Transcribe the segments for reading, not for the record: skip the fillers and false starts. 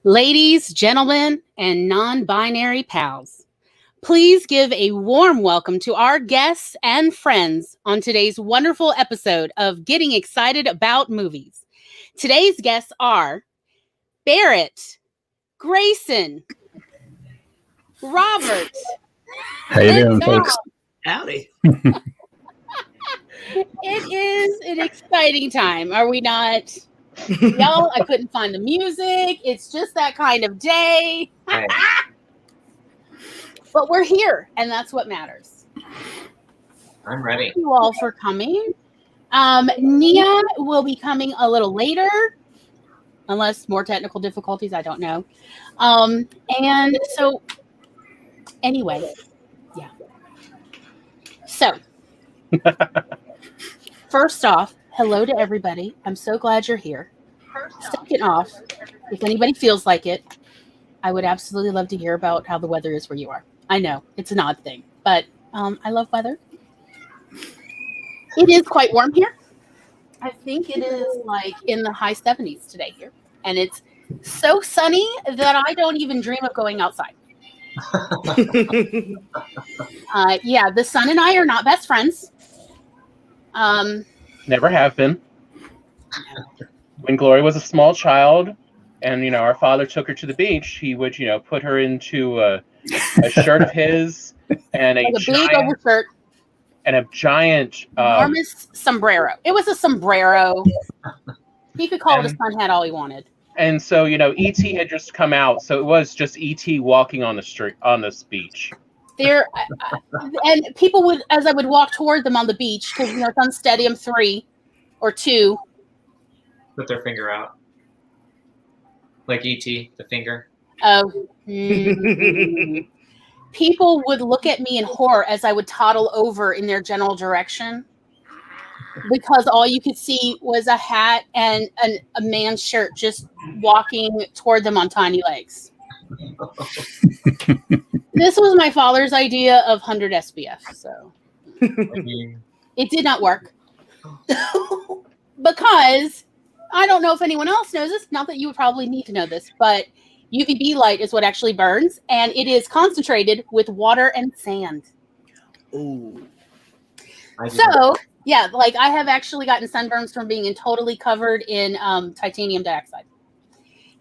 Ladies, gentlemen, and non-binary pals, please give a warm welcome to our guests and friends on today's wonderful episode of Getting Excited About Movies. Today's guests are Barrett, Grayson, Robert. How you doing, folks? Howdy. It is an exciting time, are we not? Y'all, I couldn't find the music. It's just that kind of day. Right. But we're here, and that's what matters. I'm ready. Thank you all for coming. Nia will be coming a little later, unless more technical difficulties, I don't know. And so, anyway, yeah. So, first off, hello to everybody. I'm so glad you're here. Second off, if anybody feels like it, I would absolutely love to hear about how the weather is where you are. I know, it's an odd thing, but I love weather. It is quite warm here. I think it is like in the high 70s today here. And it's so sunny that I don't even dream of going outside. Yeah, the sun and I are not best friends. Never have been. When Glory was a small child and, our father took her to the beach, he would, put her into a shirt of his and a big overshirt. And a giant... enormous sombrero. It was a sombrero. He could call it a sun hat all he wanted. And so, E.T. had just come out, so it was just E.T. walking on the street, on this beach. There, and people would, as I would walk toward them on the beach, because it's on Stadium 3 or 2. Put their finger out. Like E.T., the finger. Oh. People would look at me in horror as I would toddle over in their general direction, because all you could see was a hat and a man's shirt just walking toward them on tiny legs. This was my father's idea of 100 SPF, so it did not work. Because I don't know if anyone else knows this, not that you would probably need to know this, but UVB light is what actually burns, and it is concentrated with water and sand. Ooh. So, yeah, like I have actually gotten sunburns from being totally covered in titanium dioxide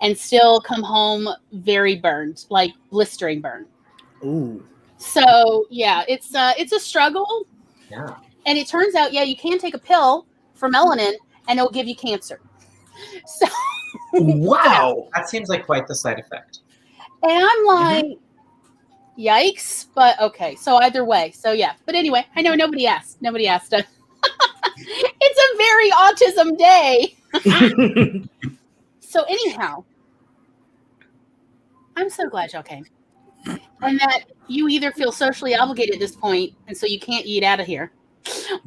and still come home very burned, like blistering burn. Ooh. So, yeah, it's a struggle. Yeah. And it turns out, yeah, you can take a pill for melanin and it'll give you cancer. So, wow. That seems like quite the side effect. And I'm like, yikes. But okay. So either way. So yeah. But anyway, I know nobody asked. Nobody asked us. It's a very autism day. So anyhow, I'm so glad y'all came. And that you either feel socially obligated at this point, and so you can't eat out of here,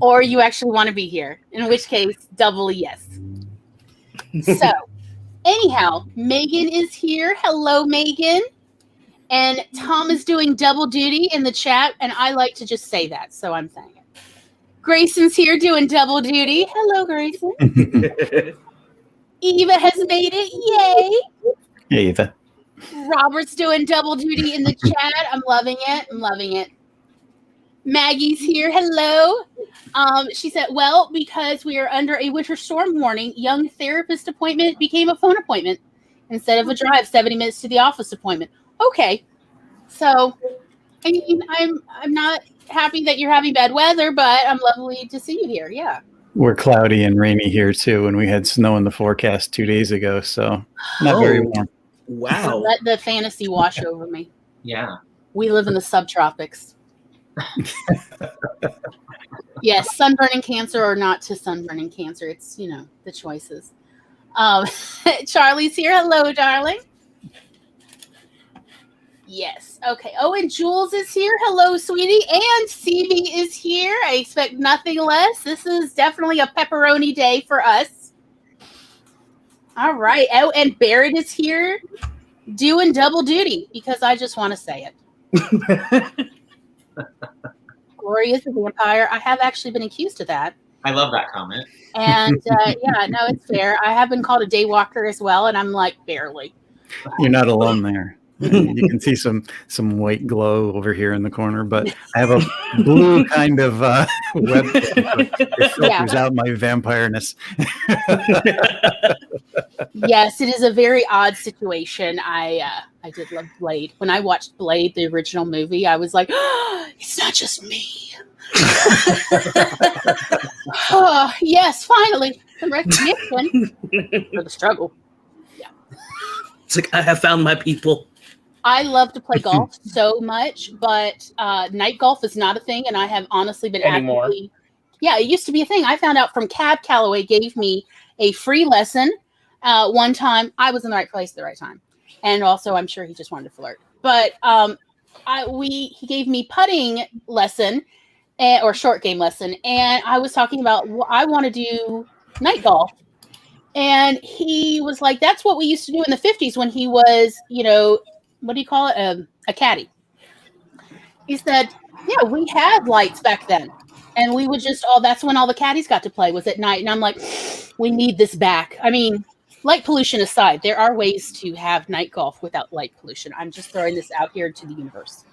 or you actually want to be here, in which case, doubly yes. So, anyhow, Megan is here. Hello, Megan. And Tom is doing double duty in the chat, and I like to just say that, so I'm saying it. Grayson's here doing double duty. Hello, Grayson. Eva has made it. Yay. Hey, Eva. Robert's doing double duty in the chat. I'm loving it. I'm loving it. Maggie's here. Hello. She said, well, because we are under a winter storm warning, young therapist appointment became a phone appointment instead of a drive 70 minutes to the office appointment. Okay. So, I mean, I'm not happy that you're having bad weather, but I'm lovely to see you here. Yeah. We're cloudy and rainy here too, and we had snow in the forecast 2 days ago, so not very warm. Wow. Let the fantasy wash over me. Yeah. We live in the subtropics. Yes, sunburning cancer or not to sunburning cancer. It's, the choices. Charlie's here. Hello, darling. Yes. Okay. Oh, and Jules is here. Hello, sweetie. And Stevie is here. I expect nothing less. This is definitely a pepperoni day for us. All right. Oh, and Barrett is here doing double duty because I just want to say it. Glory is a vampire. I have actually been accused of that. I love that comment. And yeah, no, it's fair. I have been called a daywalker as well, and I'm like, barely. You're not alone there. You can see some white glow over here in the corner, but I have a blue kind of web. It filters out my vampireness. Yes, it is a very odd situation. I did love Blade. When I watched Blade, the original movie, I was like, oh, it's not just me. Oh, yes, finally, some recognition for the struggle. Yeah, it's like I have found my people. I love to play golf so much, but night golf is not a thing, and I have honestly been anymore. Yeah, it used to be a thing. I found out from Cab Calloway gave me a free lesson one time. I was in the right place at the right time, and also I'm sure he just wanted to flirt. But he gave me putting lesson or short game lesson, and I was talking about I want to do night golf. And he was like, that's what we used to do in the 50s when he was, what do you call it? A caddy. He said, yeah, we had lights back then. And we would that's when all the caddies got to play was at night. And I'm like, we need this back. I mean, light pollution aside, there are ways to have night golf without light pollution. I'm just throwing this out here to the universe.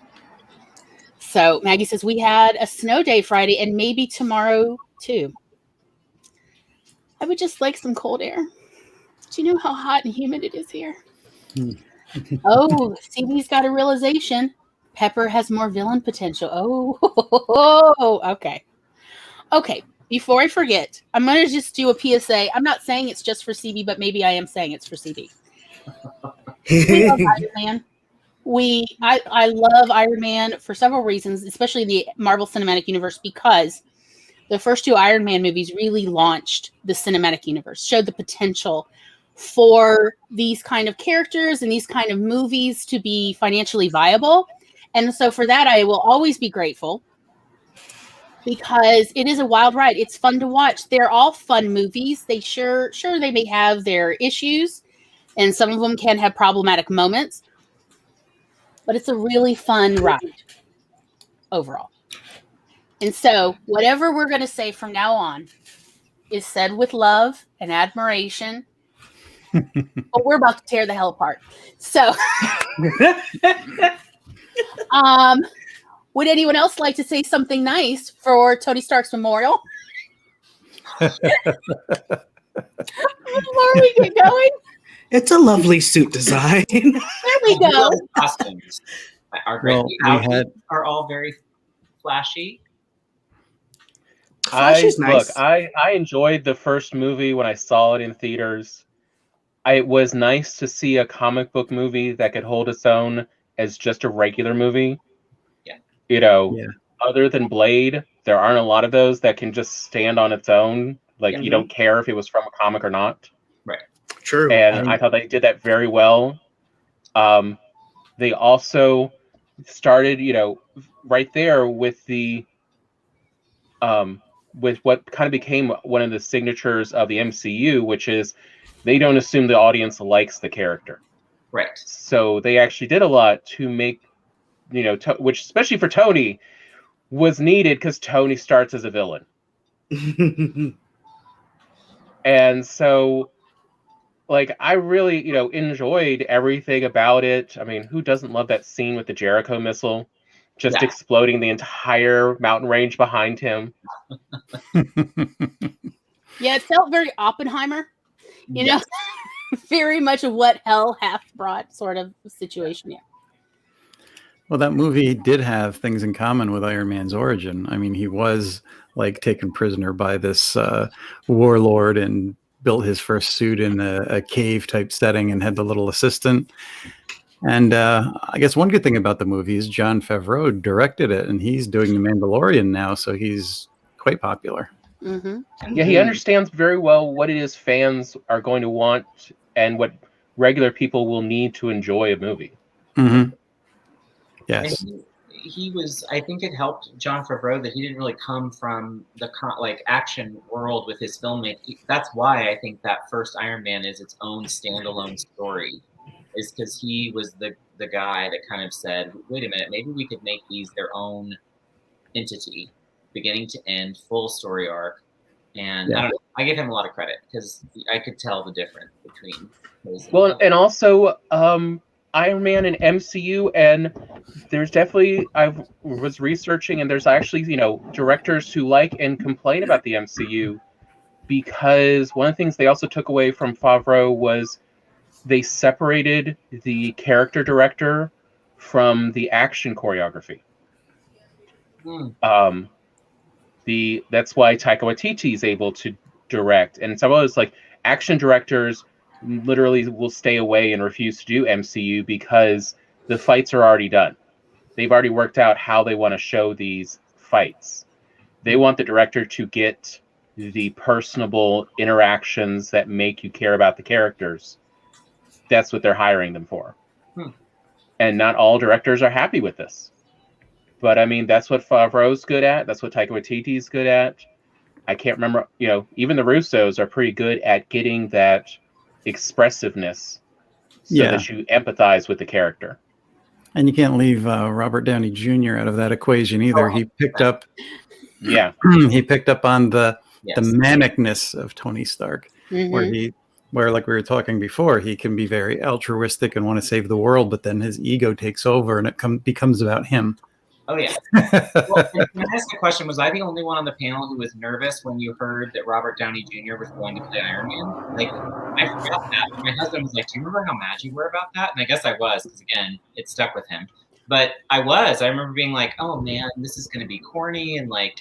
So Maggie says, we had a snow day Friday and maybe tomorrow too. I would just like some cold air. Do you know how hot and humid it is here? Oh, CB's got a realization. Pepper has more villain potential. Oh, okay. Okay, before I forget, I'm going to just do a PSA. I'm not saying it's just for CB, but maybe I am saying it's for CB. We love Iron Man. I love Iron Man for several reasons, especially the Marvel Cinematic Universe, because the first two Iron Man movies really launched the cinematic universe, showed the potential for these kind of characters and these kind of movies to be financially viable. And so for that, I will always be grateful because it is a wild ride. It's fun to watch. They're all fun movies. They sure they may have their issues and some of them can have problematic moments, but it's a really fun ride overall. And so whatever we're going to say from now on is said with love and admiration. But we're about to tear the hell apart. So, would anyone else like to say something nice for Tony Stark's memorial? Before we get going, it's a lovely suit design. There we go. Costumes are great. Well, The outfits are all very flashy. Nice. Look, I enjoyed the first movie when I saw it in theaters. It was nice to see a comic book movie that could hold its own as just a regular movie. Yeah. Other than Blade, there aren't a lot of those that can just stand on its own. Like, you don't care if it was from a comic or not. Right. True. And I thought they did that very well. They also started, right there with the with what kind of became one of the signatures of the MCU, which is they don't assume the audience likes the character. Right. So they actually did a lot to make, which especially for Tony was needed because Tony starts as a villain. And so, like, I really, enjoyed everything about it. I mean, who doesn't love that scene with the Jericho missile just exploding the entire mountain range behind him? Yeah, it felt very Oppenheimer. Very much of what hell hath brought sort of situation. Yeah. Well, that movie did have things in common with Iron Man's origin. I mean, he was like taken prisoner by this warlord and built his first suit in a cave type setting and had the little assistant. And I guess one good thing about the movie is Jon Favreau directed it, and he's doing The Mandalorian now, so he's quite popular. Mm-hmm. Yeah, he understands very well what it is fans are going to want and what regular people will need to enjoy a movie. Mm-hmm. Yes. And he was. I think it helped Jon Favreau that he didn't really come from the action world with his filmmaking. That's why I think that first Iron Man is its own standalone story, is because he was the guy that kind of said, "Wait a minute, maybe we could make these their own entity, beginning to end, full story arc." And Yeah. I don't know. I give him a lot of credit because I could tell the difference between those. Well, and also Iron Man and MCU, and there's definitely I was researching, and there's actually directors who like and complain about the MCU because one of the things they also took away from Favreau was they separated the character director from the action choreography. Hmm. That's why Taika Waititi is able to direct, and some others like action directors literally will stay away and refuse to do MCU because the fights are already done. They've already worked out how they want to show these fights. They want the director to get the personable interactions that make you care about the characters. That's what they're hiring them for. And not all directors are happy with this. But I mean, that's what Favreau's good at. That's what Taika Waititi's good at. I can't remember, even the Russos are pretty good at getting that expressiveness so that you empathize with the character. And you can't leave Robert Downey Jr. out of that equation either. He picked up he picked up on the manicness of Tony Stark, where like we were talking before, he can be very altruistic and want to save the world, but then his ego takes over and it becomes about him. Oh, yeah. Well, can I ask the question, was I the only one on the panel who was nervous when you heard that Robert Downey Jr. was going to play Iron Man? Like, I forgot that. My husband was like, do you remember how mad you were about that? And I guess I was, because, again, it stuck with him. But I remember being like, oh, man, this is going to be corny, and, like,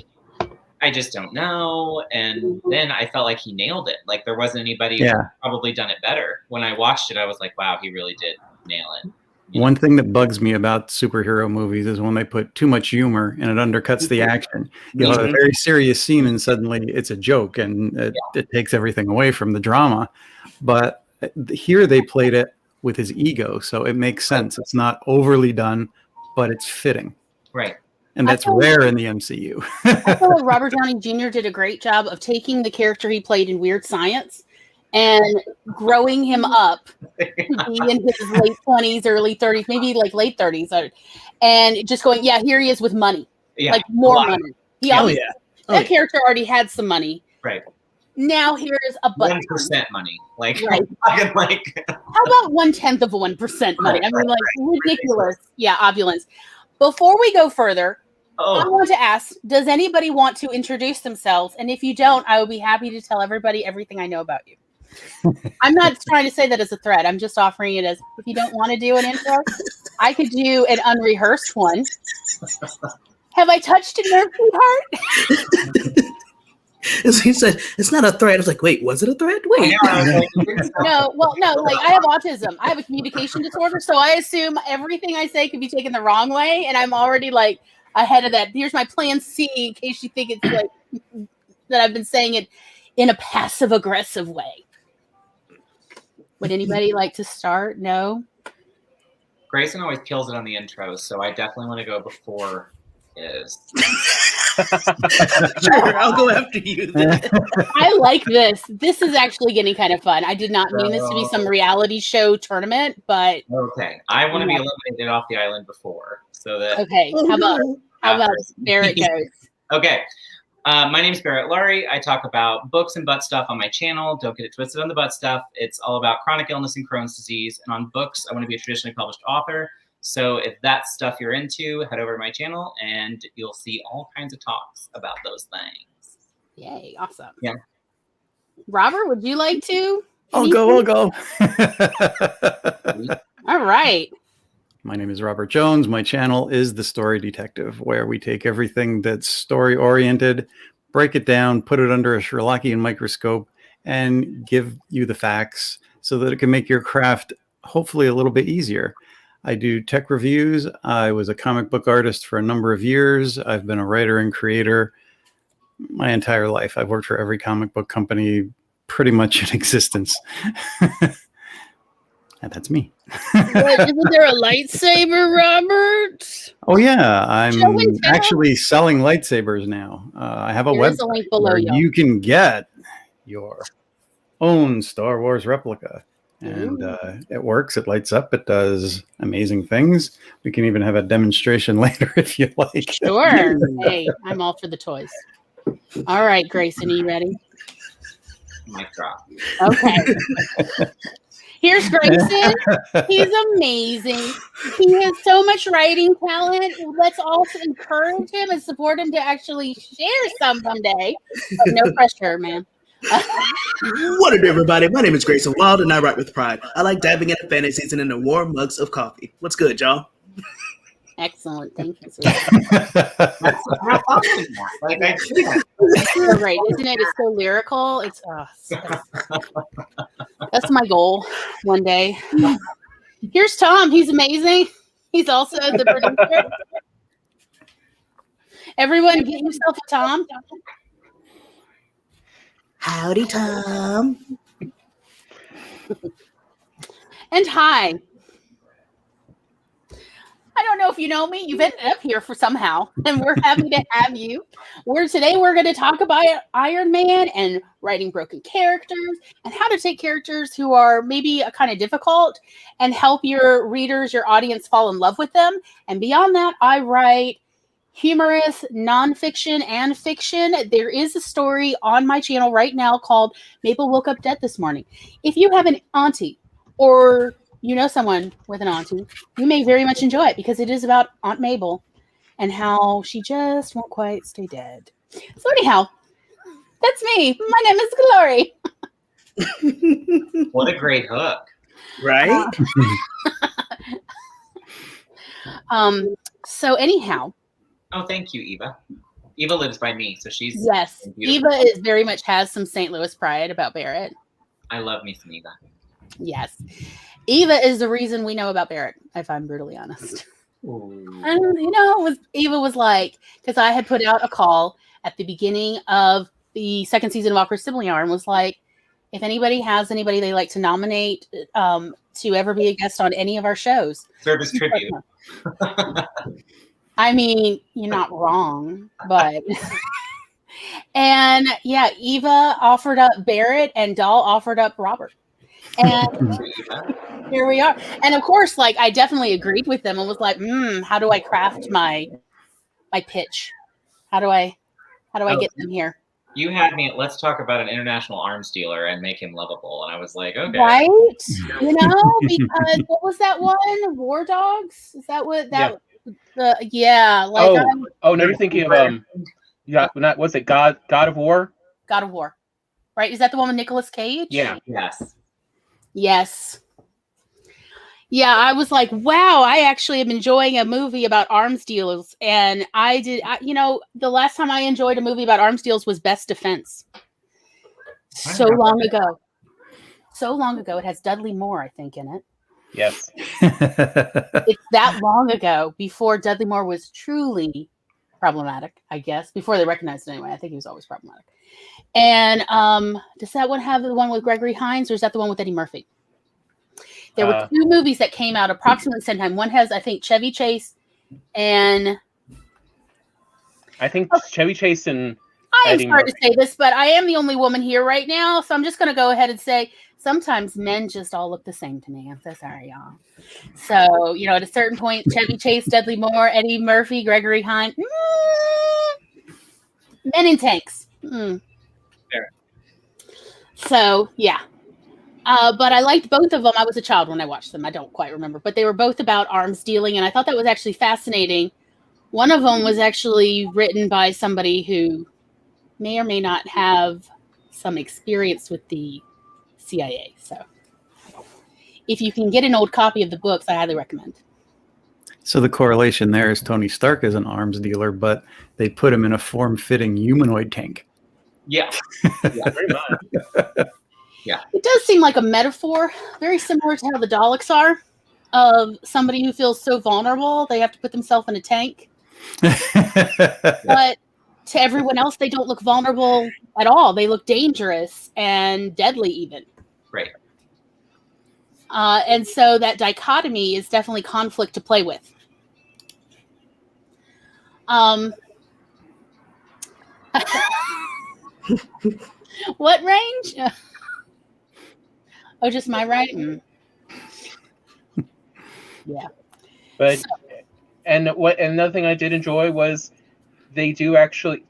I just don't know. And then I felt like he nailed it. Like, there wasn't anybody who probably done it better. When I watched it, I was like, wow, he really did nail it. One thing that bugs me about superhero movies is when they put too much humor and it undercuts the action. You'll have a very serious scene and suddenly it's a joke and it takes everything away from the drama. But here they played it with his ego, so it makes sense. It's not overly done, but it's fitting. Right. And that's rare in the MCU. I feel like Robert Downey Jr. did a great job of taking the character he played in Weird Science and growing him up to be in his late 20s, early 30s, maybe like late 30s, and just going, here he is with money, like more money. That character already had some money. Right. Now here's a 1% money. Like, right. How about 1/10 of 1% money? I mean, like ridiculous. Yeah, opulence. Before we go further, I want to ask, does anybody want to introduce themselves? And if you don't, I would be happy to tell everybody everything I know about you. I'm not trying to say that as a threat. I'm just offering it as, if you don't want to do an intro, I could do an unrehearsed one. Have I touched a nerve, sweetheart? As he said, it's not a threat. I was like, wait, was it a threat? Wait. No, like I have autism. I have a communication disorder, so I assume everything I say could be taken the wrong way, and I'm already like ahead of that. Here's my plan C in case you think it's like that I've been saying it in a passive aggressive way. Would anybody like to start? No? Grayson always kills it on the intros, so I definitely want to go before his. Sure, I'll go after you then. I like this. This is actually getting kind of fun. I did not mean this to be some reality show tournament, but okay. I want to be eliminated off the island before, so that. Okay. How about Barrett goes? Okay. My name is Barrett Laurie. I talk about books and butt stuff on my channel. Don't get it twisted on the butt stuff. It's all about chronic illness and Crohn's disease. And on books, I want to be a traditionally published author. So if that's stuff you're into, head over to my channel and you'll see all kinds of talks about those things. Yay, awesome. Yeah. Robert, would you like to? I'll go. All right. My name is Robert Jones. My channel is The Story Detective, where we take everything that's story-oriented, break it down, put it under a Sherlockian microscope, and give you the facts so that it can make your craft hopefully a little bit easier. I do tech reviews. I was a comic book artist for a number of years. I've been a writer and creator my entire life. I've worked for every comic book company pretty much in existence. And that's me. But isn't there a lightsaber, Robert? Oh yeah, I'm Show and tell. actually selling lightsabers now. I have a There is a website link below, where y'all. you can get your own Star Wars replica. And it works. It lights up. It does amazing things. We can even have a demonstration later if you like. Sure. Hey, I'm all for the toys. All right, Grayson, are you ready? Mic drop. Okay. Here's Grayson. He's amazing. He has so much writing talent. Let's also encourage him and support him to actually share some someday. But no pressure, man. What up, everybody? My name is Grayson Wild, and I write with pride. I like diving into fantasies and into warm mugs of coffee. What's good, y'all? Excellent. Thank you, sweetheart. That's not following that. Like, I see that. It's so great, isn't it? It's so lyrical. It's that's my goal one day. Here's Tom. He's amazing. He's also the producer. Everyone, get yourself a Tom. Howdy, Tom. And hi. I don't know if you know me. You've ended up here for somehow, and we're happy to have you. Today we're going to talk about Iron Man and writing broken characters and how to take characters who are maybe kind of difficult and help your readers, your audience fall in love with them. And beyond that, I write humorous nonfiction and fiction. There is a story on my channel right now called Maple Woke Up Dead This Morning. If you have an auntie or you know someone with an auntie, you may very much enjoy it because it is about Aunt Mabel and how she just won't quite stay dead. So anyhow, that's me. My name is Glory. What a great hook. Right? So anyhow. Oh, thank you, Eva. Eva lives by me, so she's yes. beautiful. Eva is very much has some St. Louis pride about Barrett. I love me some Eva. Yes. Eva is the reason we know about Barrett, if I'm brutally honest. And Eva was like, because I had put out a call at the beginning of the second season of Awkward Sibling Hour and was like, if anybody has anybody they like to nominate to ever be a guest on any of our shows. Service tribute. I mean, you're not wrong, but and yeah, Eva offered up Barrett and Dahl offered up Robert. And here we are. And of course, like I definitely agreed with them and was like, how do I craft my pitch? How do I get them here? You had me at let's talk about an international arms dealer and make him lovable. And I was like, okay. Right? Because what was that one? War Dogs? Is that what that no, you're thinking of was it God of War? God of War. Right? Is that the one with Nicolas Cage? Yeah. Yes. Yeah, I was like, wow, I actually am enjoying a movie about arms deals. And the last time I enjoyed a movie about arms deals was Best Defense. So long ago. It has Dudley Moore, I think, in it. Yes. It's that long ago before Dudley Moore was truly problematic, I guess. Before they recognized it anyway. I think he was always problematic. And does that one have the one with Gregory Hines or is that the one with Eddie Murphy? There were two movies that came out approximately the same time. One has, I think, Chevy Chase and... I think Chevy Chase and I am Eddie sorry Murphy. to say this, but I am the only woman here right now, so I'm just going to go ahead and say sometimes men just all look the same to me. I'm so sorry, y'all. So, at a certain point, Chevy Chase, Dudley Moore, Eddie Murphy, Gregory Hines. Men in tanks. Fair. So, yeah. But I liked both of them. I was a child when I watched them. I don't quite remember. But they were both about arms dealing, and I thought that was actually fascinating. One of them was actually written by somebody who may or may not have some experience with the CIA. So if you can get an old copy of the books, I highly recommend. So the correlation there is Tony Stark is an arms dealer, but they put him in a form-fitting humanoid tank. Yeah. Very much. Yeah. It does seem like a metaphor, very similar to how the Daleks are, of somebody who feels so vulnerable, they have to put themselves in a tank. But to everyone else, they don't look vulnerable at all. They look dangerous and deadly even. Right. And so that dichotomy is definitely conflict to play with. What range? Oh, just my right? Yeah. But and another thing I did enjoy was they do actually,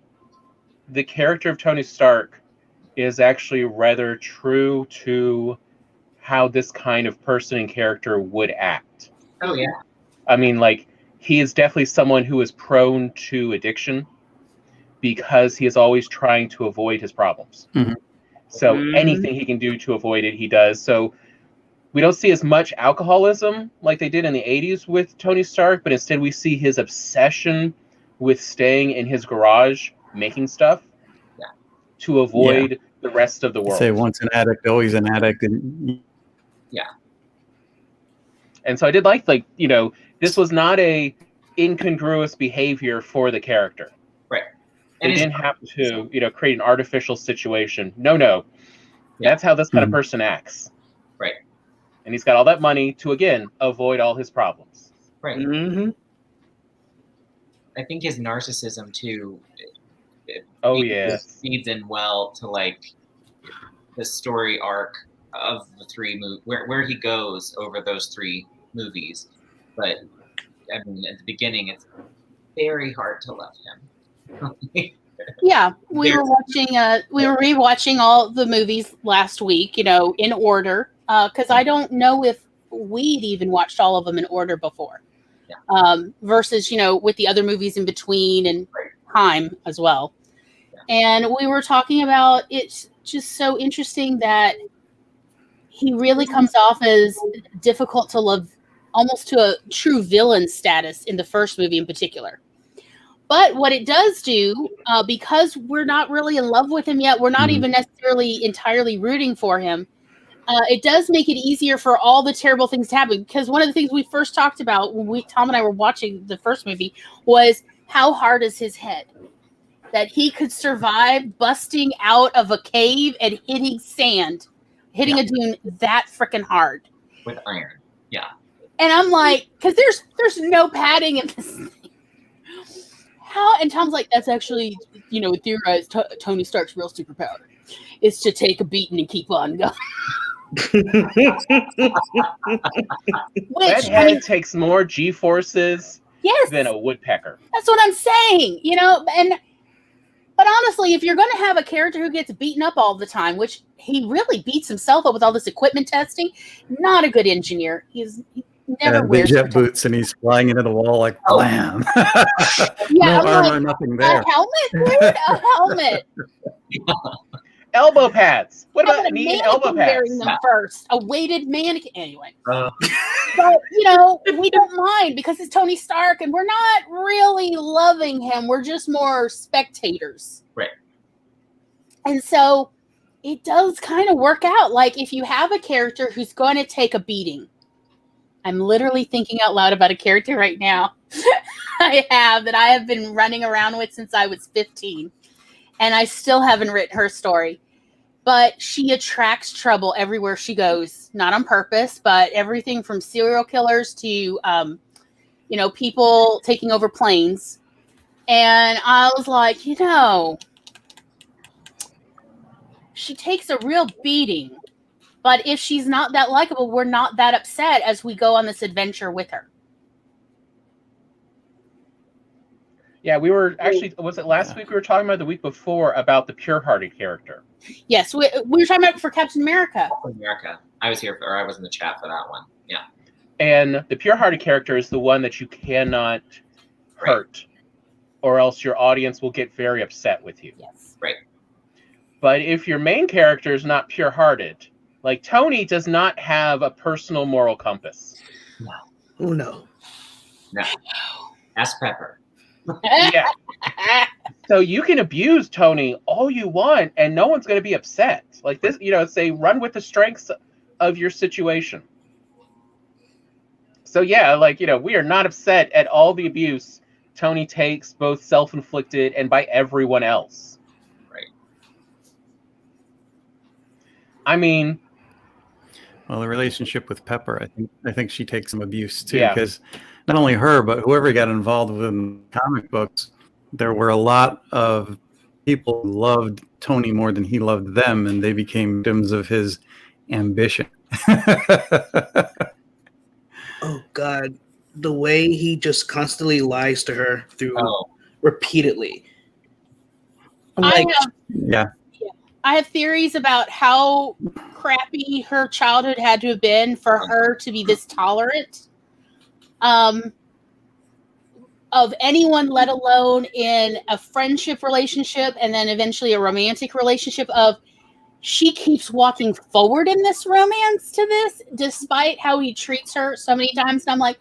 the character of Tony Stark is actually rather true to how this kind of person and character would act. Oh yeah. I mean, like, he is definitely someone who is prone to addiction because he is always trying to avoid his problems. Mhm. So Mhm. anything he can do to avoid it, he does. So we don't see as much alcoholism like they did in the 80s with Tony Stark, but instead we see his obsession with staying in his garage making stuff to avoid the rest of the They world. say once an addict, always an addict. And And so I did like, you know, this was not a incongruous behavior for the character. Right. They And didn't have to, you know, create an artificial situation. No. That's how this kind of person acts. Right. And he's got all that money to, again, avoid all his problems. Right. Mm-hmm. I think his narcissism too. Feeds in well to like the story arc of the three where he goes over those three movies. But I mean, at the beginning, it's very hard to love him. Yeah, we were rewatching all the movies last week, you know, in order, because I don't know if we'd even watched all of them in order before. Yeah. Versus, you know, with the other movies in between and time as well. Yeah. And we were talking about it's just so interesting that he really comes off as difficult to love, almost to a true villain status in the first movie in particular. But what it does do, because we're not really in love with him yet, we're not even necessarily entirely rooting for him. It does make it easier for all the terrible things to happen. Because one of the things we first talked about when Tom and I were watching the first movie was how hard is his head? That he could survive busting out of a cave and hitting a dune that freaking hard. With iron. Yeah. And I'm like, because there's no padding in this thing. How? And Tom's like, that's actually, you know, theorized Tony Stark's real superpower is to take a beating and keep on going. That head takes more G-forces than a woodpecker. That's what I'm saying, you know. But honestly, if you're going to have a character who gets beaten up all the time, which he really beats himself up with all this equipment testing, not a good engineer. He's never wears jet boots and he's flying into the wall like blam. Yeah, no armor, nothing there. A helmet, dude, a helmet. Elbow pads. What about knee and elbow pads? Wearing them first. A weighted mannequin. Anyway. But, you know, we don't mind because it's Tony Stark and we're not really loving him. We're just more spectators. Right. And so it does kind of work out. Like if you have a character who's going to take a beating. I'm literally thinking out loud about a character right now I have been running around with since I was 15. And I still haven't written her story. But she attracts trouble everywhere she goes. Not on purpose, but everything from serial killers to, you know, people taking over planes. And I was like, you know, she takes a real beating. But if she's not that likable, we're not that upset as we go on this adventure with her. Yeah, we were actually, was it last week we were talking about, the week before, about the pure-hearted character? Yes, we were talking about it for Captain America. I was here, or I was in the chat for that one. Yeah. And the pure-hearted character is the one that you cannot hurt, or else your audience will get very upset with you. Yes. Right. But if your main character is not pure-hearted, like Tony does not have a personal moral compass. No. Oh, no. No. Ask Pepper. Yeah. So you can abuse Tony all you want, and no one's going to be upset. Like this, you know, say run with the strengths of your situation. So yeah, like, you know, we are not upset at all the abuse Tony takes, both self-inflicted and by everyone else. Right. I mean, Well, the relationship with Pepper, I think she takes some abuse too, Yeah. because not only her, but whoever got involved with comic books, there were a lot of people who loved Tony more than he loved them, and they became victims of his ambition. Oh God, the way he just constantly lies to her through Oh, repeatedly. I'm I like, have Yeah. I have theories about how crappy her childhood had to have been for her to be this tolerant of anyone, let alone in a friendship relationship and then eventually a romantic relationship. Of she keeps walking forward in this romance to this, despite how he treats her so many times. And I'm like,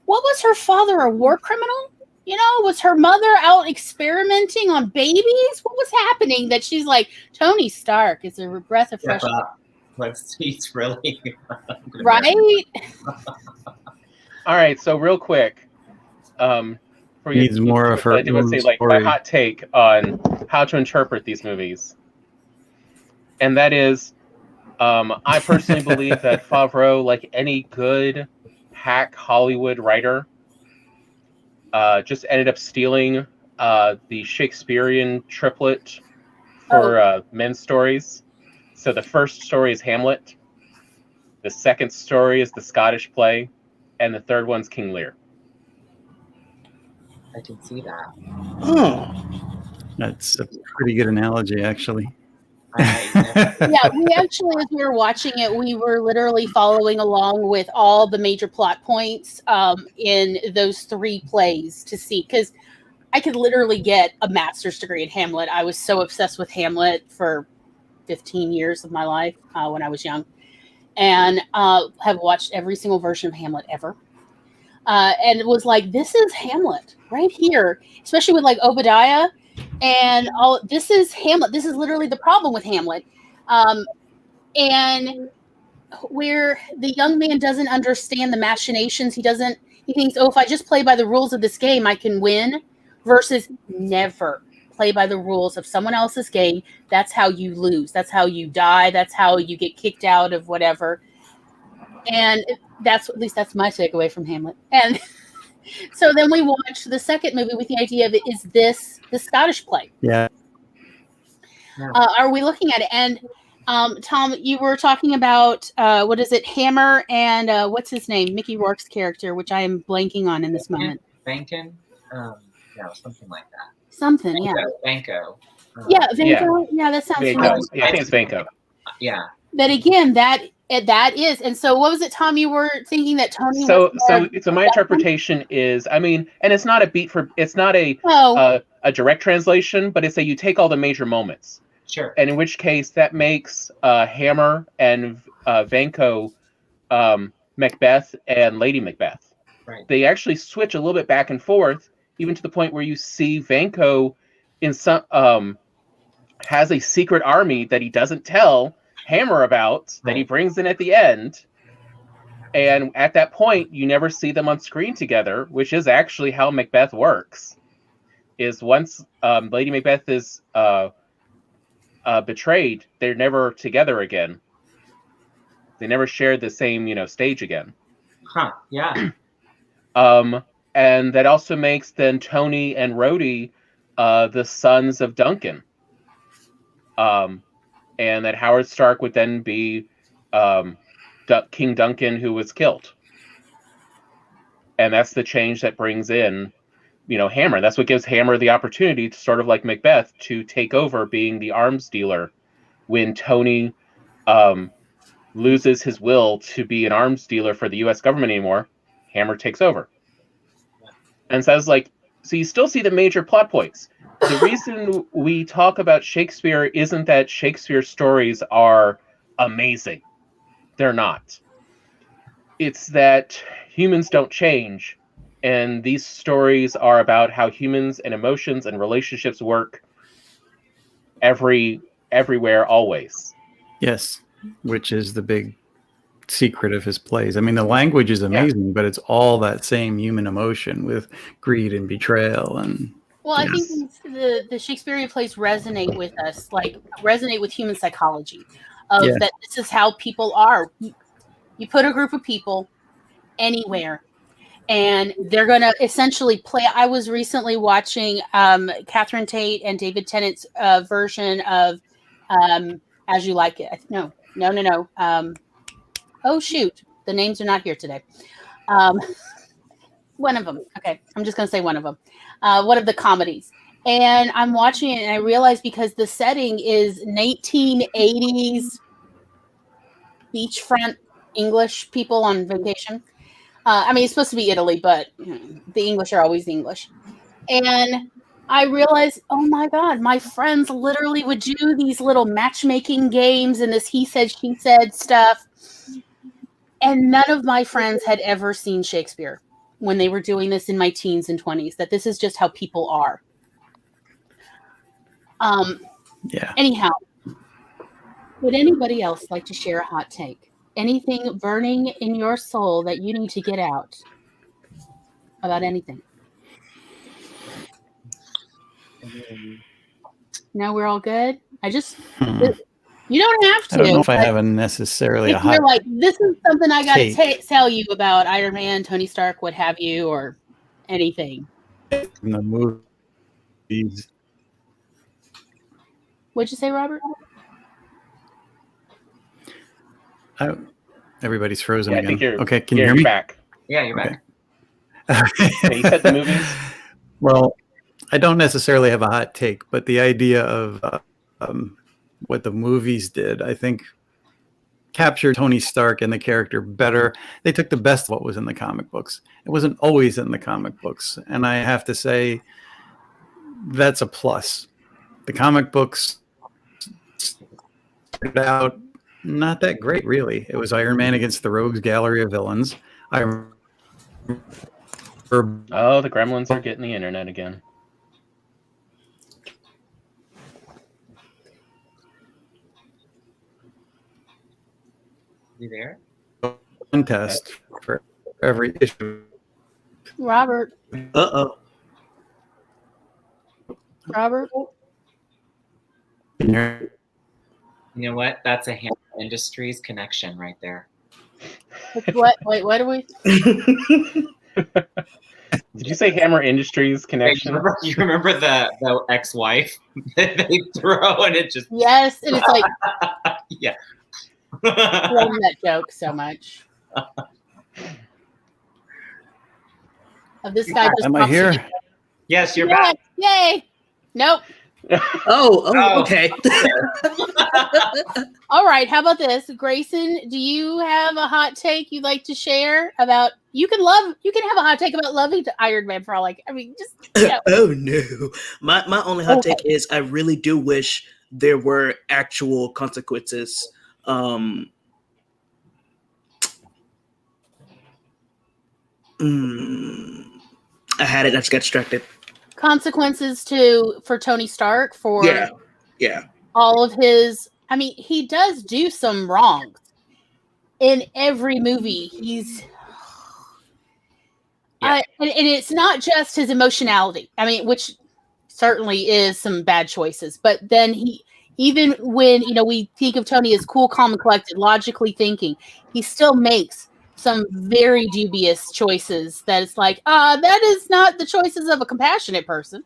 what was her father, a war criminal? You know, was her mother out experimenting on babies? What was happening that she's like, Tony Stark is a breath of fresh air? He's really Right? All right, so real quick, for you, Needs more of her I do want to own say, like, my story. hot take on how to interpret these movies, and that is, I personally believe that Favreau, like any good hack Hollywood writer, just ended up stealing the Shakespearean triplet for men's stories. So the first story is Hamlet, the second story is the Scottish play, and the third one's King Lear. I can see that. oh, That's a pretty good analogy, actually. Yeah, we actually, as we were watching it, we were literally following along with all the major plot points in those three plays to see, because I could literally get a master's degree in Hamlet. I was so obsessed with Hamlet for 15 years of my life when I was young, and have watched every single version of Hamlet ever. And it was like, this is Hamlet right here, especially with like Obadiah and all. This is Hamlet. This is literally the problem with Hamlet. And where the young man doesn't understand the machinations, he thinks, oh, if I just play by the rules of this game, I can win, versus never play by the rules of someone else's game. That's how you lose. That's how you die. That's how you get kicked out of whatever. And at least that's my takeaway from Hamlet. And so then we watched the second movie with the idea of, is this the Scottish play? Yeah. Are we looking at it? And Tom, you were talking about what is it, Hammer and what's his name, Mickey Rourke's character, which I am blanking on in this moment. Bankin, something like that. Something, yeah. Banco. Yeah, Vanco. Yeah, that sounds familiar. Yeah, I think it's Vanco. Yeah. But again, that is, and so what was it, Tom? You were thinking that Tony. So my interpretation is, I mean, and it's not a direct translation, but it's you take all the major moments. Sure. And in which case that makes Hammer and Vanco Macbeth and Lady Macbeth. Right. They actually switch a little bit back and forth, even to the point where you see Vanco in some has a secret army that he doesn't tell Hammer about, that he brings in at the end. And at that point, you never see them on screen together, which is actually how Macbeth works. Is once Lady Macbeth is betrayed, they're never together again. They never share the same, stage again. Huh, yeah. And that also makes then Tony and Rhodey the sons of Duncan. And that Howard Stark would then be King Duncan, who was killed. And that's the change that brings in, Hammer. That's what gives Hammer the opportunity to, sort of like Macbeth, to take over being the arms dealer when Tony loses his will to be an arms dealer for the U.S. government anymore. Hammer takes over. And so I was like, so you still see the major plot points. The reason we talk about Shakespeare isn't that Shakespeare's stories are amazing. They're not. It's that humans don't change, and these stories are about how humans and emotions and relationships work everywhere, always. Yes, which is the big secret of his plays. I mean, the language is amazing, but it's all that same human emotion with greed and betrayal. And well, I think the Shakespearean plays resonate with us, like resonate with human psychology, of that this is how people are. You put a group of people anywhere, and they're going to essentially play. I was recently watching Catherine Tate and David Tennant's version of As You Like It. No. Oh, shoot. The names are not here today. One of them. Okay. I'm just going to say one of them. One of the comedies. And I'm watching it, and I realize because the setting is 1980s beachfront English people on vacation. I mean, it's supposed to be Italy, but the English are always English. And I realized, oh my God, my friends literally would do these little matchmaking games and this he said, she said stuff. And none of my friends had ever seen Shakespeare when they were doing this in my teens and 20s, that this is just how people are. Yeah. Anyhow, would anybody else like to share a hot take? Anything burning in your soul that you need to get out about anything? No, we're all good. You don't have to. I don't know if I have necessarily a if hot. you're like, this is something I got to take. tell you about Iron Man, Tony Stark, what have you, or anything. In the movies. What'd you say, Robert? Everybody's frozen I again. think you're Okay, can you hear me? Back. Yeah, you're back. Yeah, you said the movies. Well, I don't necessarily have a hot take, but the idea of what the movies did, I think, captured Tony Stark and the character better. They took the best of what was in the comic books. It wasn't always in the comic books, and I have to say that's a plus. The comic books started out not that great, really. It was Iron Man against the Rogues Gallery of Villains. Oh, the gremlins are getting the internet again. You there? Contest for every issue. Robert. Uh-oh. Robert? Can you hear? You know what? That's a Hammer Industries connection right there. What? Wait, what are we? Did you say Hammer Industries connection? You remember the ex-wife that they throw and it just... Yes, and it's like... yeah. I love that joke so much. Of this guy just Am I here? Yes, you're back. Yay! Nope. Oh, okay. All right, how about this? Grayson, do you have a hot take you'd like to share about you can have a hot take about loving Iron Man for all Oh no. My only hot take is I really do wish there were actual consequences. I had it, I just got distracted. Consequences for Tony Stark for yeah all of his. I mean, he does do some wrongs in every movie. And it's not just his emotionality. I mean, which certainly is some bad choices. But then even when we think of Tony as cool, calm, and collected, logically thinking, he still makes some very dubious choices that it's like, that is not the choices of a compassionate person.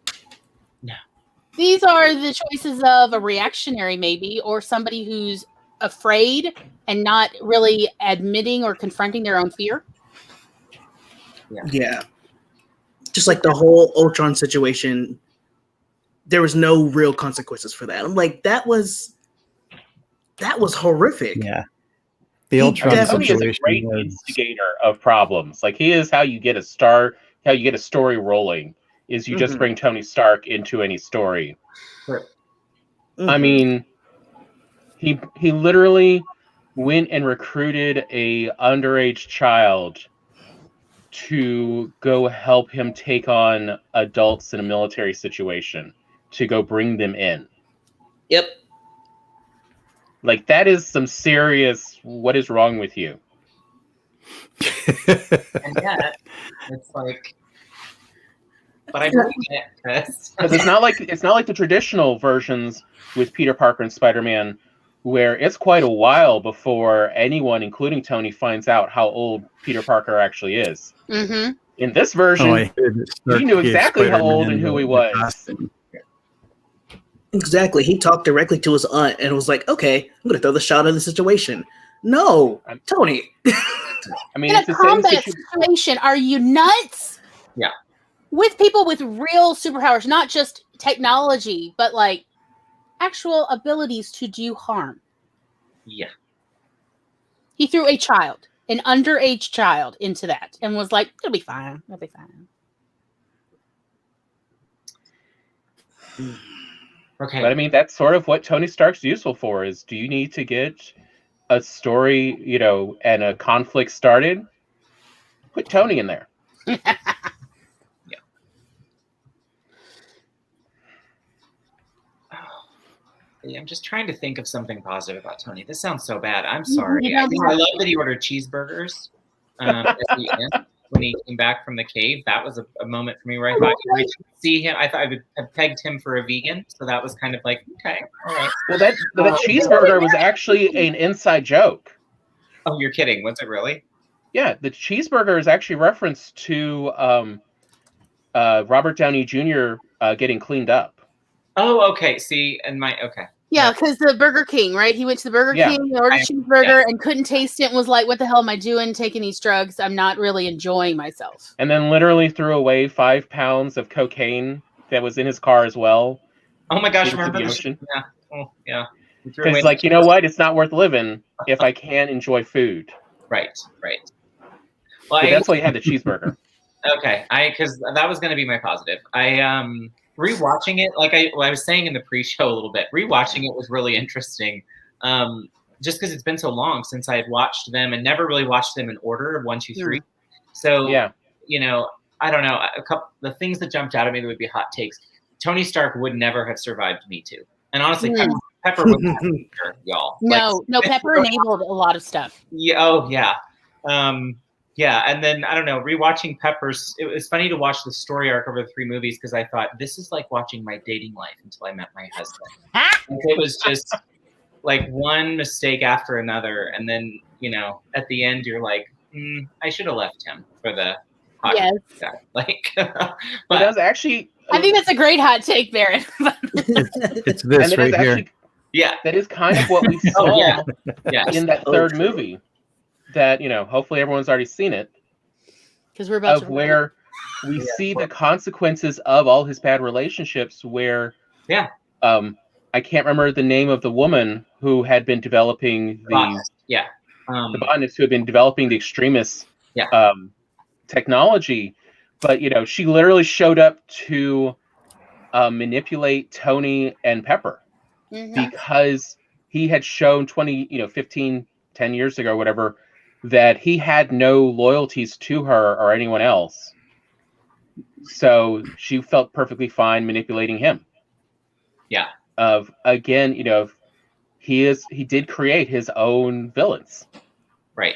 No. These are the choices of a reactionary, maybe, or somebody who's afraid and not really admitting or confronting their own fear. Yeah. Just like the whole Ultron situation, there was no real consequences for that. I'm like, that was horrific. Yeah. The Ultron situation is a great instigator of problems. Like, he is how you get a story rolling. Is you just bring Tony Stark into any story. Sure. I mean, he literally went and recruited a underage child to go help him take on adults in a military situation, to go bring them in. Yep. Like, that is some serious, what is wrong with you? And yet, it's like, but I believe it, Chris. Because it's not like the traditional versions with Peter Parker and Spider-Man, where it's quite a while before anyone, including Tony, finds out how old Peter Parker actually is. Mm-hmm. In this version, I hated that Stark he knew gave exactly how old Spider-Man and who he the was. costume. Exactly. He talked directly to his aunt and was like, okay, I'm going to throw the shot in the situation. No, Tony. I mean, In a it's the same combat situation. situation, are you nuts? Yeah. With people with real superpowers, not just technology, but like actual abilities to do harm. Yeah. He threw a child, an underage child, into that and was like, it'll be fine. It'll be fine. Okay. But I mean, that's sort of what Tony Stark's useful for. Is do you need to get a story, and a conflict started? Put Tony in there. I'm just trying to think of something positive about Tony. This sounds so bad. I'm sorry. I love that he ordered cheeseburgers at the end when he came back from the cave. That was a moment for me where I thought I didn't see him. I thought I would have pegged him for a vegan. So that was kind of like, okay, all right. Well, that cheeseburger was actually an inside joke. Oh, you're kidding. Was it really? Yeah, the cheeseburger is actually reference to Robert Downey Jr. Getting cleaned up. Oh, okay. See, and okay. Yeah, because the Burger King, right? He went to the Burger King, ordered a cheeseburger, and couldn't taste it and was like, what the hell am I doing taking these drugs? I'm not really enjoying myself. And then literally threw away 5 pounds of cocaine that was in his car as well. Oh my gosh, into the remember ocean? Yeah. Oh, yeah. Because, like, you know what? It's not worth living if I can't enjoy food. Right. Well, So that's why you had the cheeseburger. Okay, because that was going to be my positive. Rewatching it, like I was saying in the pre-show a little bit, rewatching it was really interesting. Just because it's been so long since I had watched them and never really watched them in order of 1, 2, 3. So yeah, I don't know. The things that jumped out at me that would be hot takes. Tony Stark would never have survived Me Too, and honestly, Pepper would not either, y'all. No, Pepper enabled a lot of stuff. Yeah. Oh yeah. Yeah, and then I don't know, rewatching Pepper's. It was funny to watch the story arc over the 3 movies because I thought this is like watching my dating life until I met my husband. It was just like one mistake after another, and then at the end you're like, I should have left him for the hot guy. Like, but that was actually. I think that's a great hot take, Barrett. it's this right here. Yeah, that is kind of what we saw in that third movie. That hopefully everyone's already seen it. Because we're about to where we see the consequences of all his bad relationships. Where I can't remember the name of the woman who had been developing the botanist who had been developing the extremist technology, but she literally showed up to manipulate Tony and Pepper because he had shown 15, 10 years ago, whatever, that he had no loyalties to her or anyone else. So she felt perfectly fine manipulating him. Yeah. Again, he did create his own villains. Right.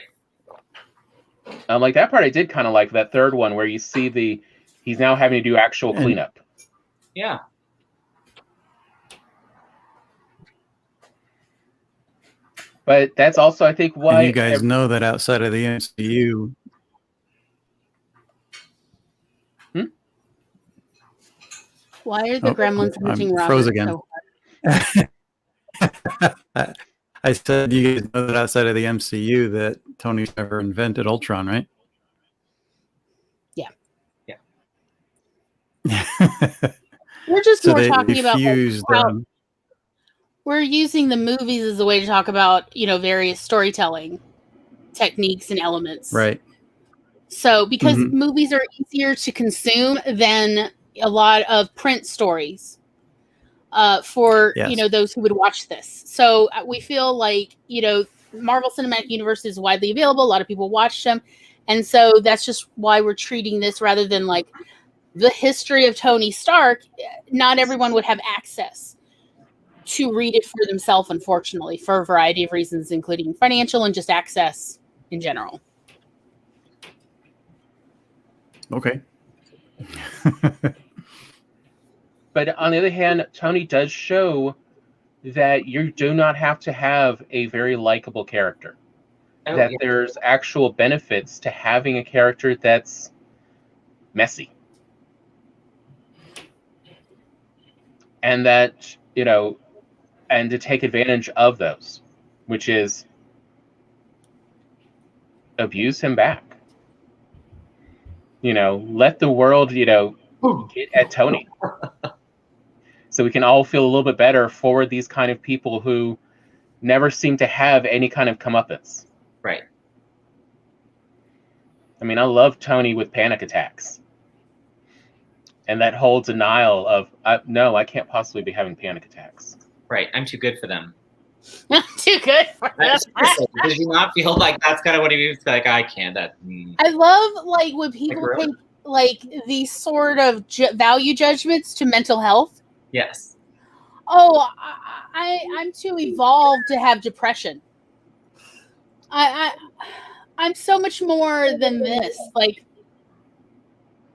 Like that part I did kind of like, that third one where you see he's now having to do actual cleanup. Yeah. But that's also, I think, why... And you guys know that outside of the MCU... Why are the gremlins hunting Robert? Froze again. I said you guys know that outside of the MCU that Tony never invented Ultron, right? Yeah. Yeah. We're just more talking fused, about we're using the movies as a way to talk about, various storytelling techniques and elements. Right. So because movies are easier to consume than a lot of print stories for, those who would watch this. So we feel like, Marvel Cinematic Universe is widely available. A lot of people watch them. And so that's just why we're treating this rather than like the history of Tony Stark. Not everyone would have access to read it for themselves, unfortunately, for a variety of reasons, including financial and just access in general. Okay. But on the other hand, Tony does show that you do not have to have a very likable character. Oh, That yeah. there's actual benefits to having a character that's messy. And that, and to take advantage of those, which is abuse him back. Let the world, get at Tony. So we can all feel a little bit better for these kind of people who never seem to have any kind of comeuppance. Right. I mean, I love Tony with panic attacks. And that whole denial of, no, I can't possibly be having panic attacks. Right. I'm too good for them. Too good for them. Does he not feel like that's kind of what he was like? I can't. I love like when people take like these sort of value judgments to mental health. Yes. Oh, I'm too evolved to have depression. I'm so much more than this. Like,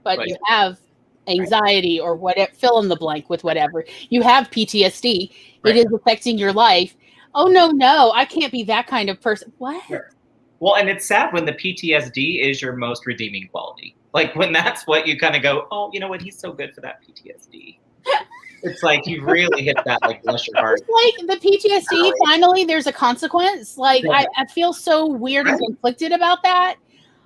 but Right. you have anxiety or whatever. Fill in the blank with whatever. You have PTSD. Right. It is affecting your life. Oh no, I can't be that kind of person. What? Sure. Well, and it's sad when the PTSD is your most redeeming quality. Like when that's what you kind of go, oh, you know what? He's so good for that PTSD. It's like you really hit that, like, bless your heart. It's like the PTSD, finally, there's a consequence. Like, I feel so weird and conflicted about that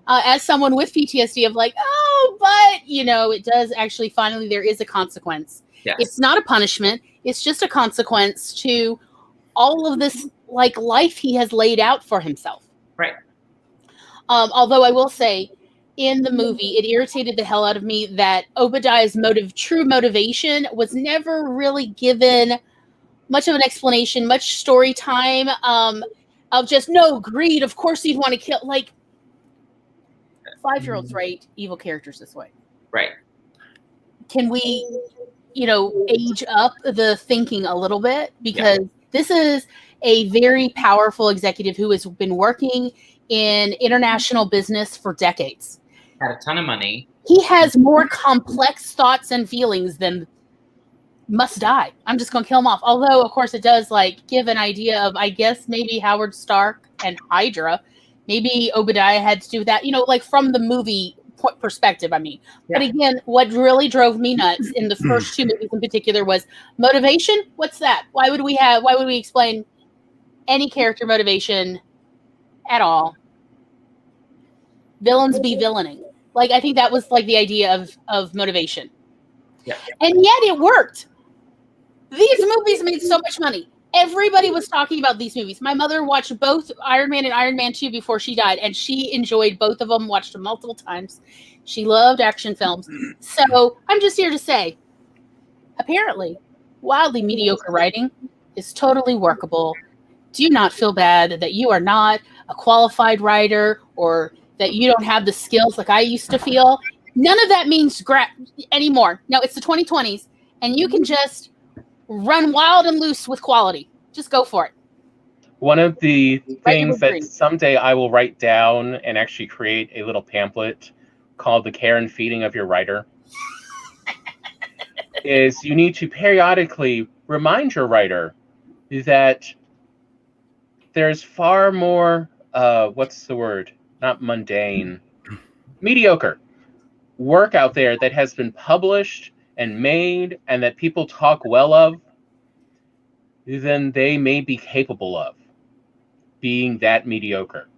as someone with PTSD of like, oh, but, it does actually, finally, there is a consequence. Yes. It's not a punishment. It's just a consequence to all of this, like, life he has laid out for himself. Right. Although I will say, in the movie, it irritated the hell out of me that Obadiah's true motivation was never really given much of an explanation, much story time of just, no, greed, of course you'd want to kill. Like, 5-year-olds write evil characters this way. Right. Can we, age up the thinking a little bit? Because this is a very powerful executive who has been working in international business for decades. Had a ton of money. He has more complex thoughts and feelings than must die. I'm just going to kill him off. Although, of course, it does give an idea of, I guess, maybe Howard Stark and Hydra. Maybe Obadiah had to do that, from the movie perspective, I mean. Yeah. But again, what really drove me nuts in the first two movies in particular was motivation. What's that? Why would we explain any character motivation at all? Villains be villaining. I think that was the idea of motivation. Yeah. And yet it worked. These movies made so much money. Everybody was talking about these movies. My mother watched both Iron Man and Iron Man 2 before she died, and she enjoyed both of them, watched them multiple times. She loved action films. So I'm just here to say, apparently, wildly mediocre writing is totally workable. Do not feel bad that you are not a qualified writer or that you don't have the skills like I used to feel. None of that means anymore. No, it's the 2020s, and you can just run wild and loose with quality. Just go for it. One of the things that someday I will write down and actually create a little pamphlet called The Care and Feeding of Your Writer is you need to periodically remind your writer that there's far more, what's the word? Not mundane, mediocre work out there that has been published and made and that people talk well of than they may be capable of being that mediocre.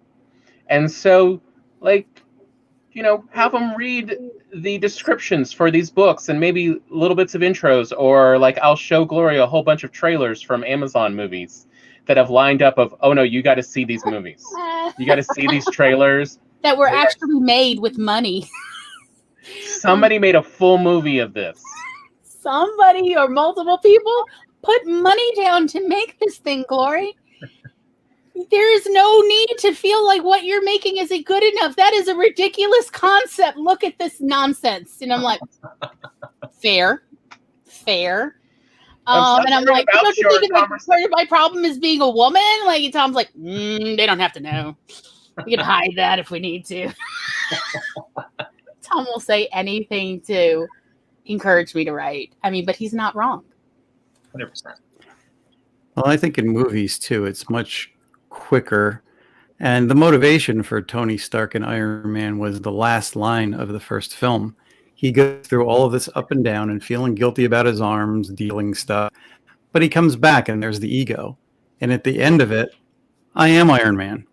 And so, have them read the descriptions for these books and maybe little bits of intros, or I'll show Gloria a whole bunch of trailers from Amazon movies that have lined up of, oh no, you got to see these movies. You got to see these trailers. That were actually made with money. Somebody made a full movie of this. Somebody or multiple people put money down to make this thing, Glory. There is no need to feel like what you're making isn't good enough. That is a ridiculous concept. Look at this nonsense. And I'm like, fair. And I'm like, don't you think part of my problem is being a woman? Tom's like, they don't have to know. We can hide that if we need to. Tom will say anything to encourage me to write. I mean, but he's not wrong. 100%. Well, I think in movies too, it's much quicker. And the motivation for Tony Stark and Iron Man was the last line of the first film. He goes through all of this up and down and feeling guilty about his arms, dealing stuff. But he comes back and there's the ego. And at the end of it, I am Iron Man.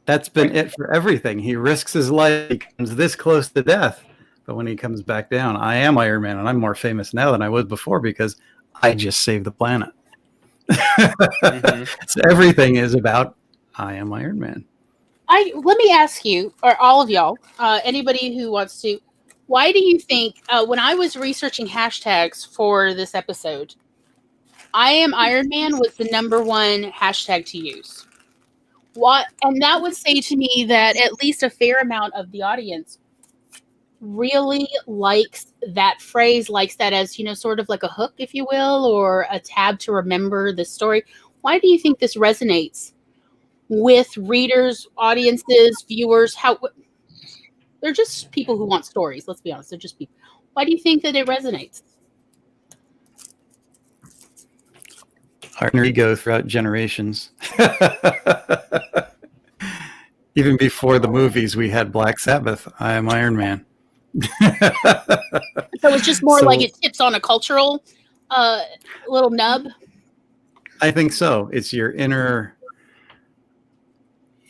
That's been it for everything. He risks his life. He comes this close to death. But when he comes back down, I am Iron Man. And I'm more famous now than I was before because I just saved the planet. So everything is about I am Iron Man. Let me ask you, or all of y'all, anybody who wants to, why do you think, when I was researching hashtags for this episode, I am Iron Man was the #1 hashtag to use? What? And that would say to me that at least a fair amount of the audience really likes that phrase, likes that as, sort of like a hook, if you will, or a tab to remember the story. Why do you think this resonates with readers, audiences, viewers? They're just people who want stories. Let's be honest. They're just people. Why do you think that it resonates? Our ego throughout generations. Even before the movies, we had Black Sabbath. I am Iron Man. So it's just more like it tips on a cultural little nub. I think so. It's your inner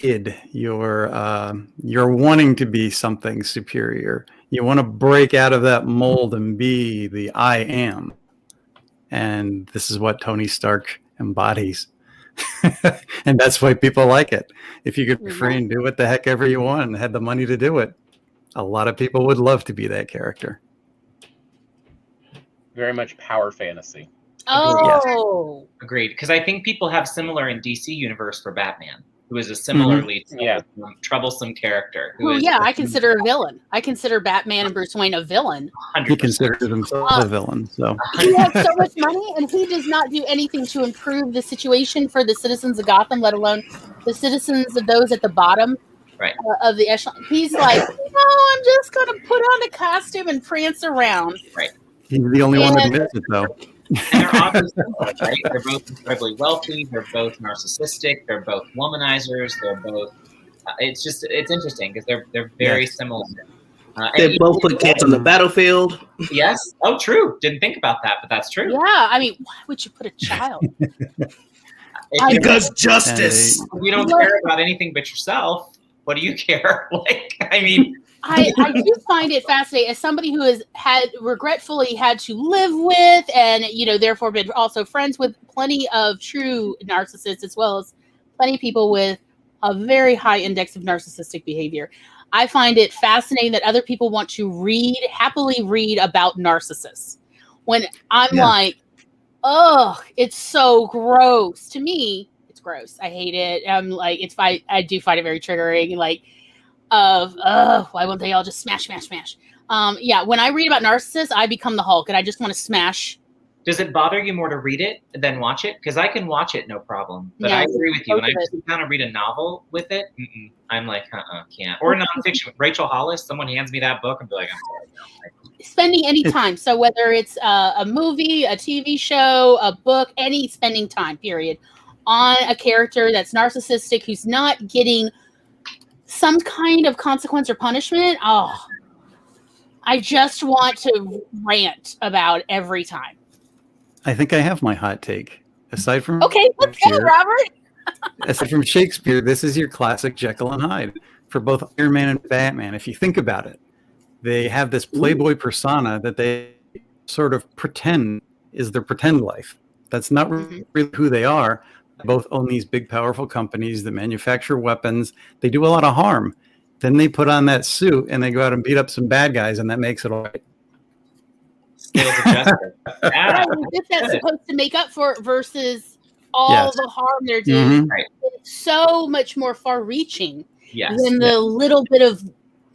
id. You're wanting to be something superior. You want to break out of that mold and be the I am. And this is what Tony Stark embodies. And that's why people like it. If you could refrain, do what the heck ever you want and had the money to do it, a lot of people would love to be that character. Very much power fantasy. Oh, agreed. Because I think people have similar in DC universe for Batman, who is a similarly troublesome character. I consider a villain. I consider Batman and Bruce Wayne a villain. 100%. He considers himself a villain. So he has so much money, and he does not do anything to improve the situation for the citizens of Gotham, let alone the citizens of those at the bottom of the echelon. He's like, I'm just going to put on a costume and prance around. Right. He's the only one that admits it, though. And they're obviously right. They're both incredibly wealthy. They're both narcissistic. They're both womanizers. They're both. It's interesting because they're very similar. They both put kids on the battlefield. Yes. Oh, true. Didn't think about that, but that's true. Yeah. I mean, why would you put a child? Because justice. If you don't care about anything but yourself, what do you care? I do find it fascinating as somebody who has regretfully had to live with and, therefore been also friends with plenty of true narcissists, as well as plenty of people with a very high index of narcissistic behavior. I find it fascinating that other people want to happily read about narcissists when I'm like, oh, it's so gross. To me, it's gross. I hate it. I'm like, I do find it very triggering. Like, why won't they all just smash? When I read about narcissists, I become the Hulk and I just want to smash. Does it bother you more to read it than watch it? Because I can watch it, no problem. But I agree with you. When I sit down and read a novel with it, I'm like, can't. Or nonfiction. Rachel Hollis, someone hands me that book and be like, I'm sorry. No. Spending any time. So whether it's a movie, a TV show, a book, any spending time, period, on a character that's narcissistic, who's not getting some kind of consequence or punishment, I just want to rant about every time. I think I have my hot take. Aside from let's go, Robert. Aside from Shakespeare, this is your classic Jekyll and Hyde for both Iron Man and Batman. If you think about it, they have this playboy persona that they sort of pretend is their pretend life. That's not really who they are. They both own these big, powerful companies that manufacture weapons. They do a lot of harm. Then they put on that suit and they go out and beat up some bad guys, and that makes it all right. Scales of justice. Right, that's supposed to make up for it versus all the harm they're doing. Right. It's so much more far-reaching than the little bit of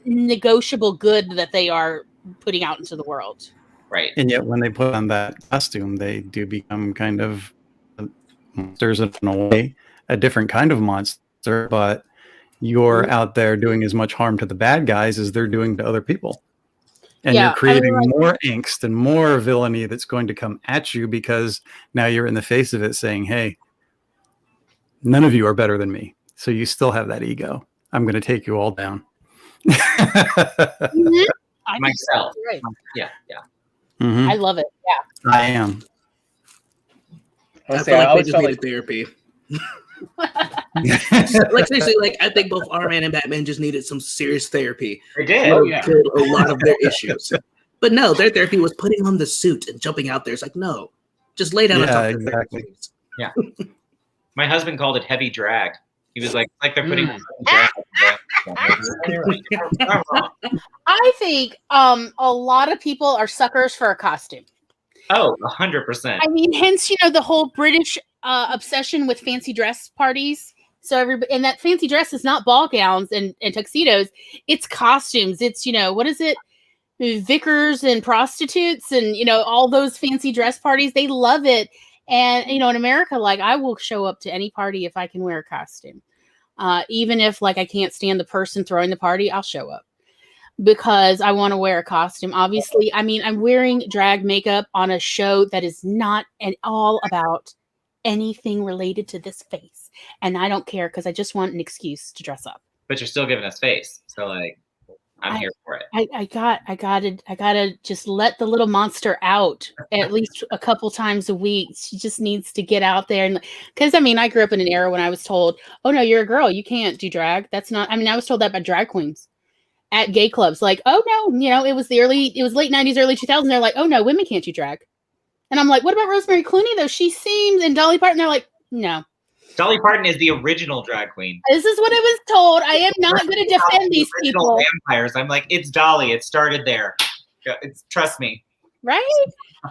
negotiable good that they are putting out into the world. Right. And yet when they put on that costume, they do become kind of monsters in a way, a different kind of monster, but you're out there doing as much harm to the bad guys as they're doing to other people. And you're creating more angst and more villainy that's going to come at you because now you're in the face of it saying, hey, None of you are better than me. So you still have that ego. I'm going to take you all down. Mhm. I think Myself. you're right. Yeah. Mhm. I love it. Yeah. I am. I Honestly, feel I like they always just felt needed like therapy. Like seriously, like I think both Ironman and Batman just needed some serious therapy They did. Oh, to yeah. kill a lot of their issues. But no, their therapy was putting on the suit and jumping out there. It's like, no, just lay down and Yeah, talk to me, exactly. please. My husband called it heavy drag. He was like they're putting Mm. drag. I'm wrong. I think a lot of people are suckers for a costume. Oh, 100%. I mean, hence, the whole British obsession with fancy dress parties. So everybody, and that fancy dress is not ball gowns and tuxedos. It's costumes. It's, what is it? Vicars and prostitutes and, all those fancy dress parties. They love it. And, in America, like, I will show up to any party if I can wear a costume. Even if, like, I can't stand the person throwing the party, I'll show up. Because I want to wear a costume. Obviously, I mean, I'm wearing drag makeup on a show that is not at all about anything related to this face. And I don't care because I just want an excuse to dress up. But you're still giving us face. So like I'm here for it. I gotta just let the little monster out at least a couple times a week. She just needs to get out there. And because I grew up in an era when I was told, oh no, you're a girl. You can't do drag. That's not, I was told that by drag queens at gay clubs, like, oh no, it was late 90s, early 2000s. They're like, oh no, women can't do drag. And I'm like, what about Rosemary Clooney though? She seems, and Dolly Parton. They're like, no. Dolly Parton is the original drag queen. This is what I was told. I am not going to defend these people. Vampires. I'm like, it's Dolly. It started there. Trust me. Right?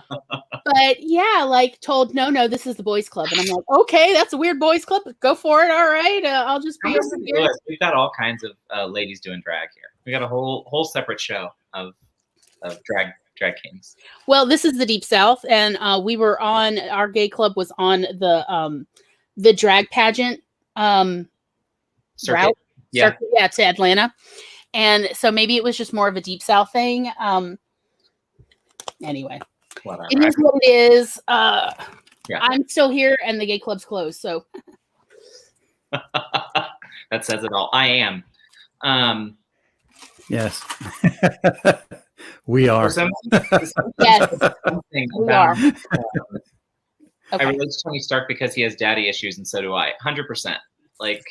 But yeah, like told, no, this is the boys club. And I'm like, okay, that's a weird boys club. Go for it. All right. I'll just be over here. We've got all kinds of ladies doing drag here. We got a whole separate show of drag kings. Well, this is the Deep South, and we were on, our gay club was on the drag pageant route. Yeah. Circuit, to Atlanta. And so maybe it was just more of a Deep South thing. Anyway, Whatever. it is what it is. Yeah. I'm still here, and the gay club's closed. So that says it all. I am. Yes. We are. yes, we are. I Okay. relate to Tony Stark because he has daddy issues, and so do I. 100%. Like,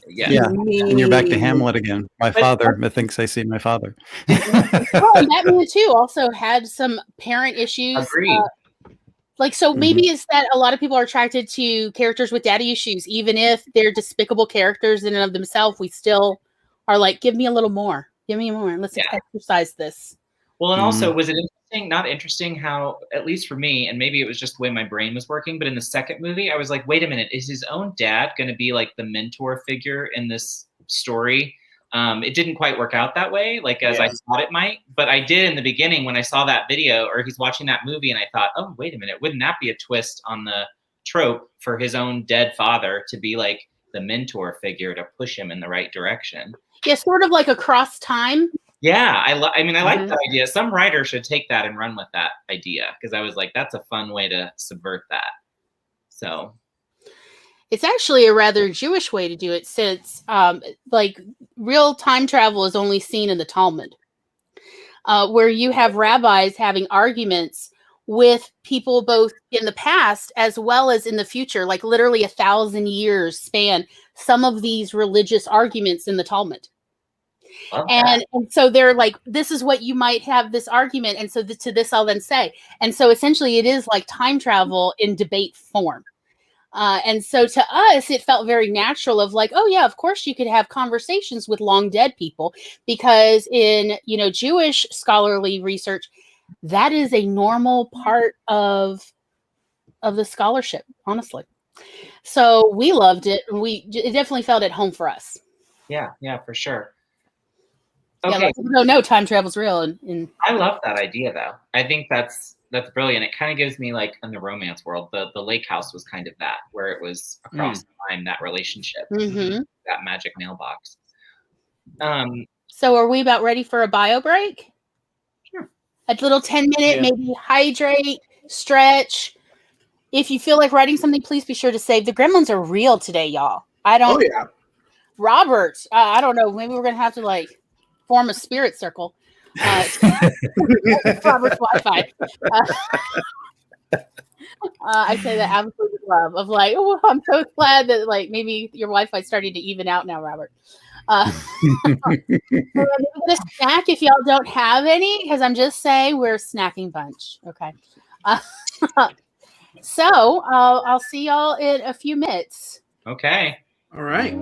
yeah. Yeah. And you're back to Hamlet again. My father, methinks I see my father. Oh, and Batman too also had some parent issues. Agreed. So maybe it's that a lot of people are attracted to characters with daddy issues, even if they're despicable characters in and of themselves. We still are like, give me a little more. Give me more. Let's exercise this. Well, and also, was it interesting? Not interesting how, at least for me, and maybe it was just the way my brain was working, but in the second movie, I was like, wait a minute, is his own dad going to be like the mentor figure in this story? It didn't quite work out that way, like as I thought it might, but I did in the beginning when I saw that video, or he's watching that movie, and I thought, oh, wait a minute, wouldn't that be a twist on the trope for his own dead father to be like the mentor figure to push him in the right direction? Yeah, sort of like across time. Yeah, I like that idea. Some writer should take that and run with that idea, because I was like, that's a fun way to subvert that. So it's actually a rather Jewish way to do it, since real time travel is only seen in the Talmud, where you have rabbis having arguments with people both in the past as well as in the future, like literally 1,000 years span some of these religious arguments in the Talmud. And so they're like, this is what you might have this argument. And so to this, I'll then say. And so essentially it is like time travel in debate form. And so to us, it felt very natural of like, oh yeah, of course you could have conversations with long dead people, because in, Jewish scholarly research, that is a normal part of the scholarship, honestly. So we loved it. And it definitely felt at home for us. Yeah, for sure. Okay. Yeah, no, time travel's real. And I love that idea, though. I think that's brilliant. It kind of gives me, like, in the romance world, the lake house was kind of that, where it was across time, that relationship, that magic mailbox. So are we about ready for a bio break? Sure. A little 10-minute, maybe hydrate, stretch, If you feel like writing something, please be sure to save. The gremlins are real today, y'all. I don't. Oh yeah. Robert, I don't know. Maybe we're gonna have to like form a spirit circle. Robert's Wi-Fi. I say that absolutely with love. Of like, oh, I'm so glad that like maybe your Wi-Fi starting to even out now, Robert. Maybe get a snack if y'all don't have any, because I'm just saying we're a snacking bunch. Okay. So I'll see y'all in a few minutes. Okay. All right.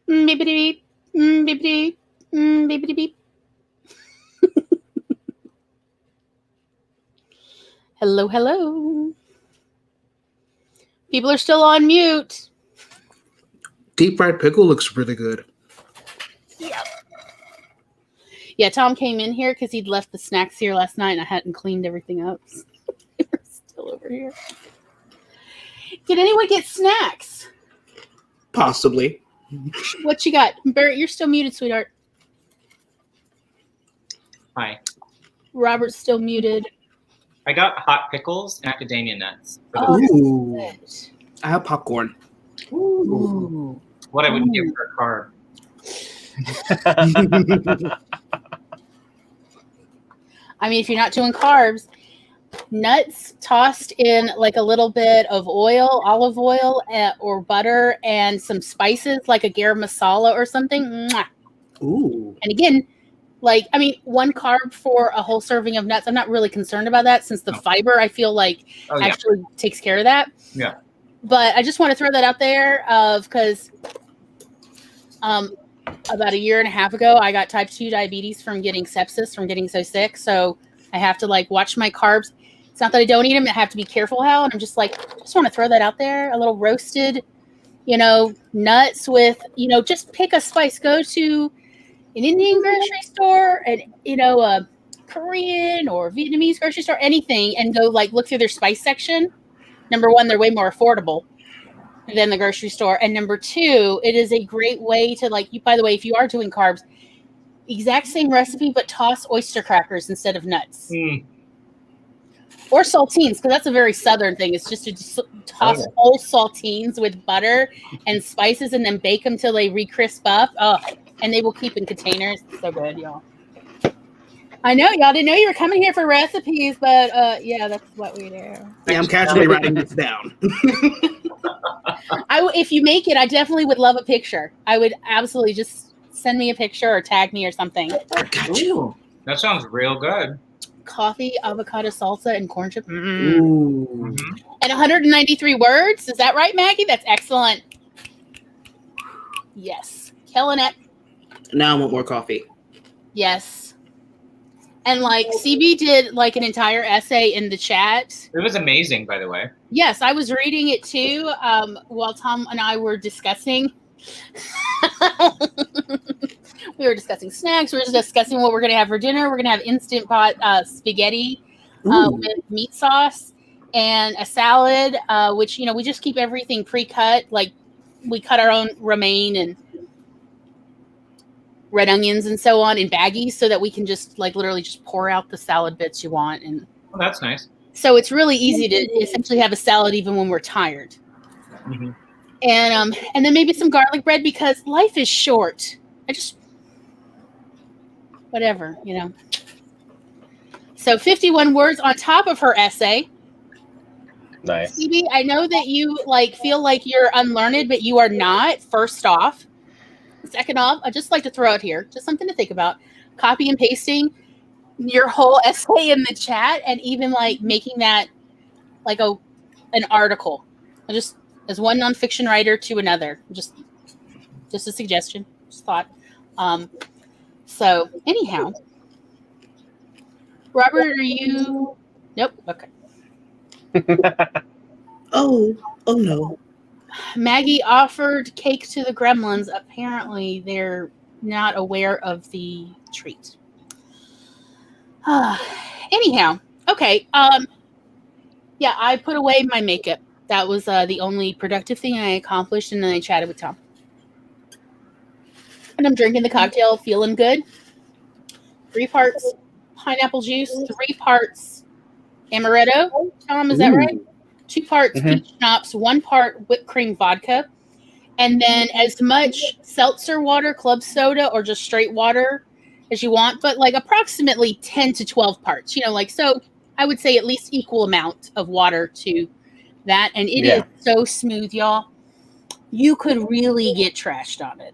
Beep, beep, beep, beep, beep, beep, beep. Hello, hello. People are still on mute. Deep fried pickle looks really good. Yeah, Tom came in here because he'd left the snacks here last night and I hadn't cleaned everything up. They were still over here. Did anyone get snacks? Possibly. What you got? Barrett, you're still muted, sweetheart. Hi. Robert's still muted. I got hot pickles and macadamia nuts. For the Oh, Ooh. good. I have popcorn. Ooh. what I would give for a carb. I mean, if you're not doing carbs, nuts tossed in like a little bit of oil, olive oil, or butter, and some spices like a garam masala or something. Mwah. Ooh. And again, like, I mean, one carb for a whole serving of nuts. I'm not really concerned about that since the fiber, I feel like, actually takes care of that. Yeah. But I just want to throw that out there because about a year and a half ago, I got type 2 diabetes from getting sepsis, from getting so sick. So I have to like watch my carbs. It's not that I don't eat them. I have to be careful how. And I'm just like, just want to throw that out there. A little roasted, nuts with, just pick a spice. Go to an Indian grocery store and, a Korean or Vietnamese grocery store, anything, and go like look through their spice section. Number one, they're way more affordable than the grocery store. And number two, it is a great way to by the way, if you are doing carbs, exact same recipe, but toss oyster crackers instead of nuts. Or saltines, because that's a very southern thing. It's just to toss whole saltines with butter and spices and then bake them till they re-crisp up. Oh, and they will keep in containers. It's so good, y'all. I know y'all didn't know you were coming here for recipes, but yeah, that's what we do. Yeah, I'm casually writing this down. If you make it, I definitely would love a picture. I would absolutely just send me a picture or tag me or something. Ooh, that sounds real good. Coffee, avocado salsa, and corn chip. Ooh. And 193 words. Is that right, Maggie? That's excellent. Yes. Killing it. Now I want more coffee. Yes. And CB did an entire essay in the chat. It was amazing, by the way. Yes, I was reading it too while Tom and I were discussing. We were discussing snacks. We were discussing what we're going to have for dinner. We're going to have Instant Pot spaghetti with meat sauce and a salad, which, we just keep everything pre-cut. Like, we cut our own romaine and red onions and so on in baggies so that we can just, literally just pour out the salad bits you want. And that's nice. So it's really easy to essentially have a salad even when we're tired. Mm-hmm. And then maybe some garlic bread because life is short. Whatever, So 51 words on top of her essay. Nice. Phoebe, I know that you feel like you're unlearned, but you are not. First off. Second off, I'd just like to throw it here. Just something to think about. Copy and pasting your whole essay in the chat and even making that an article. Just as one nonfiction writer to another. Just a suggestion. Just thought. So anyhow, Robert, are you? Nope. Okay. Oh no. Maggie offered cake to the gremlins. Apparently, they're not aware of the treat. Anyhow, okay. Yeah, I put away my makeup. That was the only productive thing I accomplished, and then I chatted with Tom. And I'm drinking the cocktail, feeling good. 3 parts pineapple juice, 3 parts amaretto. Tom, is that right? 2 parts peach schnapps, 1 part whipped cream vodka, and then as much seltzer water, club soda, or just straight water as you want, but approximately 10 to 12 parts. So I would say at least equal amount of water to that, and it is so smooth, y'all. You could really get trashed on it.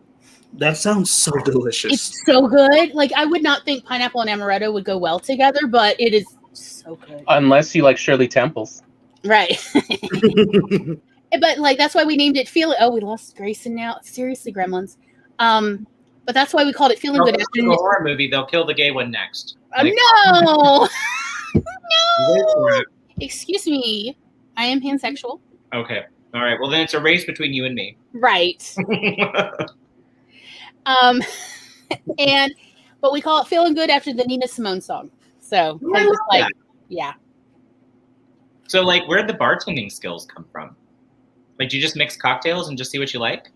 That sounds so delicious. It's so good. I would not think pineapple and amaretto would go well together, but it is so good. Unless you like Shirley Temples. Right. But that's why we named it Feel It. Oh, we lost Grayson now. Seriously, gremlins. But that's why we called it Feeling No, Good this After is a horror movie. They'll kill the gay one next. No! Wait for No! it. Excuse me. I am pansexual. Okay. All right. Well, then it's a race between you and me. Right. But we call it Feeling Good after the Nina Simone song. So, I love that. yeah. So, like, where'd the bartending skills come from? Like, do you just mix cocktails and just see what you like?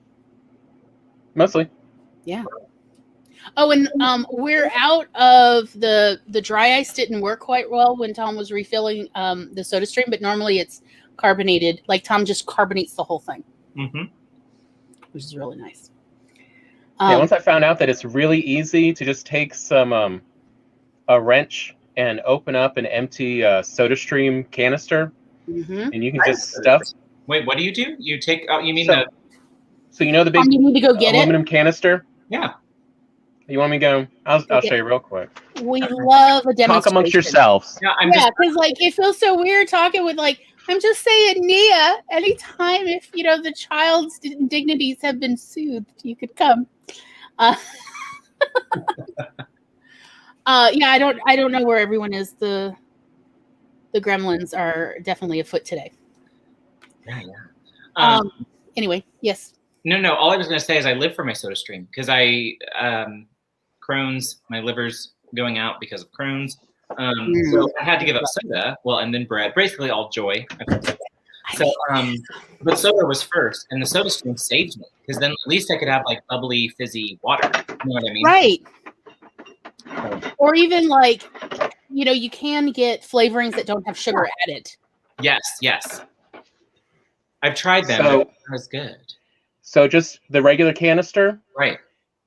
Mostly. Yeah. Oh, and we're out of the dry ice didn't work quite well when Tom was refilling the soda stream, but normally it's carbonated. Like Tom just carbonates the whole thing, which is really nice. Yeah, once I found out that it's really easy to just take some a wrench and open up an empty soda stream canister, and you can just stuff. Wait, what do? You take? Oh, you mean So you know the big you need to go get aluminum canister? Yeah. You want me to go? I'll show you real quick. We love a demonstration. Talk amongst yourselves. Yeah, because like it feels so weird talking with like I'm just saying, Nia. Anytime if the child's dignities have been soothed, you could come. Yeah, I don't know where everyone is. The gremlins are definitely afoot today. Yeah. Anyway, yes. No. All I was going to say is I live for my soda stream because Crohn's, my liver's going out because of Crohn's. So I had to give up soda. Well, and then bread. Basically, all joy. So, but soda was first, and the soda stream saved me because then at least I could have like bubbly, fizzy water. You know what I mean? Right. Or even like, you can get flavorings that don't have sugar added. Yes. I've tried them. So, that was good. So just the regular canister. Right.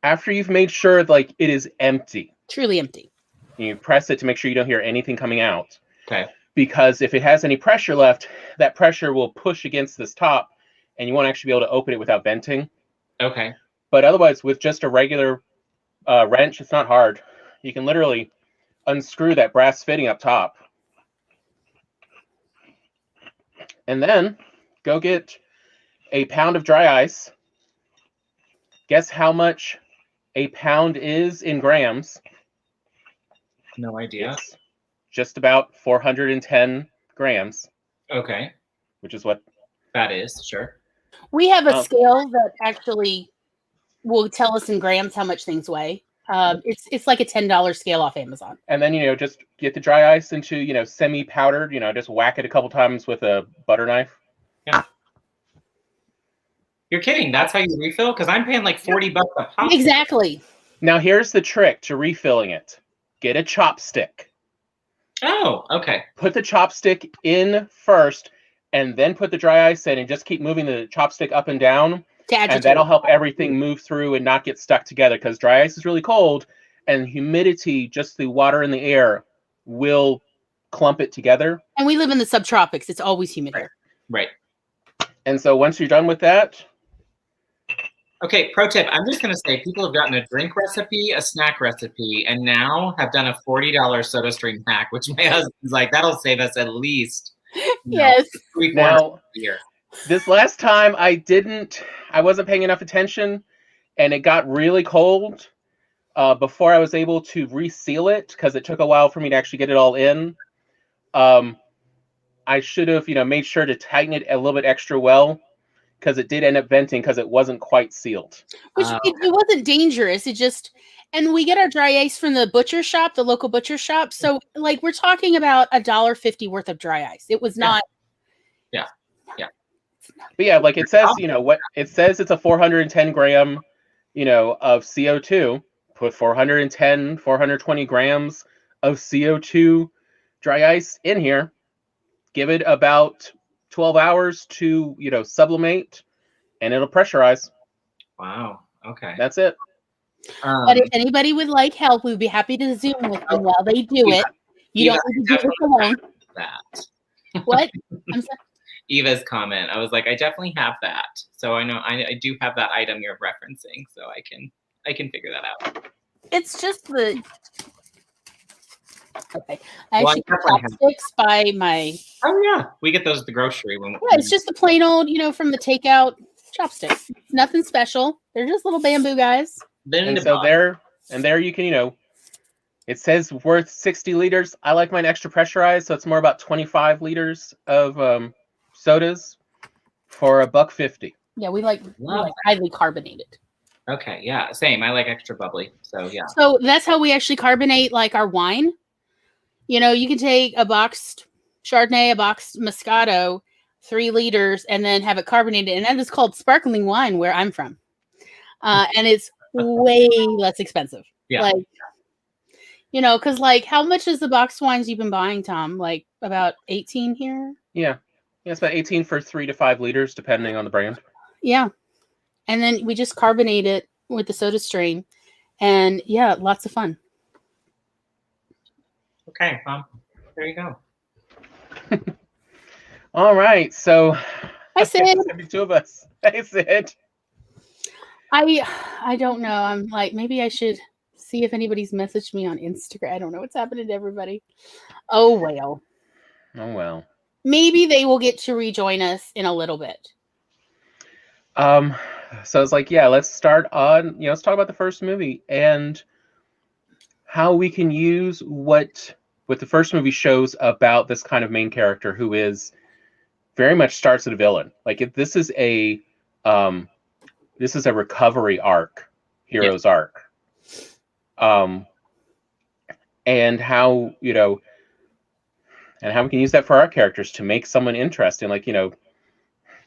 After you've made sure like it is empty. Truly empty. You press it to make sure you don't hear anything coming out. Okay. Because if it has any pressure left, that pressure will push against this top, and you won't actually be able to open it without venting. Okay. But otherwise, with just a regular wrench, it's not hard. You can literally unscrew that brass fitting up top. And then go get a pound of dry ice. Guess how much a pound is in grams? No idea. It's just about 410 grams. Okay. Which is what that is, sure. We have a scale that actually will tell us in grams how much things weigh. It's like a $10 scale off Amazon. And then, just get the dry ice into, semi-powdered, just whack it a couple times with a butter knife. Yeah. You're kidding. That's how you refill? Because I'm paying like $40 a pop. Exactly. Now, here's the trick to refilling it. Get a chopstick. Oh, okay. Put the chopstick in first, and then put the dry ice in, and just keep moving the chopstick up and down. And that'll help everything move through and not get stuck together, because dry ice is really cold, and humidity, just the water in the air, will clump it together. And we live in the subtropics. It's always humid here. Right. And so once you're done with that... Okay, pro tip. I'm just going to say people have gotten a drink recipe, a snack recipe, and now have done a $40 soda stream hack, which my husband's like, that'll save us at least yes. Now, a year. This last time I wasn't paying enough attention, and it got really cold before I was able to reseal it, because it took a while for me to actually get it all in. I should have, made sure to tighten it a little bit extra well, because it did end up venting because it wasn't quite sealed. Which it wasn't dangerous. It just, and we get our dry ice from the butcher shop, the local butcher shop. So like we're talking about $1.50 worth of dry ice. It was not. Yeah. But yeah, like it says, what it says, it's a 410 gram, of CO2. Put 420 grams of CO2 dry ice in here. Give it about 12 hours to, sublimate, and it'll pressurize. Wow. Okay. That's it. But if anybody would like help, we'd be happy to Zoom with them while they do it. You don't need to do this alone. That. What? I'm sorry. Eva's comment. I was like, I definitely have that. So I know I do have that item you're referencing, so I can figure that out. It's just the okay. I actually get chopsticks by my. Oh yeah, we get those at the grocery when. Yeah, it's just the plain old, from the takeout chopsticks. Nothing special. They're just little bamboo guys. And so there you can, it says worth 60 liters. I like mine extra pressurized, so it's more about 25 liters of sodas for $1.50. Yeah, we like highly carbonated. Okay, yeah, same. I like extra bubbly. So yeah. So that's how we actually carbonate like our wine. You can take a boxed Chardonnay, a boxed Moscato, 3 liters, and then have it carbonated, and that is called sparkling wine where I'm from, and it's way less expensive. Yeah. Like, because like, how much is the boxed wines you've been buying, Tom? Like about 18 here. Yeah, it's about 18 for 3 to 5 liters, depending on the brand. Yeah, and then we just carbonate it with the soda stream, and yeah, lots of fun. Okay, there you go. All right, so I said, the two of us. I said, I don't know. I'm like, maybe I should see if anybody's messaged me on Instagram. I don't know what's happening to everybody. Oh well. Oh well. Maybe they will get to rejoin us in a little bit. So it's like, yeah, let's start on, let's talk about the first movie and how we can use what the first movie shows about this kind of main character who is very much starts as a villain. Like, if this is a recovery arc, hero's arc. And how, and how we can use that for our characters to make someone interesting. Like,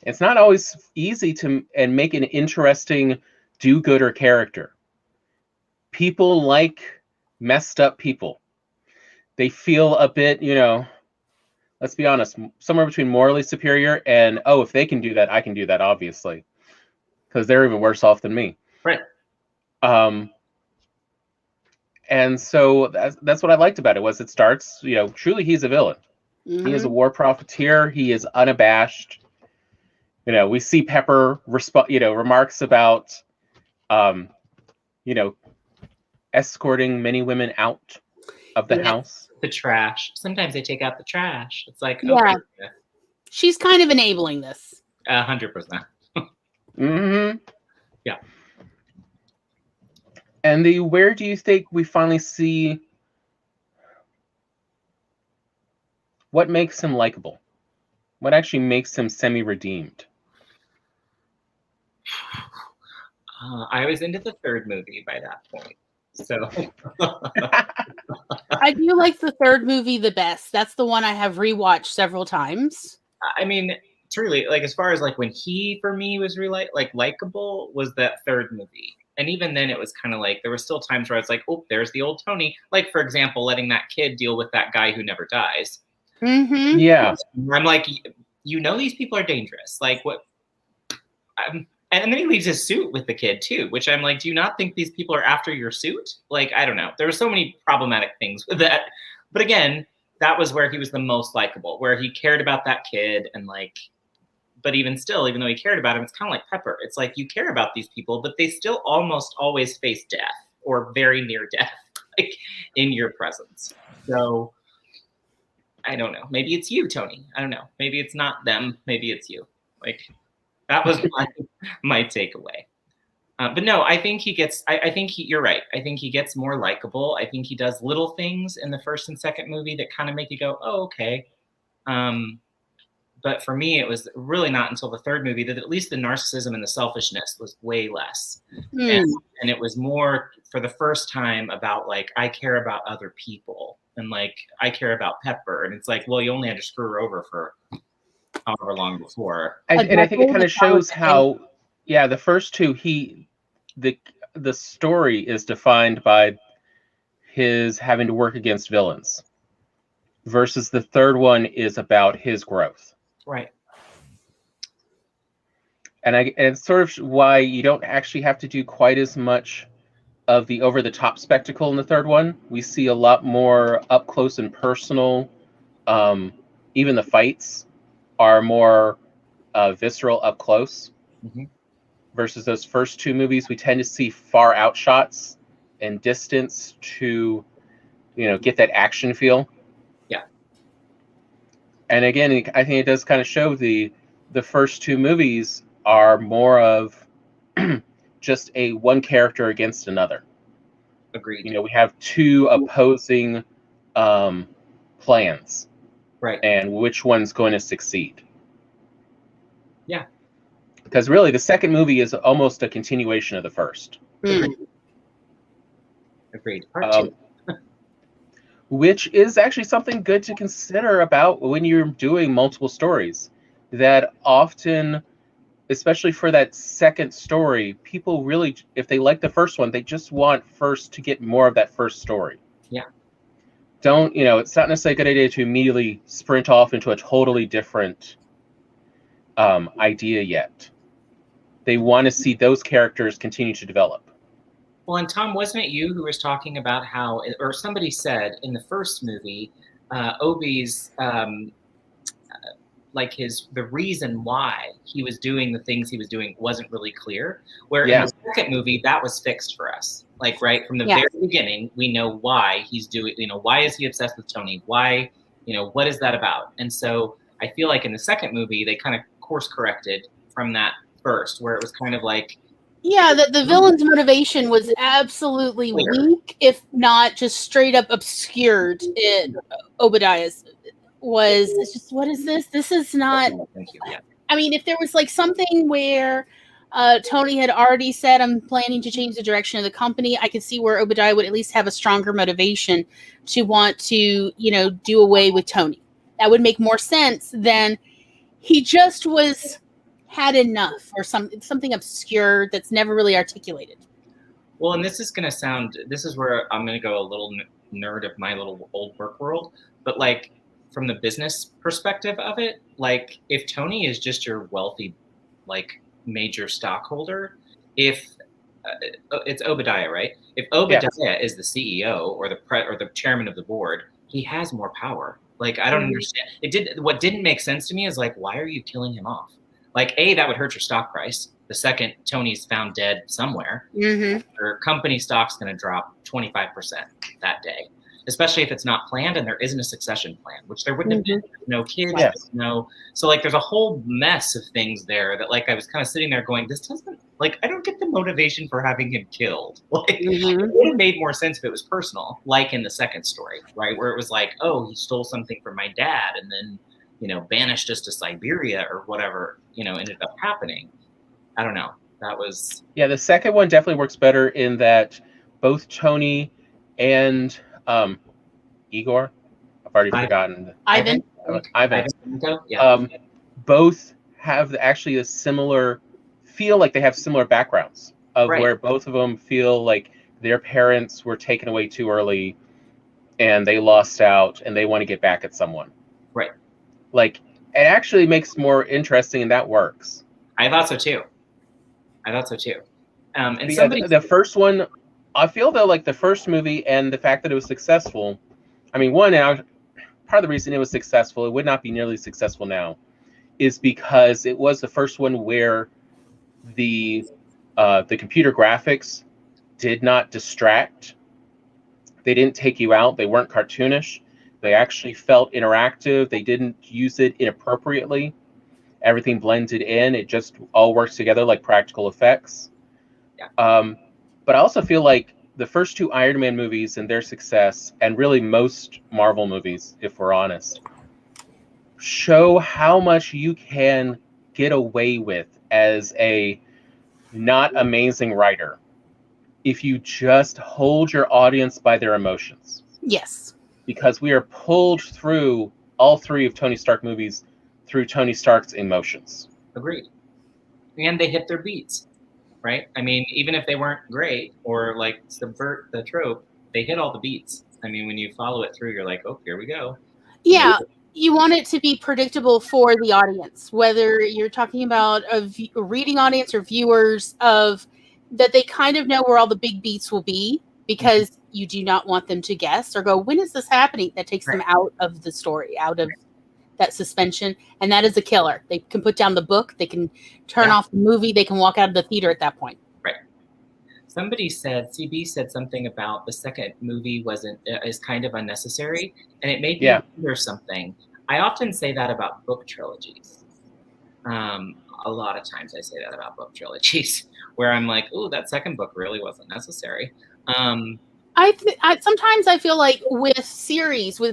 it's not always easy to make an interesting do-gooder character. People like messed up people. They feel a bit, let's be honest, somewhere between morally superior and, oh, if they can do that, I can do that, obviously. Because they're even worse off than me. Right. And so that's what I liked about it, was it starts, truly he's a villain. Mm-hmm. He is a war profiteer. He is unabashed. We see Pepper remarks about, escorting many women out of the house. The trash. Sometimes they take out the trash. It's like, yeah, okay. She's kind of enabling this. 100%. Mm-hmm. Yeah. And where do you think we finally see what makes him likable? What actually makes him semi-redeemed? I was into the third movie by that point. So I do like the third movie the best. That's the one I have rewatched several times. I mean, truly, like, as far as like when he, for me, was really like likable, was that third movie. And even then it was kind of like, there were still times where I was like, oh, there's the old Tony. Like, for example, letting that kid deal with that guy who never dies. Mm-hmm. Yeah. I'm like, these people are dangerous. Like, what? And then he leaves his suit with the kid too, which I'm like, do you not think these people are after your suit? Like, I don't know. There were so many problematic things with that. But again, that was where he was the most likable, where he cared about that kid and like, but even still, even though he cared about him, it's kind of like Pepper. It's like, you care about these people, but they still almost always face death or very near death, like, in your presence. So I don't know. Maybe it's you, Tony. I don't know. Maybe it's not them. Maybe it's you. Like, that was my takeaway. But no, I think you're right. I think he gets more likable. I think he does little things in the first and second movie that kind of make you go, oh, okay. But for me, it was really not until the third movie that at least the narcissism and the selfishness was way less. And it was more, for the first time, about like, I care about other people and like, I care about Pepper. And it's like, well, you only had to screw her over for however long before. And I think it kind of shows how, the first two, the story is defined by his having to work against villains, versus the third one is about his growth. Right. And it's sort of why you don't actually have to do quite as much of the over-the-top spectacle in the third one. We see a lot more up close and personal. Even the fights are more visceral up close. Mm-hmm. Versus those first two movies, we tend to see far out shots and distance to, get that action feel. Yeah. And again, I think it does kind of show the first two movies are more of just a one character against another. Agreed. You know, we have two opposing plans, Right. and which one's going to succeed. Yeah. Because really, the second movie is almost a continuation of the first. Agreed. Part two. Which is actually something good to consider about when you're doing multiple stories. That often, especially for that second story, people really, if they like the first one, they just want first to get more of that first story. Yeah. Don't, you know, it's not necessarily a good idea to immediately sprint off into a totally different idea yet. They want to see those characters continue to develop. Well, and Tom, wasn't it you who was talking about how, or somebody said in the first movie, Obi's like the reason why he was doing the things he was doing wasn't really clear. Where in the second movie, that was fixed for us. Like right from the very beginning, we know why he's doing. You know, why is he obsessed with Tony? Why? You know, what is that about? And so I feel like in the second movie, they kind of course corrected from that first, where it was kind of like. Yeah, the villain's motivation was absolutely weak, if not just straight up obscured in Obadiah's. It's just, what is this? This is not. Thank you. Yeah. I mean, if there was like something where Tony had already said, I'm planning to change the direction of the company, I could see where Obadiah would at least have a stronger motivation to want to, you know, do away with Tony. That would make more sense than he just had enough, or something obscure that's never really articulated. Well, and this is where I'm going to go a little nerd of my little old work world, but like from the business perspective of it, like if Tony is just your wealthy, like major stockholder, if it's Obadiah, right? If Obadiah is the CEO or the chairman of the board, he has more power. Like, I don't understand. What didn't make sense to me is like, why are you killing him off? Like, A, that would hurt your stock price. The second Tony's found dead somewhere, your company stock's going to drop 25% that day, especially if it's not planned and there isn't a succession plan, which there wouldn't have been. No kids, so like there's a whole mess of things there that like I was kind of sitting there going, this doesn't, like, I don't get the motivation for having him killed. Like, it would have made more sense if it was personal, like in the second story, right, where it was like, oh, he stole something from my dad and then, you know, banished us to Siberia or whatever, you know, ended up happening. I don't know. That was... Yeah, the second one definitely works better in that both Tony and Igor, I've already forgotten. Ivan. Yeah. Both have actually a similar feel, like they have similar backgrounds of where both of them feel like their parents were taken away too early and they lost out and they want to get back at someone. Right. Like, it actually makes more interesting, and that works. I thought so too. And the first one, I feel though, like the first movie and the fact that it was successful. I mean, part of the reason it was successful, it would not be nearly successful now, is because it was the first one where the computer graphics did not distract. They didn't take you out. They weren't cartoonish. They actually felt interactive. They didn't use it inappropriately. Everything blended in. It just all works together like practical effects. Yeah. But I also feel like the first two Iron Man movies and their success, and really most Marvel movies, if we're honest, show how much you can get away with as a not amazing writer if you just hold your audience by their emotions. Yes. Because we are pulled through all three of Tony Stark movies through Tony Stark's emotions. Agreed. And they hit their beats, right? I mean, even if they weren't great or like subvert the trope, they hit all the beats. I mean, when you follow it through, you're like, oh, here we go. Yeah. You want it to be predictable for the audience, whether you're talking about a reading audience or viewers, of that they kind of know where all the big beats will be, because you do not want them to guess or go, when is this happening? That takes them out of the story, out of that suspension. And that is a killer. They can put down the book. They can turn off the movie. They can walk out of the theater at that point. Right. Somebody said, CB said something about the second movie is kind of unnecessary. And it made me wonder something. I often say that about book trilogies. A lot of times I say that about book trilogies, where I'm like, "Ooh, that second book really wasn't necessary." Sometimes I feel like with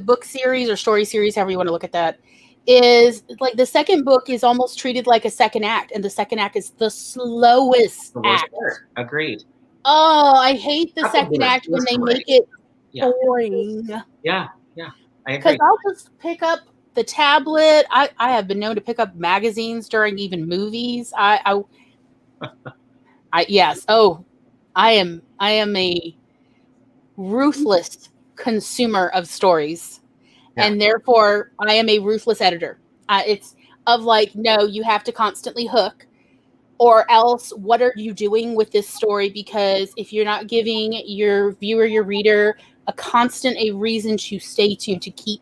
book series or story series, however you want to look at that, is like the second book is almost treated like a second act, and the second act is the slowest The worst act. part. Agreed. Oh, I hate the That's second the worst. act when That's they great. make it Yeah. boring. Yeah, I Because agree. I'll just pick up the tablet. I have been known to pick up magazines during even movies. Yes. Oh, I am a ruthless consumer of stories, and therefore I am a ruthless editor. It's of like, no, you have to constantly hook, or else what are you doing with this story? Because if you're not giving your viewer, your reader, a reason to stay tuned, to keep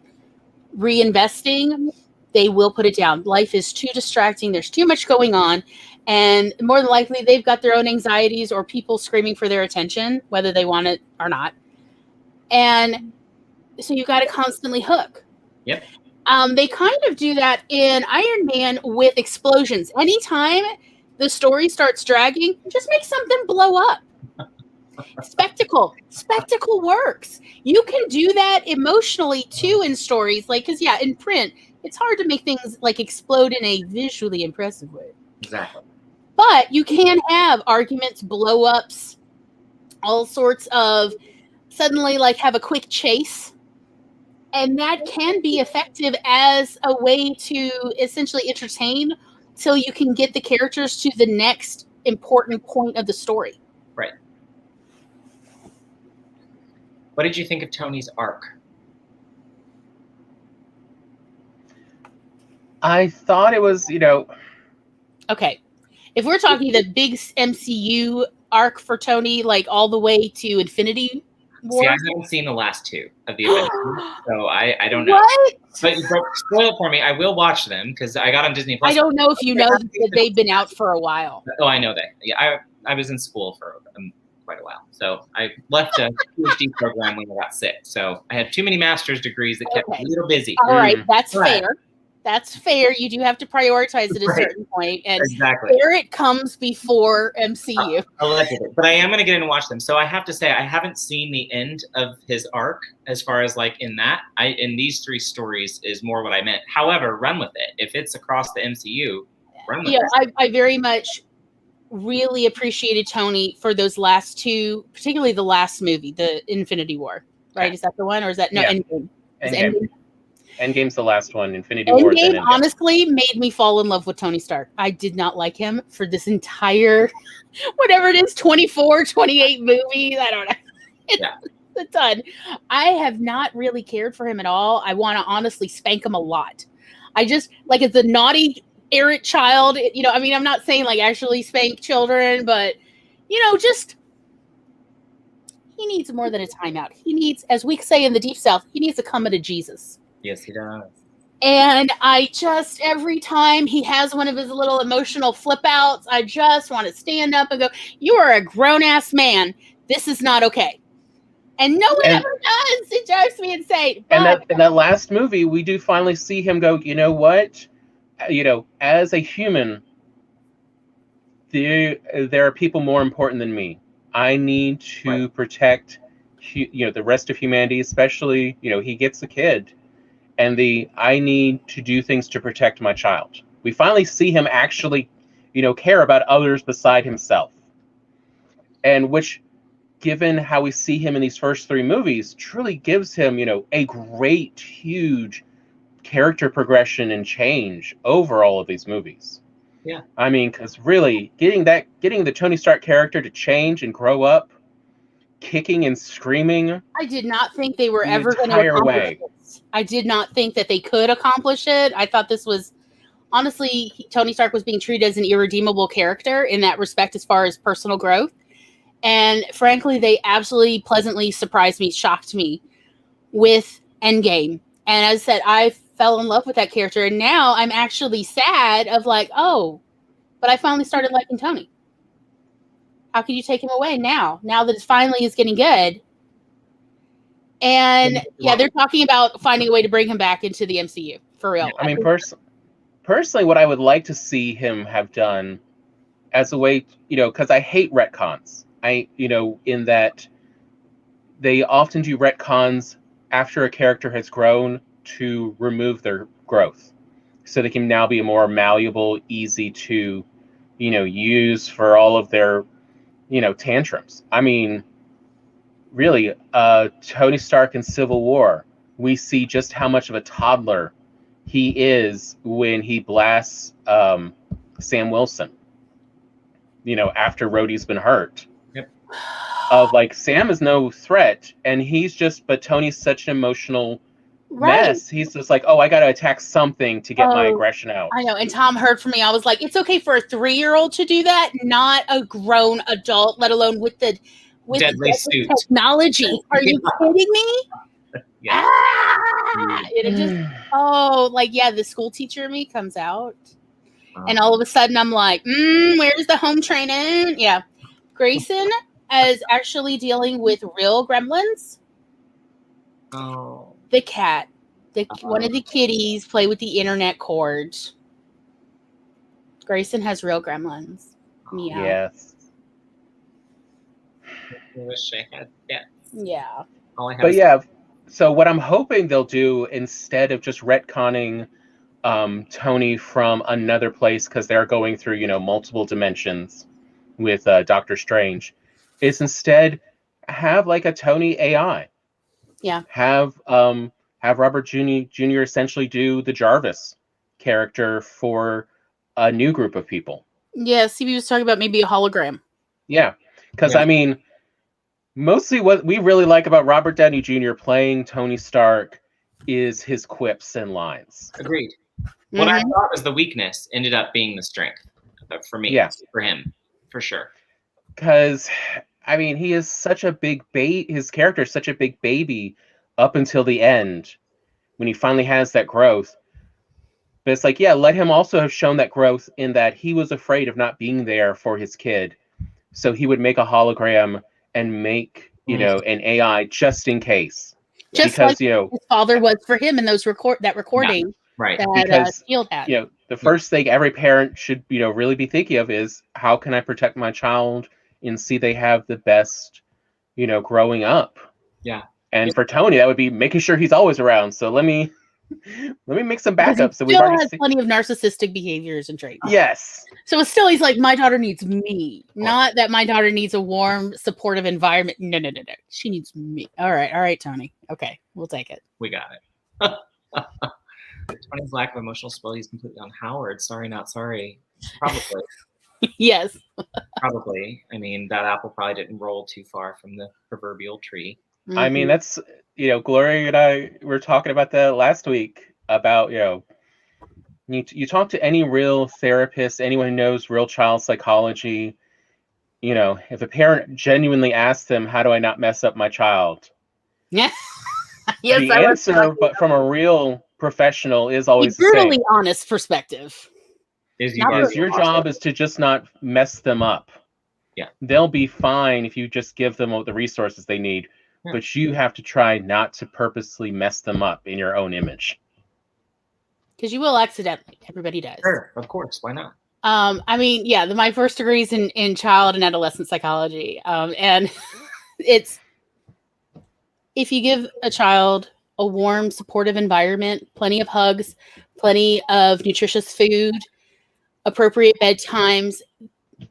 reinvesting, they will put it down. Life is too distracting. There's too much going on. And more than likely, they've got their own anxieties or people screaming for their attention, whether they want it or not. And so you got to constantly hook. Yep. They kind of do that in Iron Man with explosions. Anytime the story starts dragging, just make something blow up. Spectacle works. You can do that emotionally too in stories, like, because in print it's hard to make things like explode in a visually impressive way. Exactly. But you can have arguments, blow ups, all sorts of suddenly like have a quick chase, and that can be effective as a way to essentially entertain till you can get the characters to the next important point of the story. Right. What did you think of Tony's arc? I thought it was, Okay. If we're talking the big MCU arc for Tony, like all the way to Infinity War. See, I haven't seen the last two of the Avengers, so I don't know. What? But spoil it for me. I will watch them because I got on Disney Plus. I don't know if you know that they've been out for a while. Oh, I know that. Yeah, I was in school for quite a while. So I left a PhD program when I got sick. So I had too many master's degrees that kept me a little busy. All right, that's Right. fair. That's fair. You do have to prioritize at a certain point, and Exactly. Barrett comes before MCU. Allegedly, but I am going to get in and watch them. So I have to say, I haven't seen the end of his arc as far as like in that. In these three stories is more what I meant. However, run with it. If it's across the MCU, run with it. I very much really appreciated Tony for those last two, particularly the last movie, the Infinity War. Right? Is that the one, or is that no? Yeah. Endgame. Endgame's the last one. Infinity War. Endgame honestly made me fall in love with Tony Stark. I did not like him for this entire, whatever it is, 24, 28 movies. I don't know. It's a ton. I have not really cared for him at all. I want to honestly spank him a lot. I just, like, as a naughty, errant child, I mean, I'm not saying like actually spank children, but, just, he needs more than a timeout. He needs, as we say in the Deep South, he needs to come to Jesus. Yes, he does. And I just, every time he has one of his little emotional flip outs, I just want to stand up and go, you are a grown-ass man. This is not okay. And no one ever does. It drives me insane. But in that last movie, we do finally see him go, you know what? As a human, there are people more important than me. I need to protect, the rest of humanity, especially, he gets a kid. And I need to do things to protect my child. We finally see him actually, care about others beside himself. And which, given how we see him in these first three movies, truly gives him, a great, huge character progression and change over all of these movies. Yeah. I mean, because really, getting the Tony Stark character to change and grow up, kicking and screaming. I did not think they were ever going to accomplish this. I did not think that they could accomplish it. I thought this was, honestly, Tony Stark was being treated as an irredeemable character in that respect as far as personal growth. And frankly, they absolutely pleasantly surprised me, shocked me with Endgame. And as I said, I fell in love with that character. And now I'm actually sad of like, oh, but I finally started liking Tony. How can you take him away now that it finally is getting good? And they're talking about finding a way to bring him back into the MCU for real. I mean, personally, what I would like to see him have done as a way, because I hate retcons. In that they often do retcons after a character has grown to remove their growth, so they can now be more malleable, easy to, use for all of their, tantrums. I mean, really, Tony Stark in Civil War, we see just how much of a toddler he is when he blasts Sam Wilson, after Rhodey's been hurt. Yep. Of like, Sam is no threat, and but Tony's such an emotional mess. He's just like, oh, I got to attack something to get my aggression out. I know. And Tom heard from me. I was like, it's okay for a 3-year-old to do that, not a grown adult, let alone with the deadly suit technology. Are you kidding me? Yeah. It just, the school teacher in me comes out. And all of a sudden I'm like, where's the home training? Yeah. Grayson is actually dealing with real gremlins. Oh. The cat. One of the kitties play with the internet cords. Grayson has real gremlins. Meow. Yes. I wish I had cats. Yeah. But yeah, so what I'm hoping they'll do, instead of just retconning Tony from another place because they're going through, multiple dimensions with Doctor Strange, is instead have like a Tony AI. Yeah. Have Robert Jr. essentially do the Jarvis character for a new group of people. Yeah, CB was talking about maybe a hologram. Yeah, because I mean, mostly what we really like about Robert Downey Jr. playing Tony Stark is his quips and lines. Agreed. What I thought was the weakness ended up being the strength for me. Yeah. For him, for sure. Because, I mean, he is such a big his character is such a big baby up until the end when he finally has that growth. But it's like, let him also have shown that growth in that he was afraid of not being there for his kid. So he would make a hologram and make, an AI just in case. Just because, like his father was for him in those recording. Right. Because, Field had. The first thing every parent should, really be thinking of is, how can I protect my child and see they have the best, growing up? Yeah. And for Tony, that would be making sure he's always around. So let me make some backups. So we've already has plenty of narcissistic behaviors and traits. Yes. So it's still, he's like, my daughter needs me, not that my daughter needs a warm, supportive environment. No. She needs me. All right, Tony. Okay, we'll take it. We got it. Tony's lack of emotional stability is completely on Howard. Sorry, not sorry. Probably. Yes. Probably. I mean, that apple probably didn't roll too far from the proverbial tree. Mm-hmm. I mean, that's, Gloria and I were talking about that last week about, you talk to any real therapist, anyone who knows real child psychology, if a parent genuinely asks them, how do I not mess up my child? Yeah. Yes, the answer, but from a real professional, is always the brutally same. honest perspective. Your job is to just not mess them up. Yeah. They'll be fine if you just give them the resources they need, but you have to try not to purposely mess them up in your own image. Because you will accidentally. Everybody does. Sure, of course. Why not? I mean, my first degree is in child and adolescent psychology. And it's, if you give a child a warm, supportive environment, plenty of hugs, plenty of nutritious food, appropriate bedtimes,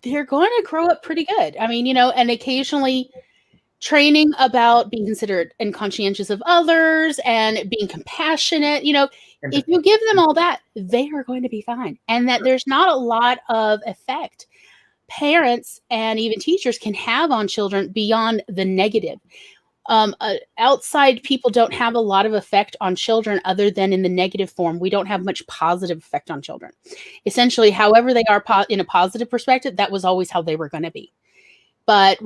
they're going to grow up pretty good. I mean, and occasionally training about being considerate and conscientious of others and being compassionate, if you give them all that, they are going to be fine. And that there's not a lot of effect parents and even teachers can have on children beyond the negative. Outside people don't have a lot of effect on children other than in the negative form. We don't have much positive effect on children. Essentially, however they are in a positive perspective, that was always how they were going to be. But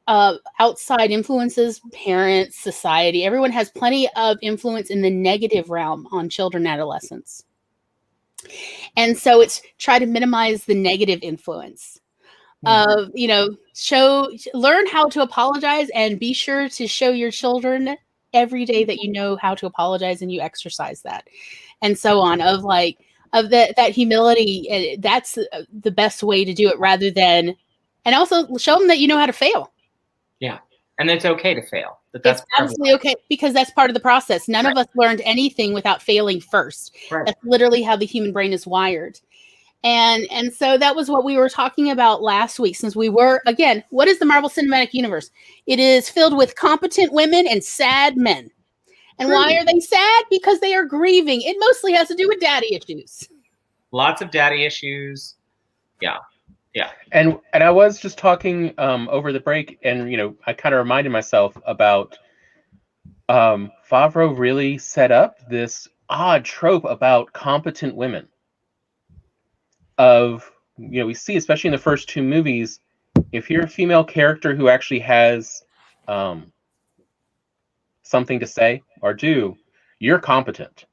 outside influences, parents, society, everyone has plenty of influence in the negative realm on children and adolescents. And so it's try to minimize the negative influence. Learn how to apologize and be sure to show your children every day that you know how to apologize and you exercise that and so on, of like, of that humility. That's the best way to do it, rather than, and also show them that you know how to fail. Yeah. And it's okay to fail. It's absolutely okay, because that's part of the process. None of us learned anything without failing first. Right. That's literally how the human brain is wired. And so that was what we were talking about last week, since we were, again, what is the Marvel Cinematic Universe? It is filled with competent women and sad men. And why are they sad? Because they are grieving. It mostly has to do with daddy issues. Lots of daddy issues. Yeah. Yeah. And I was just talking over the break, and I kind of reminded myself about Favreau really set up this odd trope about competent women. We see, especially in the first two movies, if you're a female character who actually has something to say or do, you're competent.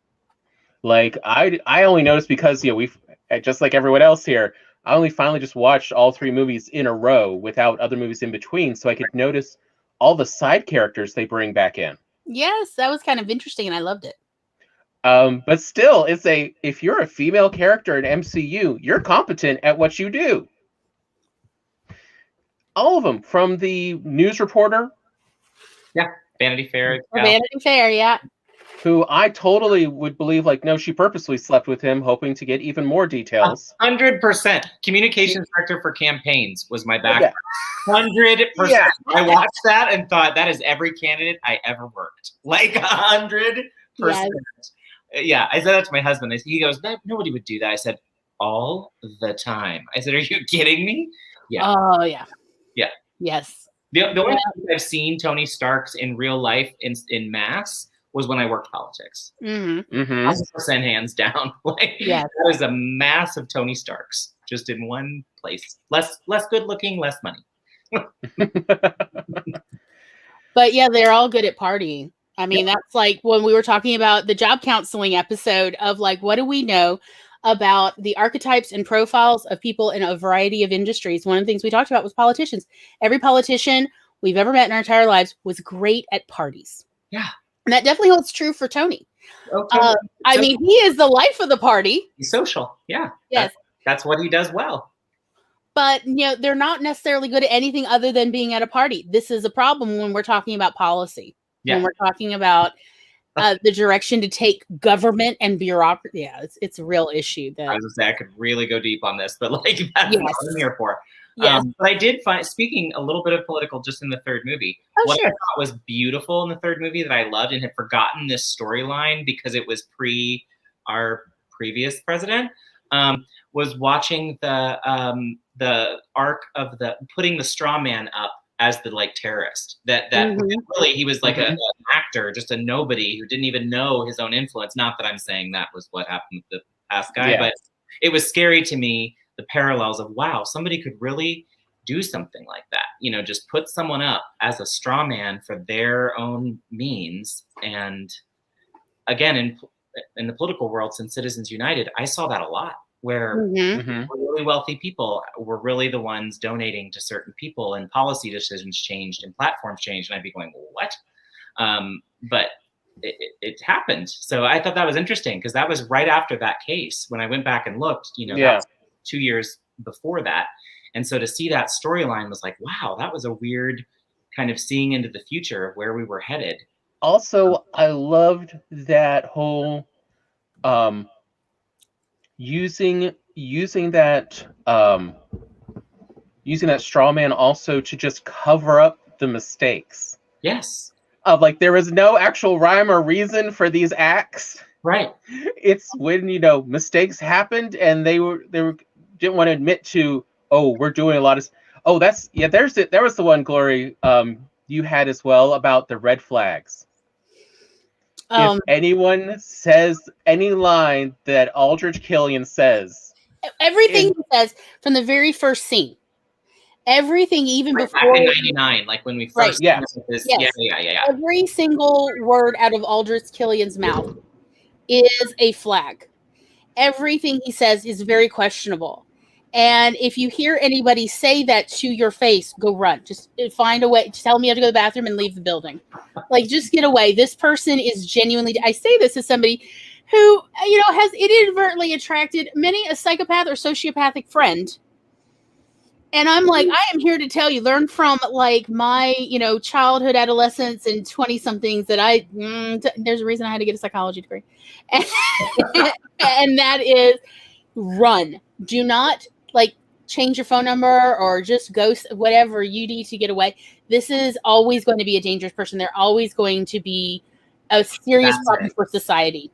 Like I only noticed because we've, just like everyone else here, I only finally just watched all three movies in a row without other movies in between, so I could notice all the side characters they bring back in. Yes, that was kind of interesting, and I loved it. But still, if you're a female character in MCU, you're competent at what you do. All of them, from the news reporter. Yeah, Vanity Fair. Yeah. Vanity Fair, yeah. Who I totally would believe, no, she purposely slept with him, hoping to get even more details. 100%. Communications director for campaigns was my background. 100%. Yeah. I watched that and thought, that is every candidate I ever worked. 100%. Yes. Yeah, I said that to my husband. He goes, nobody would do that. I said, all the time. I said, are you kidding me? Yeah. Oh, yeah. Yeah. Yes. The only time I've seen Tony Stark's in real life in mass was when I worked politics. 100% hands down. That was a massive Tony Stark's, just in one place. Less good looking, less money. But yeah, they're all good at partying. I mean, that's like when we were talking about the job counseling episode of what do we know about the archetypes and profiles of people in a variety of industries. One of the things we talked about was politicians. Every politician we've ever met in our entire lives was great at parties. Yeah. And that definitely holds true for Tony. Okay. I mean, he is the life of the party. He's social. Yeah. Yes. That's what he does well. But, they're not necessarily good at anything other than being at a party. This is a problem when we're talking about policy. Yeah. When we're talking about the direction to take government and bureaucracy. Yeah, it's a real issue. I was going to say, I could really go deep on this, but that's what I'm here for. Yes. But I did find, speaking a little bit of political just in the third movie, what I thought was beautiful in the third movie that I loved and had forgotten this storyline because it was pre our previous president, was watching the arc of putting the straw man up as the terrorist. That really he was an actor, just a nobody who didn't even know his own influence. Not that I'm saying that was what happened with the past guy, but it was scary to me, the parallels of, wow, somebody could really do something like that. Just put someone up as a straw man for their own means. And again, in the political world, since Citizens United, I saw that a lot, where really wealthy people were really the ones donating to certain people, and policy decisions changed and platforms changed. And I'd be going, what? But it happened. So I thought that was interesting, because that was right after that case. When I went back and looked, that was 2 years before that. And so to see that storyline was wow, that was a weird kind of seeing into the future of where we were headed. Also, I loved that whole using that straw man also to just cover up the mistakes. Yes. Of there was no actual rhyme or reason for these acts. Right. It's when mistakes happened and they didn't want to admit to, we're doing a lot of. There was the one, Glory, you had as well about the red flags. If anyone says any line that Aldrich Killian says, everything he says from the very first scene, everything even before back in '99, when we first this, yeah. Every single word out of Aldrich Killian's mouth is a flag. Everything he says is very questionable. And if you hear anybody say that to your face, go run. Just find a way. Just tell me you have to go to the bathroom and leave the building. Just get away. This person is genuinely. I say this as somebody who, has inadvertently attracted many a psychopath or sociopathic friend. And I'm like, I am here to tell you, learn from like my, childhood, adolescence, and 20 somethings that there's a reason I had to get a psychology degree. And, and that is run. Do not change your phone number or just ghost whatever you need to get away. This is always going to be a dangerous person. They're always going to be a serious problem for society.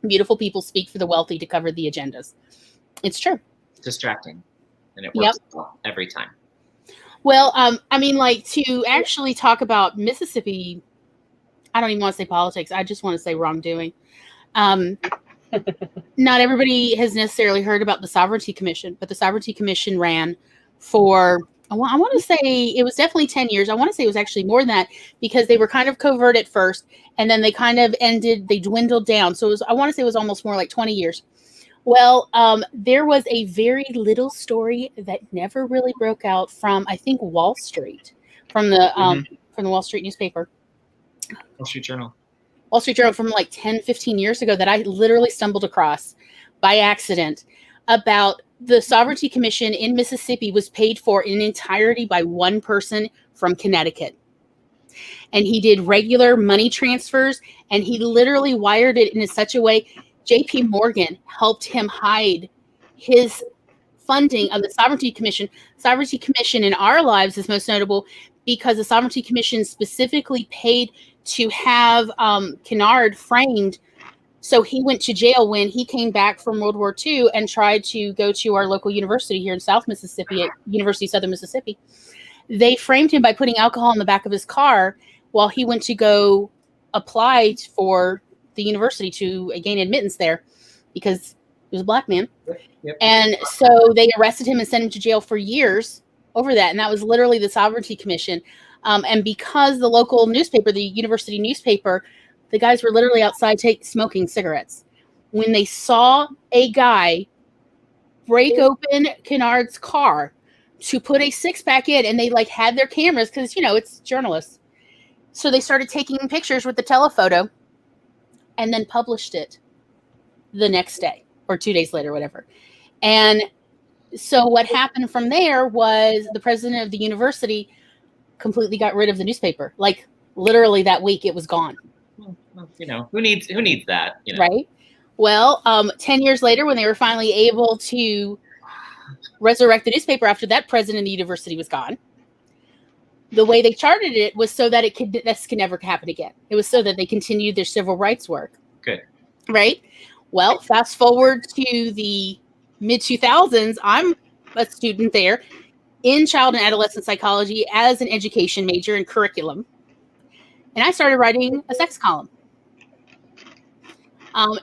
Beautiful people speak for the wealthy to cover the agendas. It's true. Distracting. And it works well every time. Well, to actually talk about Mississippi, I don't even want to say politics. I just want to say wrongdoing. Not everybody has necessarily heard about the Sovereignty Commission, but the Sovereignty Commission ran for, I want to say it was definitely 10 years. I want to say it was actually more than that because they were kind of covert at first and then they kind of they dwindled down. So I want to say it was almost more like 20 years. Well, there was a very little story that never really broke out from, I think, Wall Street, from the Wall Street newspaper. Wall Street Journal from like 10, 15 years ago that I literally stumbled across by accident about the Sovereignty Commission in Mississippi was paid for in entirety by one person from Connecticut. And he did regular money transfers and he literally wired it in such a way JP Morgan helped him hide his funding of the Sovereignty Commission. Sovereignty Commission in our lives is most notable because the Sovereignty Commission specifically paid to have Kennard framed. So he went to jail when he came back from World War II and tried to go to our local university here in South Mississippi, at University of Southern Mississippi. They framed him by putting alcohol in the back of his car while he went to go apply for the university to gain admittance there because he was a black man. Yep. And so they arrested him and sent him to jail for years over that. And that was literally the Sovereignty Commission. And because the local newspaper, the university newspaper, the guys were literally outside smoking cigarettes. When they saw a guy break open Kennard's car to put a six-pack in, and they had their cameras because, it's journalists. So they started taking pictures with the telephoto and then published it the next day or 2 days later, whatever. And so what happened from there was the president of the university completely got rid of the newspaper. Literally that week it was gone. Well, who needs that? Right. Well, 10 years later, when they were finally able to resurrect the newspaper after that president of the university was gone, the way they charted it was so that this could never happen again. It was so that they continued their civil rights work. Good. Right. Well, fast forward to the mid 2000s. I'm a student there in child and adolescent psychology as an education major in curriculum. And I started writing a sex column.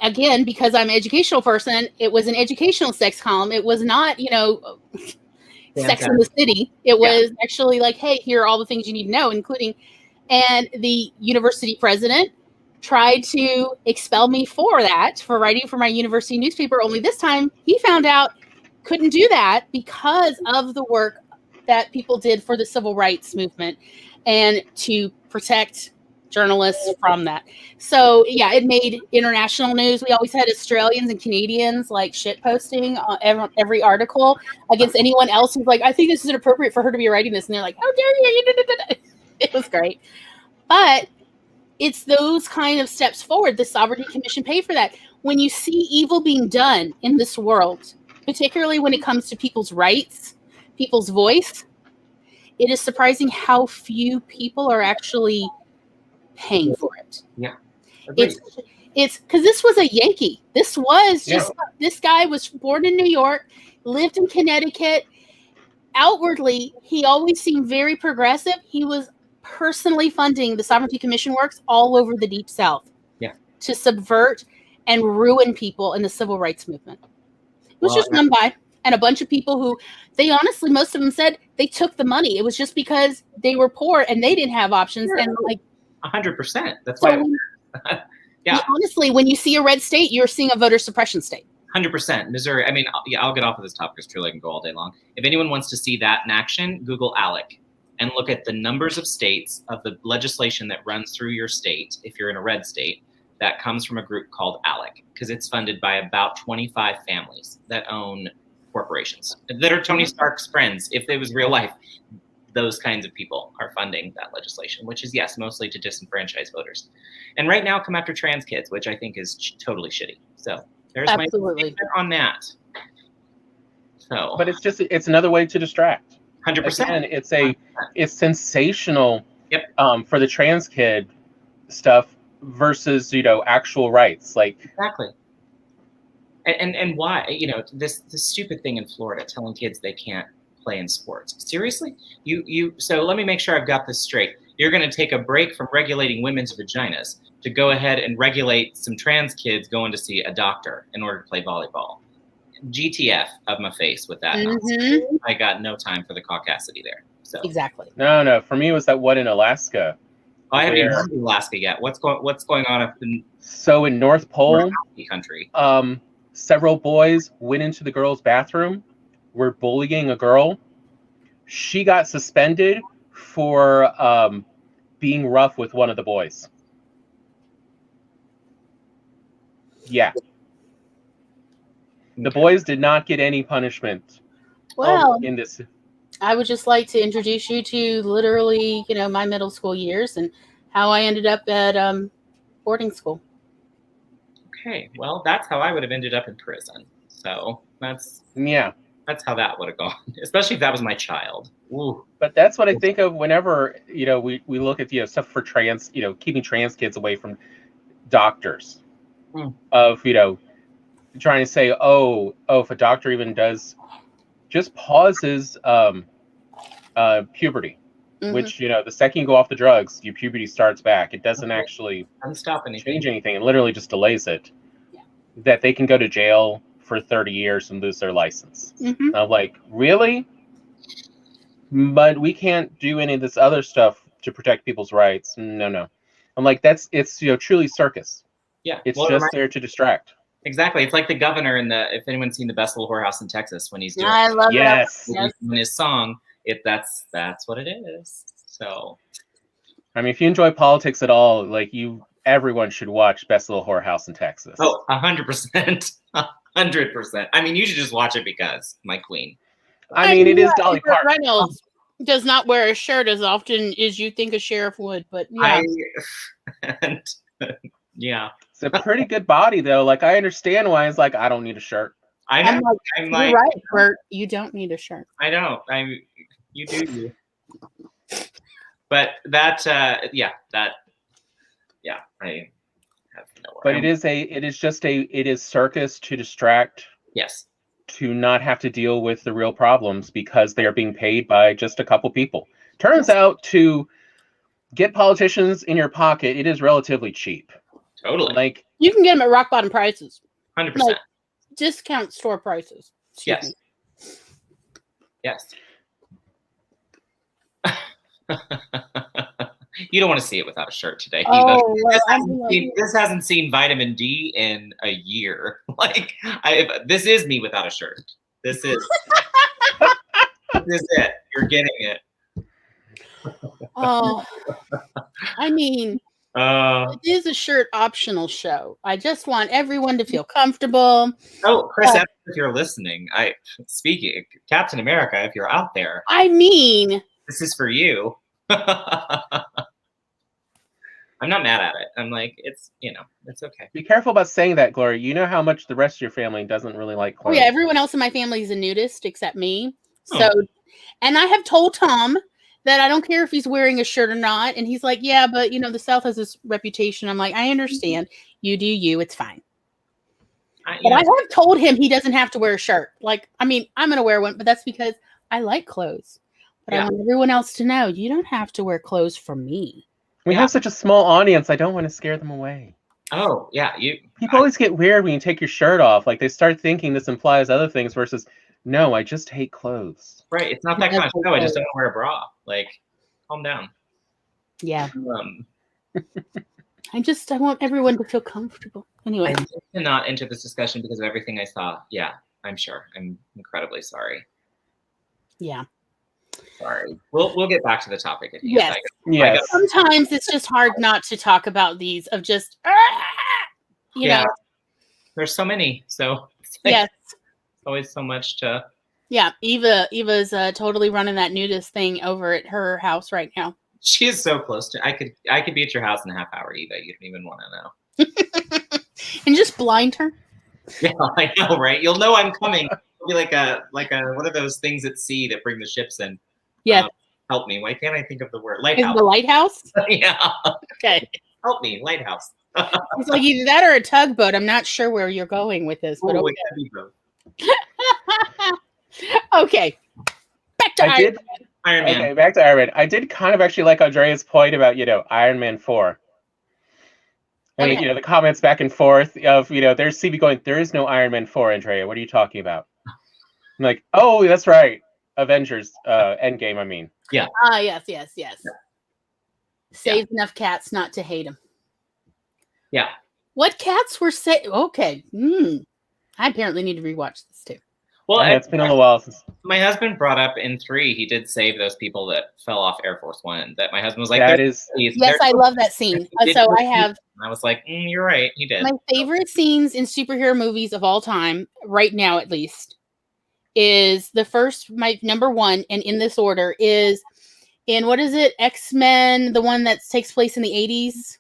Again, because I'm an educational person, it was an educational sex column. It was not, Sex in the City. It was actually hey, here are all the things you need to know, including, and the university president tried to expel me for writing for my university newspaper. Only this time he found out couldn't do that because of the work that people did for the civil rights movement and to protect journalists from that. So it made international news. We always had Australians and Canadians shit posting every article against anyone else who's I think this is inappropriate for her to be writing this, and they're like, how dare you. It was great. But it's those kind of steps forward. The Sovereignty Commission paid for that. When you see evil being done in this world, particularly when it comes to people's rights, people's voice, it is surprising how few people are actually paying for it. Yeah. It's because this was a Yankee. This was just this guy was born in New York, lived in Connecticut. Outwardly, he always seemed very progressive. He was personally funding the Sovereignty Commission works all over the Deep South to subvert and ruin people in the civil rights movement. It was just run by, and a bunch of people who they honestly, most of them said they took the money. It was just because they were poor and they didn't have options. And 100%. That's why. Honestly, when you see a red state, you're seeing a voter suppression state. 100%. Missouri. I mean, I'll get off of this topic because truly I can go all day long. If anyone wants to see that in action, Google ALEC and look at the numbers of states of the legislation that runs through your state, if you're in a red state, that comes from a group called ALEC, because it's funded by about 25 families that own corporations that are Tony Stark's friends. If it was real life, those kinds of people are funding that legislation, which is, yes, mostly to disenfranchise voters. And right now, come after trans kids, which I think is totally shitty. So there's my statement on that. So, but it's another way to distract. 100%. Again, it's sensational. Yep. For the trans kid stuff versus actual rights, like exactly. And why this stupid thing in Florida telling kids they can't play in sports. Seriously? So let me make sure I've got this straight. You're going to take a break from regulating women's vaginas to go ahead and regulate some trans kids going to see a doctor in order to play volleyball. GTF of my face with that. Mm-hmm. I got no time for the caucasity there. So exactly. No. For me, it was that one in Alaska. I haven't even heard of Alaska yet. What's going on up in? So in North Pole country, several boys went into the girls' bathroom, were bullying a girl. She got suspended for being rough with one of the boys. Yeah. The boys did not get any punishment. Well, in this. I would just like to introduce you to literally, my middle school years and how I ended up at boarding school. Okay, well, that's how I would have ended up in prison. So that's how that would have gone, especially if that was my child. Ooh. But that's what I think of whenever we look at stuff for trans, keeping trans kids away from doctors. Of trying to say, if a doctor even just pauses puberty, which the second you go off the drugs, your puberty starts back. It doesn't actually change anything, and literally just delays it. Yeah. That they can go to jail for 30 years and lose their license. I'm like, really? But we can't do any of this other stuff to protect people's rights. No. I'm like, it's truly circus. Yeah, it's just there to distract. Exactly. It's like the governor if anyone's seen The Best Little Whorehouse in Texas, when he's doing I love in his song, that's what it is. So, I mean, if you enjoy politics at all, everyone should watch Best Little Whorehouse in Texas. Oh, 100%, 100%. I mean, you should just watch it because my queen. I mean, it is Dolly Parton. Reynolds does not wear a shirt as often as you think a sheriff would, but yeah. Yeah. It's a pretty good body, though. I understand why it's I don't need a shirt. I know. I'm like, you're right, Bert. You don't need a shirt. I know. You do. But I have nowhere. But it is circus to distract. Yes. To not have to deal with the real problems because they are being paid by just a couple people. Turns out to get politicians in your pocket, it is relatively cheap. Totally. You can get them at rock bottom prices. 100%. Discount store prices. Yes. Yes. You don't want to see it without a shirt today. This hasn't seen vitamin D in a year. This is me without a shirt. This is it. You're getting it. Oh, I mean, it is a shirt optional show. I just want everyone to feel comfortable. Oh, Chris Evans, if you're listening, speaking Captain America, if you're out there, I mean, this is for you. I'm not mad at it. I'm like, it's okay. Be careful about saying that, Gloria. You know how much the rest of your family doesn't really like clothes. Oh yeah, everyone else in my family is a nudist except me. So, and I have told Tom that I don't care if he's wearing a shirt or not. And he's like, yeah, but the South has this reputation. I'm like, I understand. You do you. It's fine. But I have told him he doesn't have to wear a shirt. I'm going to wear one, but that's because I like clothes. But I want everyone else to know you don't have to wear clothes for me. We have such a small audience. I don't want to scare them away. Oh, yeah. People always get weird when you take your shirt off. They start thinking this implies other things versus, no, I just hate clothes. Right. It's not that kind of show. I just don't wear a bra. Calm down. Yeah. I want everyone to feel comfortable. Anyway. I did not enter this discussion because of everything I saw. Yeah, I'm sure. I'm incredibly sorry. Yeah. Sorry. We'll get back to the topic at hand. Yes. Sometimes it's just hard not to talk about these of just you know, there's so many. So it's like, yes. always so much to. Yeah, Eva's totally running that nudist thing over at her house right now. She is so close to. I could be at your house in a half hour, Eva. You don't even want to know. And just blind her. Yeah, I know, right? You'll know I'm coming. It'll be like a one of those things at sea that bring the ships in. Yeah. Help me. Why can't I think of the word? Is Lighthouse. the lighthouse? Yeah. Okay. Help me, lighthouse. It's like either that or a tugboat. I'm not sure where you're going with this, but Oh, okay. it could be both. Okay. Back to Iron Man. Okay, back to Iron Man. I did kind of actually like Andrea's point about, Iron Man 4. And, Okay. the comments back and forth of, there's CB going, there is no Iron Man 4, Andrea. What are you talking about? I'm like, oh, that's right. Avengers, Endgame, I mean. Yeah. Yes. Saved enough cats not to hate him. Yeah. What cats were saved? Okay. I apparently need to rewatch this too. Well, it's been a little while since. My husband brought up in 3, he did save those people that fell off Air Force One. That my husband was like, yes, I love that scene. So I have. I was like, you're right, he did. My favorite scenes in superhero movies of all time, right now at least, is the first. My number 1, and in this order is in what is it? X-Men, the one that takes place in the 80s.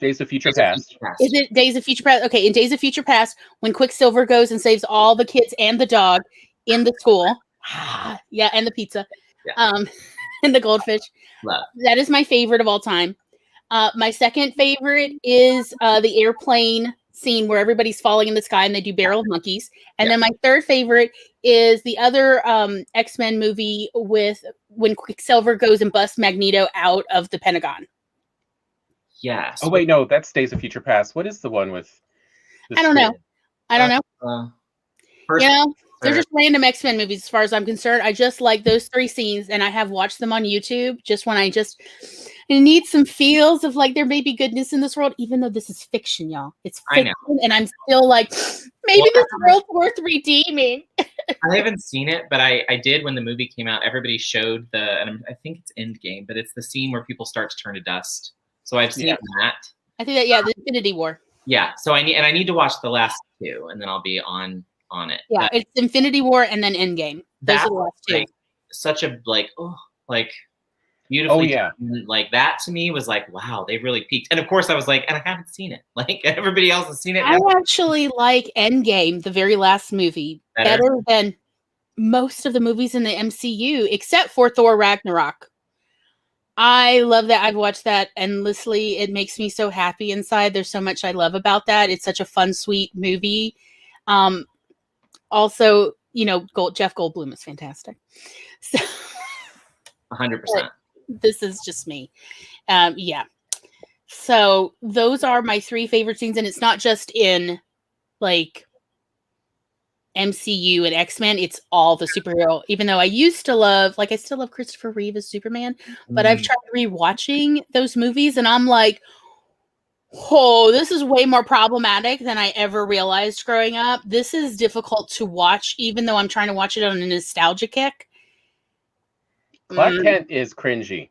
Days of Future Past. Is it Days of Future Past? Okay, in Days of Future Past, when Quicksilver goes and saves all the kids and the dog in the school. Yeah, and the pizza. Yeah. And the goldfish. Love. That is my favorite of all time. My second favorite is the airplane scene where everybody's falling in the sky and they do barrel of monkeys. And then my third favorite is the other X-Men movie with when Quicksilver goes and busts Magneto out of the Pentagon. Yes. Oh wait, no, that's Days of Future Past. What is the one with? I don't know. First, they're just random X-Men movies as far as I'm concerned. I just like those 3 scenes, and I have watched them on YouTube just when I need some feels of like there may be goodness in this world, even though this is fiction, y'all. It's fiction, and I'm still like, maybe this world's worth redeeming. I haven't seen it, but I did when the movie came out. Everybody showed and I think it's Endgame, but it's the scene where people start to turn to dust. So I've seen that. I think that the Infinity War. Yeah. So I need to watch the last 2, and then I'll be on it. Yeah, but it's Infinity War and then Endgame. Those are the last 2. Such a beautifully. Oh yeah. Like that to me was like, wow, they really peaked. And of course I was like, and I haven't seen it. Like everybody else has seen it. I actually like Endgame, the very last movie, better than most of the movies in the MCU, except for Thor Ragnarok. I love that. I've watched that endlessly. It makes me so happy inside. There's so much I love about that. It's such a fun, sweet movie. Also, Jeff Goldblum is fantastic. So, 100%. This is just me. Yeah. So those are my 3 favorite scenes, and it's not just in like MCU and X-Men, it's all the superhero. Even though I used to love, I still love Christopher Reeve as Superman, but I've tried rewatching those movies, and I'm like, oh, this is way more problematic than I ever realized growing up. This is difficult to watch, even though I'm trying to watch it on a nostalgia kick. Clark Kent is cringy.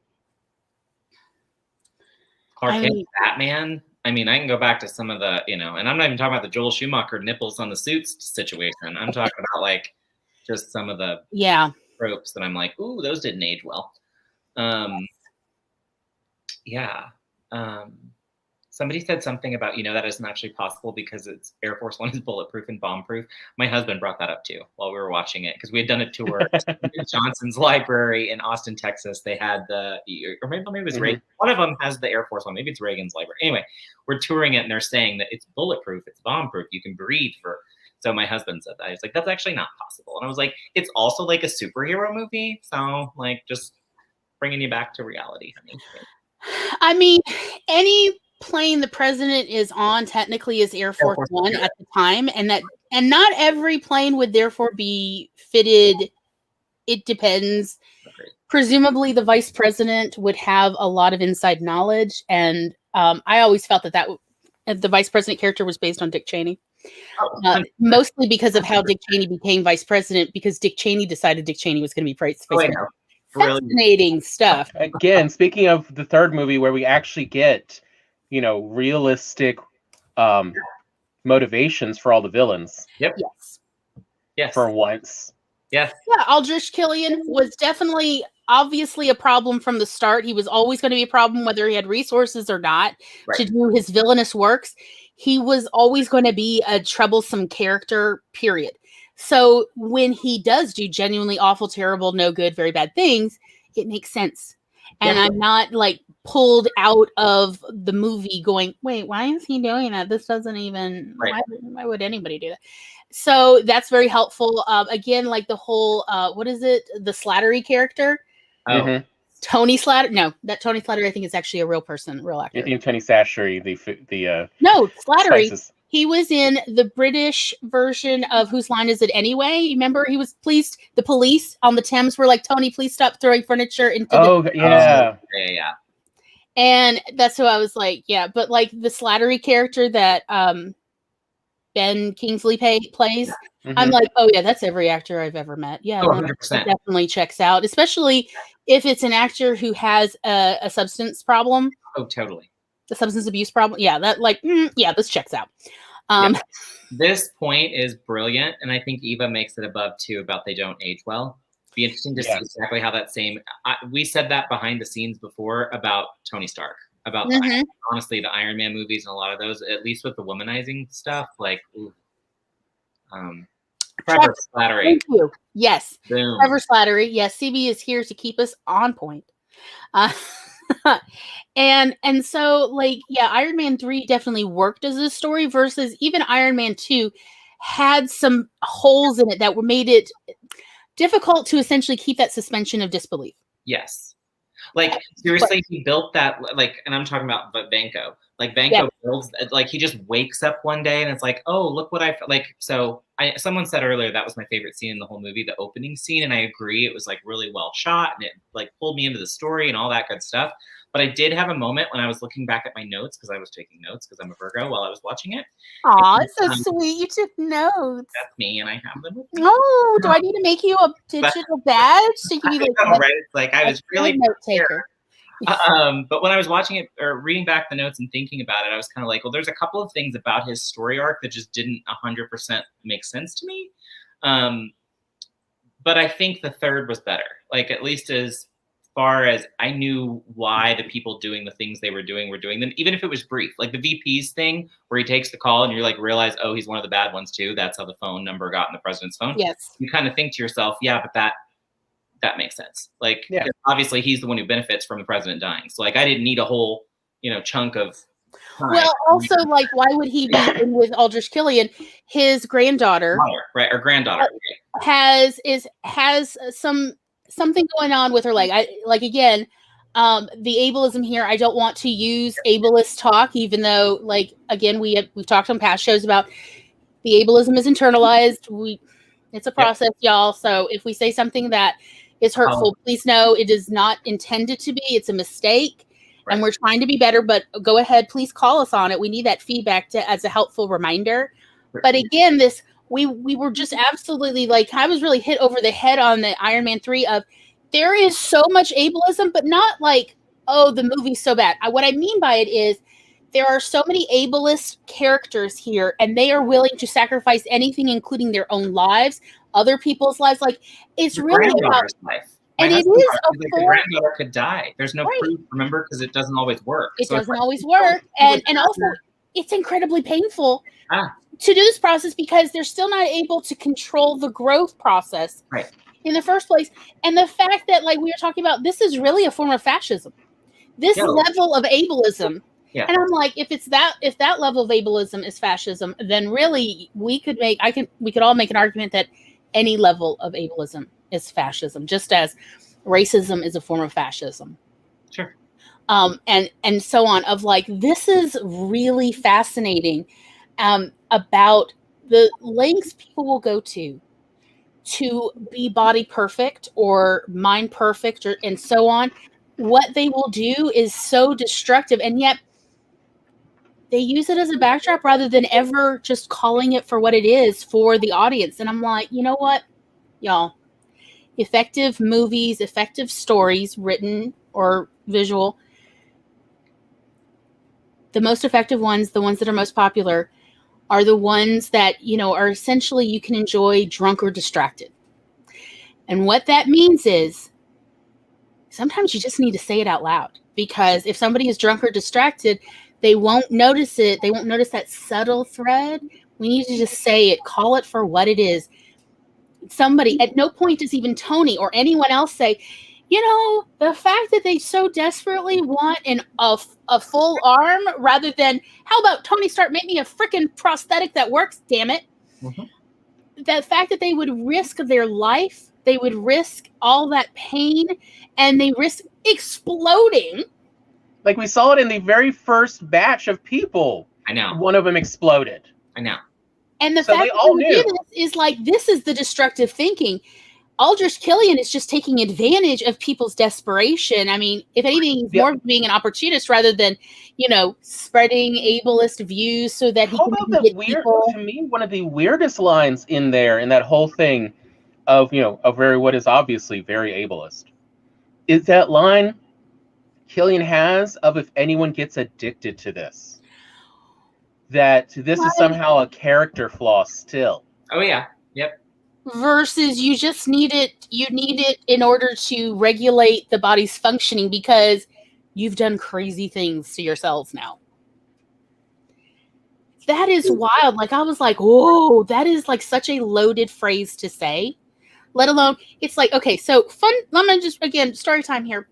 Clark Kent, Batman. I mean, I can go back to some of the, and I'm not even talking about the Joel Schumacher nipples on the suits situation. I'm talking about just some of the tropes that I'm like, ooh, those didn't age well. Somebody said something about, that isn't actually possible because it's Air Force One is bulletproof and bomb-proof. My husband brought that up too while we were watching it because we had done a tour at Johnson's Library in Austin, Texas. They had or maybe it was Reagan. One of them has the Air Force One. Maybe it's Reagan's library. Anyway, we're touring it and they're saying that it's bulletproof, it's bomb-proof, you can breathe for. So my husband said that. I was like, that's actually not possible. And I was like, it's also like a superhero movie. So just bringing you back to reality. I mean, any plane the president is on technically is Air Force One at the time, and not every plane would therefore be fitted. It depends. Presumably the vice president would have a lot of inside knowledge, and I always felt that the vice president character was based on Dick Cheney, mostly because of how Dick Cheney became vice president, because Dick Cheney decided Dick Cheney was going to be vice president. Fascinating stuff. Again, speaking of the third movie where we actually get realistic motivations for all the villains. Yep. Yes. Yes. For once. Yes. Yeah, Aldrich Killian was definitely obviously a problem from the start. He was always going to be a problem whether he had resources or not to do his villainous works. He was always going to be a troublesome character, period. So when he does do genuinely awful, terrible, no good, very bad things, it makes sense. And I'm not like pulled out of the movie going, wait, why is he doing that? This doesn't even, why would anybody do that? So that's very helpful. Again, like the whole, what is it? The Slattery character. Oh, Tony Slattery. No, that Tony Slattery, I think, is actually a real person, real actor. You think Tony Slattery, the no, Slattery. Spices. He was in the British version of Whose Line Is It Anyway? Remember, he was pleased. The police on the Thames were like, Tony, please stop throwing furniture into the... yeah. Yeah. And that's who I was like, yeah. But like the Slattery character that Ben Kingsley plays, I'm like, oh yeah, that's every actor I've ever met. Yeah, 100%. That definitely checks out, especially if it's an actor who has a substance problem. Oh, totally. The substance abuse problem. Yeah, that like, yeah, this checks out. This point is brilliant, and I think Eva makes it above too about they don't age well. Be interesting to see exactly how that same. We said that behind the scenes before about Tony Stark, about honestly the Iron Man movies and a lot of those, at least with the womanizing stuff, like. Trevor Slattery. Thank you. Yes. Boom. Trevor Slattery. Yes, CB is here to keep us on point. And so like, yeah, Iron Man 3 definitely worked as a story versus even Iron Man 2 had some holes in it that made it difficult to essentially keep that suspension of disbelief. Yes. Like seriously, he built that like, and I'm talking about Vanko. Like Vanko builds, like he just wakes up one day and it's like, oh, look what I like. So someone said earlier that was my favorite scene in the whole movie, the opening scene, and I agree. It was like really well shot and it like pulled me into the story and all that good stuff. But I did have a moment when I was looking back at my notes because I was taking notes because I'm a Virgo while I was watching it. Aw, it's so sweet. You took notes. That's me, and I have them with me. Oh, do I need to make you a digital badge so you can be like, right? It's like I was really note taker. But when I was watching it or reading back the notes and thinking about it, I was kind of like, well, there's a couple of things about his story arc that just didn't 100% make sense to me. But I think the third was better. Like at least as far as I knew why the people doing the things they were doing them, even if it was brief. Like the VP's thing where he takes the call and you like realize, oh, he's one of the bad ones too. That's how the phone number got in the president's phone. Yes. You kind of think to yourself, yeah, but that makes sense. Like, obviously he's the one who benefits from the president dying. So like, I didn't need a whole, chunk of time. Well, also like, why would he be in with Aldrich Killian? His granddaughter, right, or granddaughter has something going on with her leg. Again, the ableism here. I don't want to use ableist talk, even though, like, again, we've talked on past shows about the ableism is internalized. It's a process, y'all. So if we say something that is hurtful, please know it is not intended to be. It's a mistake, and we're trying to be better. But go ahead, please call us on it. We need that feedback as a helpful reminder. But again, we were just absolutely like, I was really hit over the head on the Iron Man 3 of there is so much ableism, but not like, oh, the movie's so bad. What I mean by it is there are so many ableist characters here, and they are willing to sacrifice anything, including their own lives, other people's lives. Like, it's really about life. And it is the granddaughter could die. There's no proof, remember, because it doesn't always work. It doesn't always work. And also, it's incredibly painful to do this process because they're still not able to control the growth process in the first place. And the fact that, like we were talking about, this is really a form of fascism. This level of ableism. Yeah. And I'm like, if that level of ableism is fascism, then really we could all make an argument that any level of ableism is fascism, just as racism is a form of fascism. Sure. And so on, of like, this is really fascinating about the lengths people will go to be body perfect or mind perfect and so on. What they will do is so destructive, and yet they use it as a backdrop rather than ever just calling it for what it is for the audience. And I'm like, you know what, y'all? Effective movies, effective stories, written or visual, the most effective ones, the ones that are most popular, are the ones that, are essentially you can enjoy drunk or distracted. And what that means is sometimes you just need to say it out loud, because if somebody is drunk or distracted, they won't notice it. They won't notice that subtle thread. We need to just say it, call it for what it is. Somebody, at no point does even Tony or anyone else say, the fact that they so desperately want a full arm rather than, how about Tony Stark, make me a freaking prosthetic that works, damn it. Mm-hmm. The fact that they would risk their life, they would risk all that pain, and they risk exploding. Like we saw it in the very first batch of people. I know. One of them exploded. I know. And the fact that they do this is like, this is the destructive thinking. Aldrich Killian is just taking advantage of people's desperation. I mean, if anything, he's more being an opportunist rather than, spreading ableist views so that he can get people. To me, one of the weirdest lines in there, in that whole thing of, what is obviously very ableist, is that line Killian has of, if anyone gets addicted to this, that this is somehow a character flaw still. Oh, yeah. Yep. Versus you just need it. You need it in order to regulate the body's functioning because you've done crazy things to yourselves now. That is wild. Like, I was like, whoa, that is like such a loaded phrase to say, let alone it's like, okay, so fun. I'm going to just, again, story time here.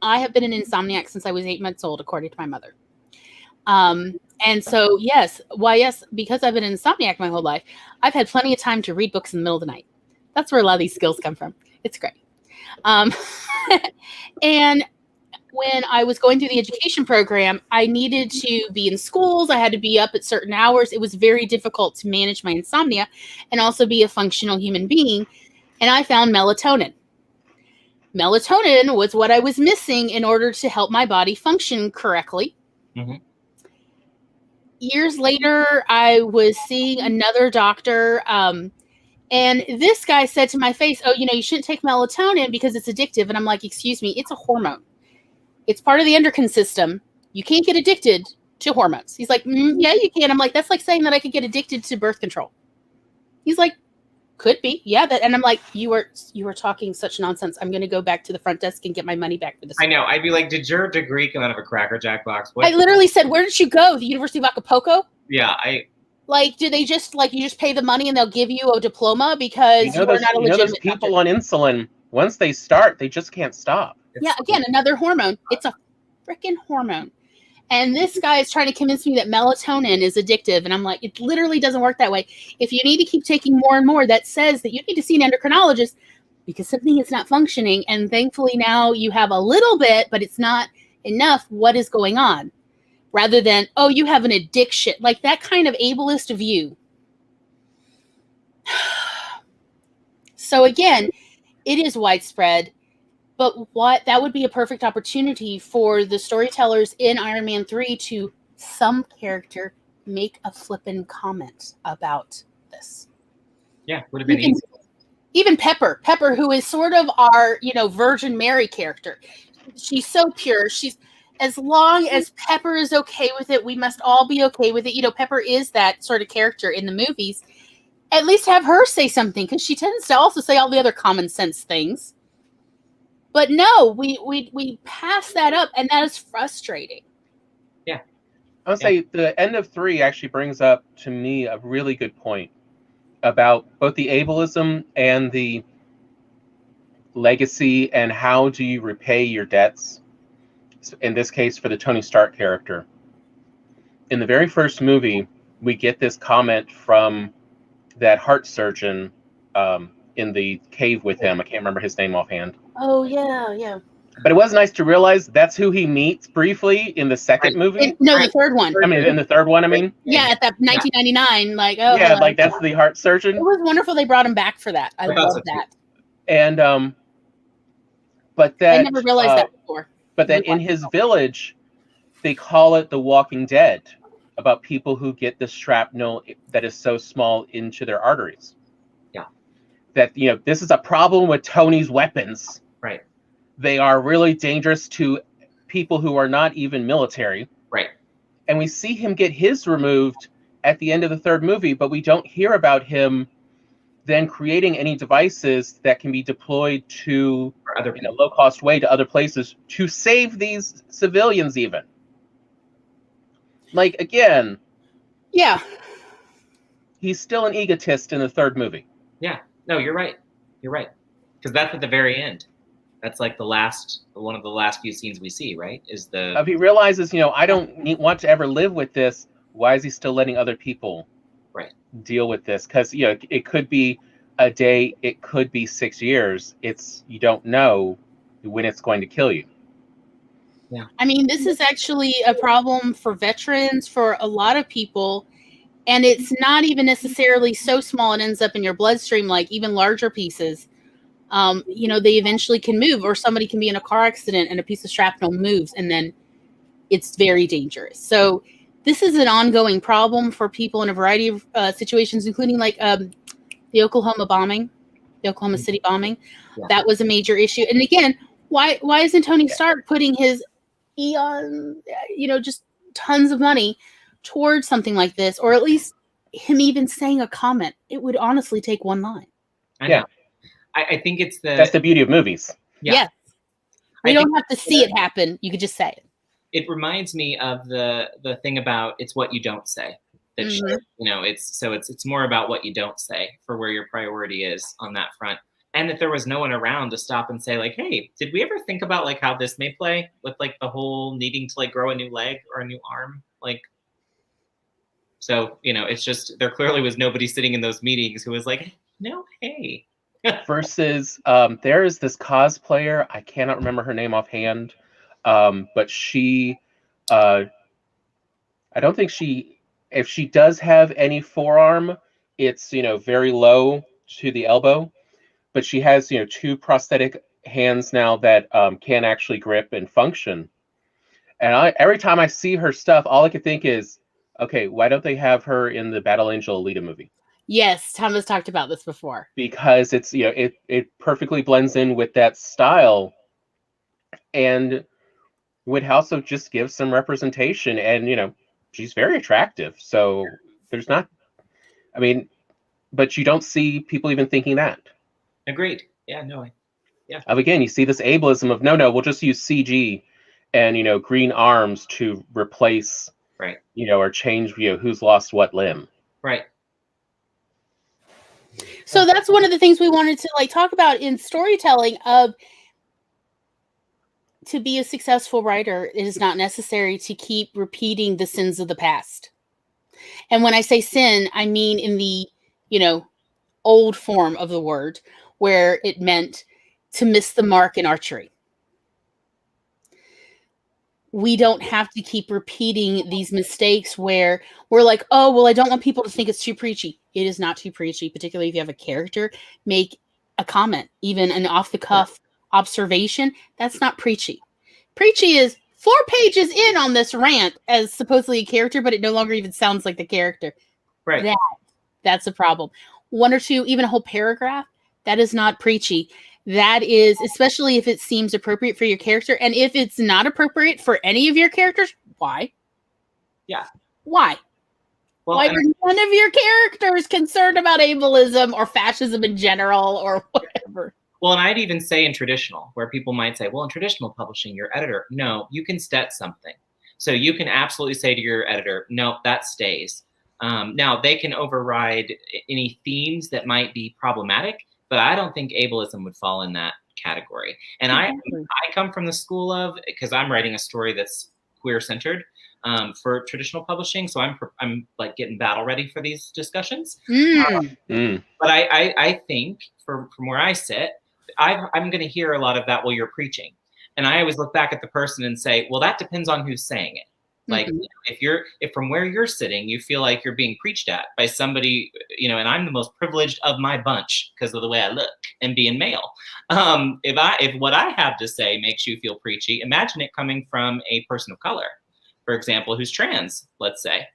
I have been an insomniac since I was 8 months old, according to my mother. And so, yes, because I've been an insomniac my whole life, I've had plenty of time to read books in the middle of the night. That's where a lot of these skills come from. It's great. And when I was going through the education program, I needed to be in schools. I had to be up at certain hours. It was very difficult to manage my insomnia and also be a functional human being. And I found melatonin. Melatonin was what I was missing in order to help my body function correctly. Mm-hmm. Years later, I was seeing another doctor, and this guy said to my face, oh, you shouldn't take melatonin because it's addictive. And I'm like, excuse me, it's a hormone. It's part of the endocrine system. You can't get addicted to hormones. He's like, yeah, you can. I'm like, that's like saying that I could get addicted to birth control. He's like, could be. Yeah. And I'm like, you were talking such nonsense. I'm going to go back to the front desk and get my money back for this. I know. I'd be like, did your degree come out of a Cracker Jack box? I literally said, where did you go? The University of Acapulco? Yeah. Do they just you just pay the money and they'll give you a diploma because you are not a legitimate those people on insulin, once they start, they just can't stop. Yeah. Again, another hormone. It's a freaking hormone. And this guy is trying to convince me that melatonin is addictive. And I'm like, it literally doesn't work that way. If you need to keep taking more and more, that says that you need to see an endocrinologist because something is not functioning. And thankfully now you have a little bit, but it's not enough. What is going on? Rather than, oh, you have an addiction. Like that kind of ableist view. So again, it is widespread. But that would be a perfect opportunity for the storytellers in Iron Man 3 to some character make a flippin' comment about this. Yeah, would have been easy. Even Pepper, who is sort of our, Virgin Mary character. She's so pure. As long as Pepper is okay with it, we must all be okay with it. Pepper is that sort of character in the movies. At least have her say something because she tends to also say all the other common sense things. But no, we pass that up, and that is frustrating. Yeah. I would say the end of 3 actually brings up, to me, a really good point about both the ableism and the legacy and how do you repay your debts, in this case for the Tony Stark character. In the very first movie, we get this comment from that heart surgeon in the cave with him. I can't remember his name offhand. Oh, yeah. But it was nice to realize that's who he meets briefly in the second movie. The third one. I mean, in the third one, Yeah, at that 1999, that's the heart surgeon. It was wonderful they brought him back for that. I love that. And, but that... I never realized that before. But then in his village, they call it the Walking Dead, about people who get the shrapnel that is so small into their arteries. Yeah. That, this is a problem with Tony's weapons. Right. They are really dangerous to people who are not even military. Right. And we see him get his removed at the end of the third movie, but we don't hear about him then creating any devices that can be deployed to in a low-cost way to other places to save these civilians even. Like, again, Yeah. he's still an egotist in the third movie. Yeah. No, you're right. You're right. Because that's at the very end. That's like one of the last few scenes we see, right? Is the If he realizes, I don't want to ever live with this, why is he still letting other people deal with this? Because, it could be a day, it could be 6 years. You don't know when it's going to kill you. Yeah. I mean, this is actually a problem for veterans, for a lot of people. And it's not even necessarily so small it ends up in your bloodstream, like even larger pieces. They eventually can move, or somebody can be in a car accident and a piece of shrapnel moves, and then it's very dangerous. So this is an ongoing problem for people in a variety of situations, including like the Oklahoma City bombing. Yeah. That was a major issue. And again, why isn't Tony Stark putting his just tons of money towards something like this, or at least him even saying a comment? It would honestly take one line. I know. I think that's the beauty of movies. Yeah. Yes. We don't have to see it happen. You could just say it. It reminds me of the thing about it's what you don't say. That it's more about what you don't say for where your priority is on that front. And that there was no one around to stop and say, like, hey, did we ever think about like how this may play with like the whole needing to like grow a new leg or a new arm? Like, so, it's just, there clearly was nobody sitting in those meetings who was like, no, hey. Versus there is this cosplayer, I cannot remember her name offhand, but she I don't think if she does have any forearm, it's very low to the elbow, but she has 2 prosthetic hands now that can actually grip and function. And every time I see her stuff, all I can think is, okay, why don't they have her in the Battle Angel Alita movie? Yes, Tom has talked about this before. Because it's it perfectly blends in with that style, and would also just give some representation. And she's very attractive, so there's not. I mean, but you don't see people even thinking that. Agreed. Yeah. No. Yeah. Again, you see this ableism of no, we'll just use CG and green arms to replace, right? Or change who's lost what limb, right? So that's one of the things we wanted to like talk about in storytelling. To be a successful writer, it is not necessary to keep repeating the sins of the past. And when I say sin, I mean in the, old form of the word, where it meant to miss the mark in archery. We don't have to keep repeating these mistakes where we're like, oh, well, I don't want people to think it's too preachy. It is not too preachy, particularly if you have a character make a comment, even an off-the-cuff observation. That's not preachy. Preachy is 4 pages in on this rant as supposedly a character, but it no longer even sounds like the character. Right. That's a problem. 1 or 2, even a whole paragraph, that is not preachy. That is, especially if it seems appropriate for your character. And if it's not appropriate for any of your characters, why? Yeah. Why? Well, why are none of your characters concerned about ableism or fascism in general or whatever? Well, and I'd even say in traditional, where people might say, well, in traditional publishing, your editor, no, you can stet something. So you can absolutely say to your editor, no, that stays. Now, they can override any themes that might be problematic, but I don't think ableism would fall in that category. And I come from the school of, because I'm writing a story that's queer-centered for traditional publishing, so I'm like getting battle ready for these discussions. But I think from where I sit, I'm going to hear a lot of that while you're preaching. And I always look back at the person and say, well, that depends on who's saying it. Like, if from where you're sitting, you feel like you're being preached at by somebody, and I'm the most privileged of my bunch because of the way I look and being male. If what I have to say makes you feel preachy, imagine it coming from a person of color, for example, who's trans, let's say.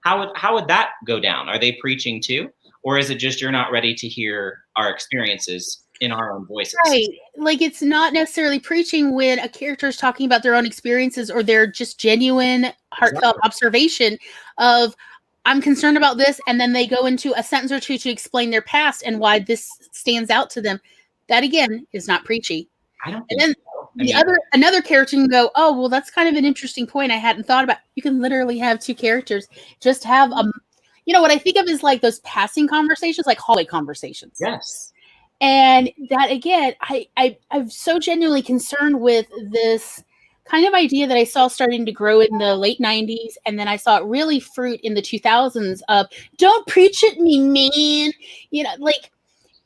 How would that go down? Are they preaching too? Or is it just you're not ready to hear our experiences in our own voices. Right. Like, it's not necessarily preaching when a character is talking about their own experiences or their just genuine, heartfelt observation of, I'm concerned about this, and then they go into a sentence or two to explain their past and why this stands out to them. That, again, is not preachy. I don't And think then so. another character can go, oh, well, that's kind of an interesting point I hadn't thought about. You can literally have two characters just have what I think of is like those passing conversations, like hallway conversations. Yes. And that, again, I'm so genuinely concerned with this kind of idea that I saw starting to grow in the late 90s. And then I saw it really fruit in the 2000s of, don't preach at me, man.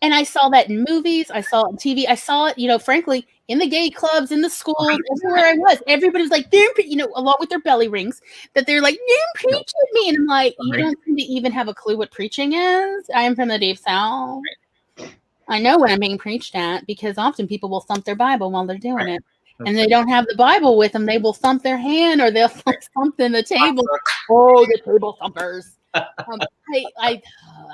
And I saw that in movies. I saw it on TV. I saw it, frankly, in the gay clubs, in the schools, everywhere I was. Everybody's like, along with their belly rings, that they're like, don't preach at me. And I'm like, you don't seem to even have a clue what preaching is. I am from the Deep South. I know when I'm being preached at, because often people will thump their Bible while they're doing it. And they don't have the Bible with them. They will thump their hand or they'll thump something the table. Oh, the table thumpers. I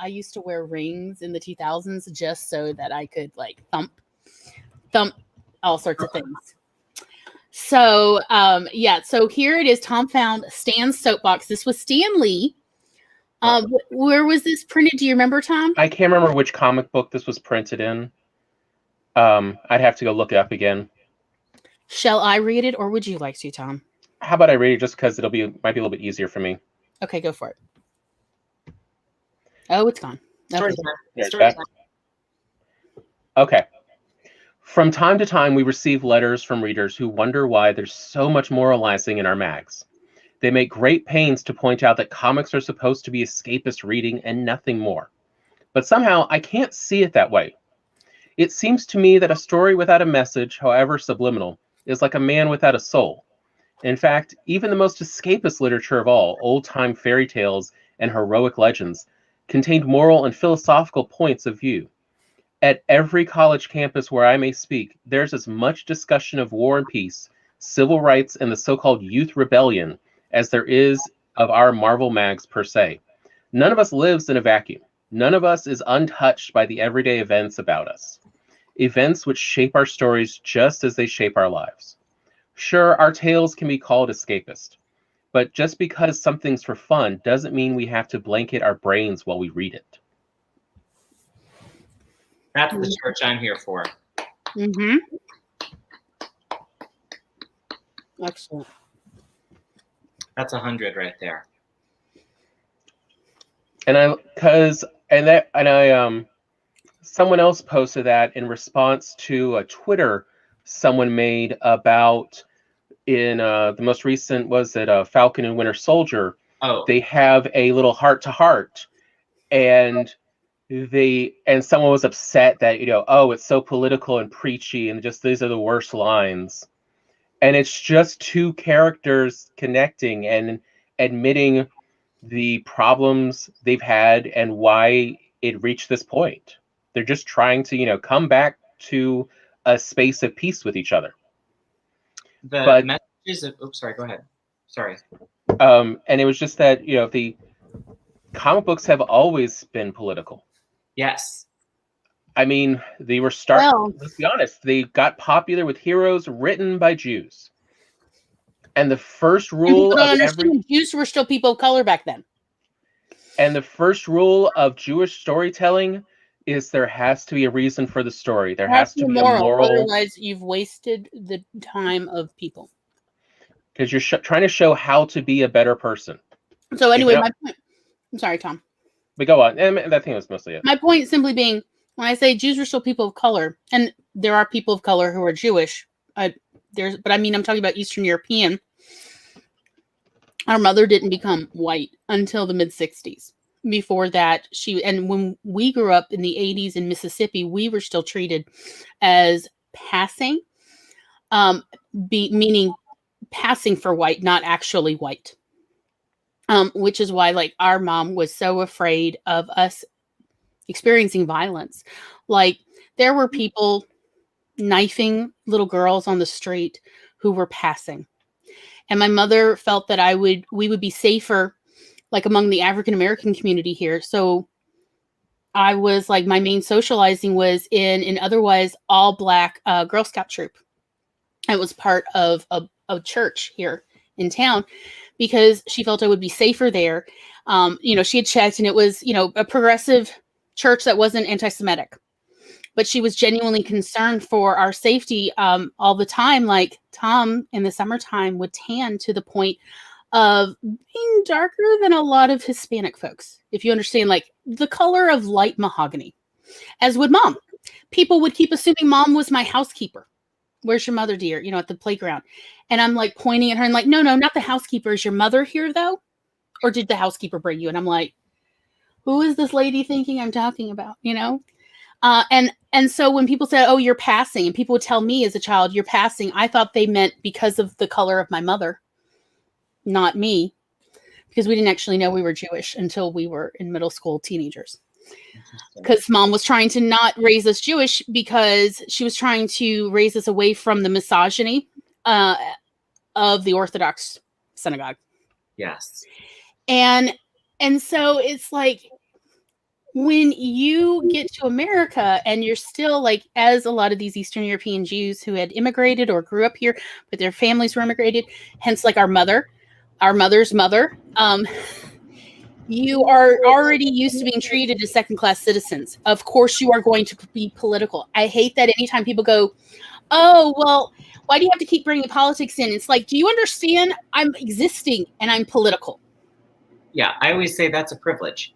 used to wear rings in the 2000s just so that I could like thump all sorts of things. So, so here it is. Tom found Stan's soapbox. This was Stan Lee. Where was this printed? Do you remember, Tom? I can't remember which comic book this was printed in. I'd have to go look it up again. Shall I read it, or would you like to, Tom? How about I read it just because might be a little bit easier for me. Okay, go for it. Oh, it's gone. Okay. Okay. From time to time, we receive letters from readers who wonder why there's so much moralizing in our mags. They make great pains to point out that comics are supposed to be escapist reading and nothing more. But somehow, I can't see it that way. It seems to me that a story without a message, however subliminal, is like a man without a soul. In fact, even the most escapist literature of all, old-time fairy tales and heroic legends, contained moral and philosophical points of view. At every college campus where I may speak, there's as much discussion of war and peace, civil rights, and the so-called youth rebellion as there is of our Marvel mags per se. None of us lives in a vacuum. None of us is untouched by the everyday events about us. Events which shape our stories just as they shape our lives. Sure, our tales can be called escapist, but just because something's for fun doesn't mean we have to blanket our brains while we read it. That's the church I'm here for. Mm-hmm. Excellent. That's 100 right there. Someone else posted that in response to a Twitter someone made about in the most recent Falcon and Winter Soldier. Oh. They have a little heart-to-heart, and someone was upset that it's so political and preachy and just these are the worst lines. And it's just two characters connecting and admitting the problems they've had and why it reached this point. They're just trying to, come back to a space of peace with each other. Messages of... Oops, sorry, go ahead. Sorry. And it was just that, the comic books have always been political. Yes. I mean, they were let's be honest, they got popular with heroes written by Jews. And the first rule Jews were still people of color back then. And the first rule of Jewish storytelling is there has to be a reason for the story. There has to be a moral. Otherwise, you've wasted the time of people. Because you're trying to show how to be a better person. So anyway, my point... I'm sorry, Tom. But go on. And I think that's mostly it. My point simply being, when I say Jews were still people of color, and there are people of color who are Jewish, I'm talking about Eastern European. Our mother didn't become white until the mid-60s. Before that, and when we grew up in the 80s in Mississippi, we were still treated as passing, meaning passing for white, not actually white. Which is why, like, our mom was so afraid of us experiencing violence. Like, there were people knifing little girls on the street who were passing. And my mother felt that we would be safer, like, among the African American community here. So I was like, my main socializing was in an otherwise all Black Girl Scout troop. I was part of a church here in town because she felt I would be safer there. She had checked and it was, a progressive church that wasn't anti-Semitic, but she was genuinely concerned for our safety all the time. Like Tom in the summertime would tan to the point of being darker than a lot of Hispanic folks. If you understand, like the color of light mahogany, as would Mom. People would keep assuming Mom was my housekeeper. Where's your mother, dear? At the playground. And I'm like pointing at her and like, no, not the housekeeper. Is your mother here though? Or did the housekeeper bring you? And I'm like, who is this lady thinking I'm talking about? And so when people said, oh, you're passing, and people would tell me as a child, you're passing, I thought they meant because of the color of my mother, not me, because we didn't actually know we were Jewish until we were in middle school, teenagers. Because Mom was trying to not raise us Jewish because she was trying to raise us away from the misogyny of the Orthodox synagogue. Yes. And so it's like when you get to America and you're still like, as a lot of these Eastern European Jews who had immigrated or grew up here, but their families were immigrated, hence like our mother's mother, you are already used to being treated as second-class citizens. Of course, you are going to be political. I hate that anytime people go, oh, well, why do you have to keep bringing politics in? It's like, do you understand? I'm existing and I'm political. Yeah, I always say that's a privilege.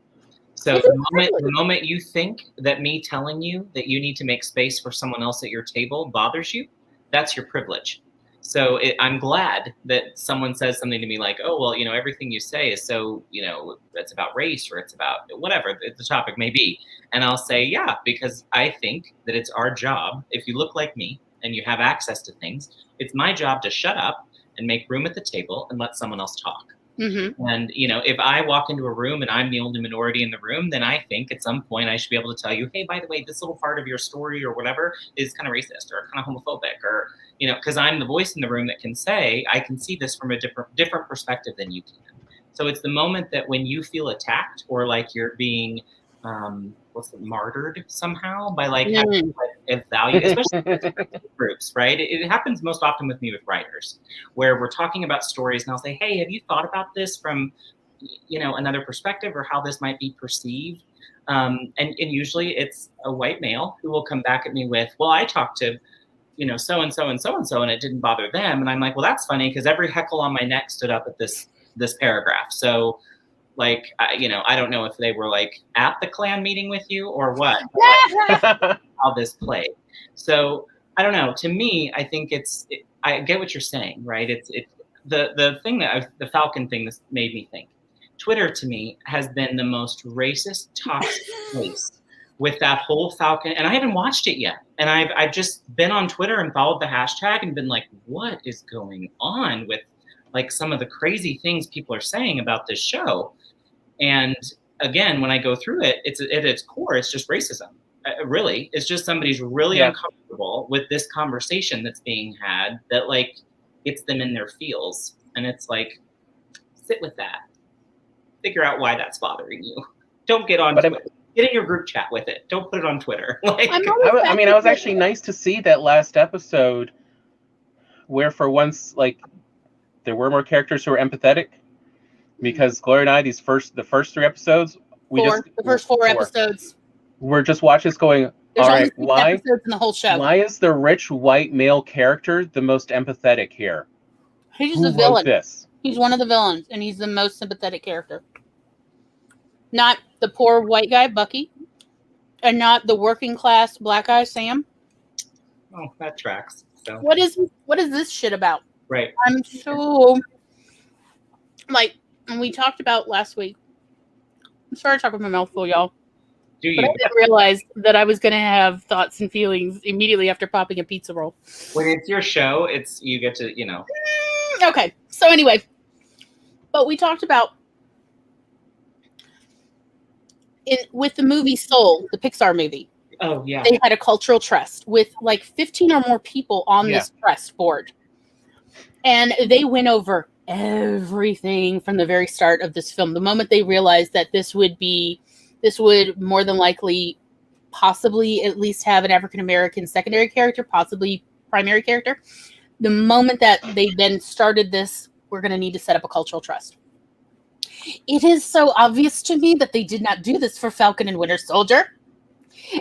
So the moment you think that me telling you that you need to make space for someone else at your table bothers you, that's your privilege. So I'm glad that someone says something to me like, oh, well, everything you say is so, it's about race or it's about whatever the topic may be. And I'll say, yeah, because I think that it's our job. If you look like me and you have access to things, it's my job to shut up and make room at the table and let someone else talk. Mm-hmm. And, if I walk into a room and I'm the only minority in the room, then I think at some point I should be able to tell you, hey, by the way, this little part of your story or whatever is kind of racist or kind of homophobic or, because I'm the voice in the room that can say, I can see this from a different perspective than you can. So it's the moment that when you feel attacked or like you're being, martyred somehow by like having a value, especially groups, right? It happens most often with me with writers, where we're talking about stories, and I'll say, "Hey, have you thought about this from, another perspective, or how this might be perceived?" And usually it's a white male who will come back at me with, "Well, I talked to, so and so and so and so, and it didn't bother them." And I'm like, "Well, that's funny because every heckle on my neck stood up at this paragraph." So. Like, I don't know if they were like at the Klan meeting with you or what, how this played. So I don't know. To me, I think I get what you're saying, right? It's the thing the Falcon thing that made me think. Twitter to me has been the most racist, toxic place with that whole Falcon. And I haven't watched it yet. And I've just been on Twitter and followed the hashtag and been like, what is going on with like some of the crazy things people are saying about this show? And again, when I go through it, it's at its core, it's just racism. Really, it's just somebody's really uncomfortable with this conversation that's being had that like gets them in their feels. And it's like, sit with that. Figure out why that's bothering you. Don't get on Twitter. Get in your group chat with it. Don't put it on Twitter. Like, I was actually nice to see that last episode where for once, like, there were more characters who were empathetic. Because Gloria and I, the first 3 episodes, the first 4 episodes, we're just watching this going, there's all only right, 6 why episodes in the whole show. Why is the rich white male character the most empathetic here? He's Who the villain. wrote this? He's one of the villains, and he's the most sympathetic character. Not the poor white guy, Bucky, and not the working class black guy, Sam. Oh, that tracks. So what is this shit about? Right. I'm so like. And we talked about last week. I'm sorry to talk with my mouth full, y'all. Do you? But I didn't realize that I was going to have thoughts and feelings immediately after popping a pizza roll. When it's your show, you get to, Okay. So anyway, but we talked about with the movie Soul, the Pixar movie. Oh, yeah. They had a cultural trust with like 15 or more people on this trust board. And they went over everything from the very start of this film. The moment they realized that this would be This would more than likely possibly at least have an African-American secondary character, possibly primary character. The moment that they then started this, we're going to need to set up a cultural trust. It is so obvious to me that they did not do this for Falcon and Winter Soldier.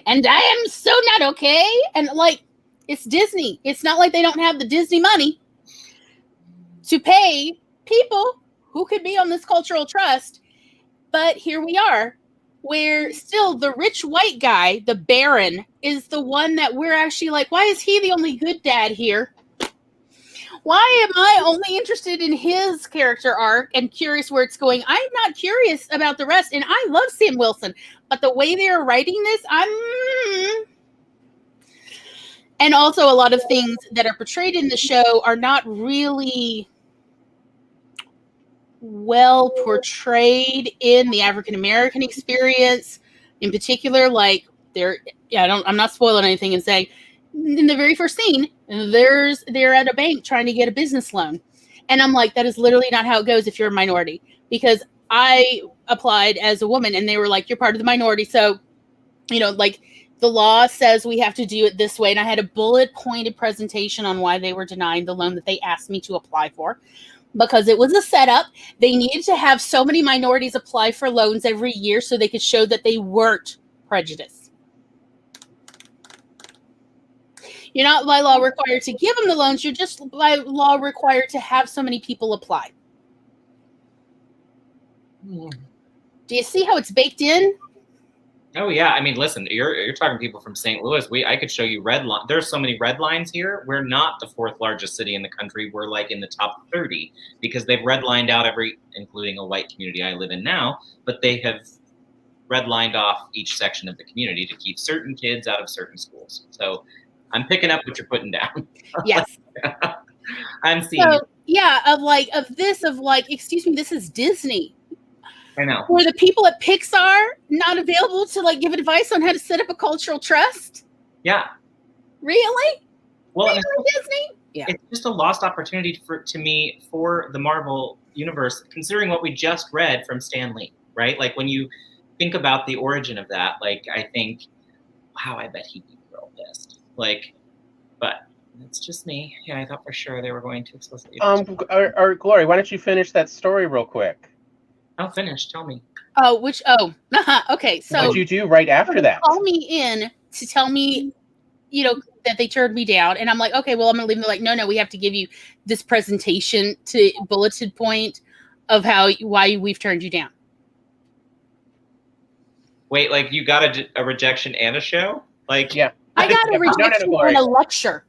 And I am so not okay. And like, it's Disney. It's not like they don't have the Disney money to pay people who could be on this cultural trust. But here we are, where still the rich white guy, the Baron, is the one that we're actually like, why is he the only good dad here? Why am I only interested in his character arc and curious where it's going? I'm not curious about the rest. And I love Sam Wilson, but the way they're writing this, and also a lot of things that are portrayed in the show are not really well portrayed in the African American experience. In particular, like I'm not spoiling anything and saying, in the very first scene, they're at a bank trying to get a business loan. And I'm like, that is literally not how it goes if you're a minority. Because I applied as a woman and they were like, you're part of the minority. So, like the law says we have to do it this way. And I had a bullet pointed presentation on why they were denying the loan that they asked me to apply for. Because it was a setup. They needed to have so many minorities apply for loans every year so they could show that they weren't prejudiced. You're not by law required to give them the loans. You're just by law required to have so many people apply. Do you see how it's baked in? Oh yeah, I mean, listen, you're talking people from St. Louis. I could show you red line. There's so many red lines here. We're not the 4th largest city in the country. We're like in the top 30 because they've redlined out including a white community I live in now, but they have redlined off each section of the community to keep certain kids out of certain schools. So I'm picking up what you're putting down. Yes. I'm seeing. So, yeah, excuse me, this is Disney. I know. Were the people at Pixar not available to like give advice on how to set up a cultural trust? Yeah. Really? Well, really, Disney? Yeah. It's just a lost opportunity to me for the Marvel universe, considering what we just read from Stan Lee, right? Like when you think about the origin of that, like I think, wow, I bet he'd be real pissed. Like, but it's just me. Yeah, I thought for sure they were going to explicitly. Or Glory, why don't you finish that story real quick? I'll finish. Tell me. Okay. So what'd you do right after that? Call me in to tell me, that they turned me down, and I'm like, okay, well, I'm gonna leave. They're like, no, we have to give you this presentation to bulleted point of why we've turned you down. Wait, like you got a rejection and a show? Like, yeah. I got a rejection and a lecture.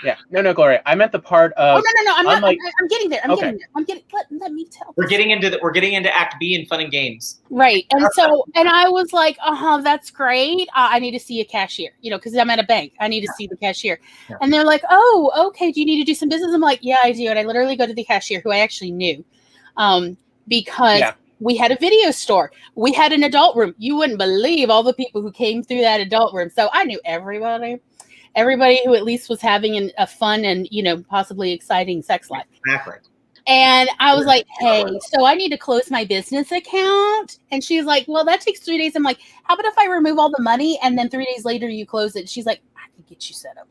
Yeah, no, Gloria. I meant the part of. Oh no! I'm getting there. Let me tell. We're getting into Act B in fun and games. Right, and I was like, that's great. I need to see a cashier, because I'm at a bank. I need to see the cashier, and they're like, oh, okay. Do you need to do some business? I'm like, yeah, I do. And I literally go to the cashier, who I actually knew, because. Yeah. We had a video store. We had an adult room. You wouldn't believe all the people who came through that adult room. So I knew everybody who at least was having a fun and, possibly exciting sex life. Exactly. And I was like, hey, so I need to close my business account. And she's like, well, that takes 3 days. I'm like, how about if I remove all the money and then 3 days later you close it? She's like, I can get you set up.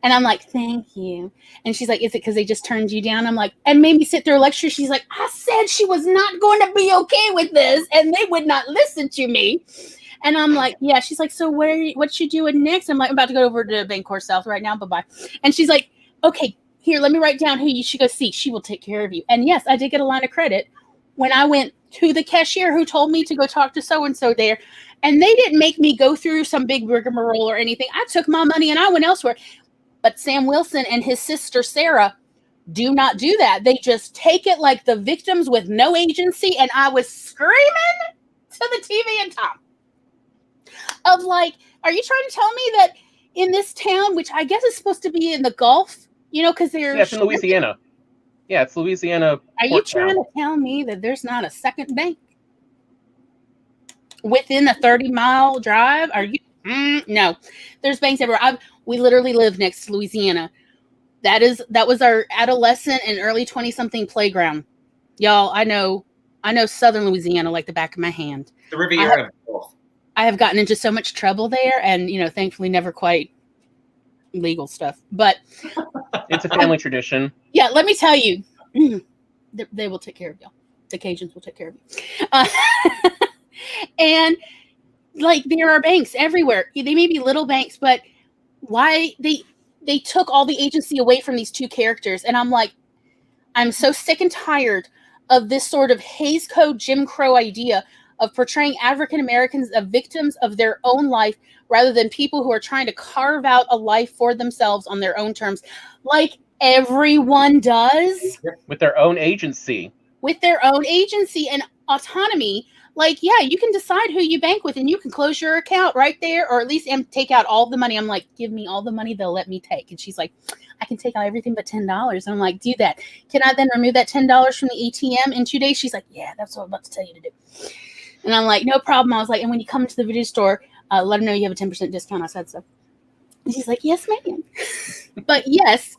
And I'm like, thank you. And she's like, is it because they just turned you down? I'm like, and made me sit through a lecture. She's like, I said she was not going to be okay with this, and they would not listen to me. And I'm like, yeah. She's like, so what you doing next? I'm like, I'm about to go over to Bancorp South right now. Bye-bye. And she's like, okay, here, let me write down who you should go see. She will take care of you. And yes, I did get a line of credit when I went to the cashier who told me to go talk to so-and-so there. And they didn't make me go through some big rigmarole or anything. I took my money and I went elsewhere. But Sam Wilson and his sister Sarah do not do that. They just take it like the victims with no agency. And I was screaming to the TV and Tom of like, are you trying to tell me that in this town, which I guess is supposed to be in the Gulf, because they're... Yeah, it's in Louisiana. Yeah, it's Louisiana. Are you trying to tell me that there's not a second bank within a 30-mile drive? Are you? No, there's banks everywhere. We literally live next to Louisiana. That was our adolescent and early 20-something playground. Y'all, I know Southern Louisiana like the back of my hand. The Riviera of both. I have gotten into so much trouble there, and thankfully never quite legal stuff. But It's a family tradition. Yeah, let me tell you, they will take care of you. The Cajuns will take care of you. And like there are banks everywhere. They may be little banks, but why they took all the agency away from these two characters? And I'm like, I'm so sick and tired of this sort of Hays Code Jim Crow idea of portraying African Americans as victims of their own life rather than people who are trying to carve out a life for themselves on their own terms, like everyone does. With their own agency. With their own agency and autonomy. Like, yeah, you can decide who you bank with and you can close your account right there, or at least take out all the money. I'm like, give me all the money they'll let me take. And she's like, I can take out everything but $10. And I'm like, do that. Can I then remove that $10 from the ATM in 2 days? She's like, yeah, that's what I'm about to tell you to do. And I'm like, no problem. I was like, and when you come to the video store, let them know you have a 10% discount. I said so. And she's like, yes, ma'am. But yes,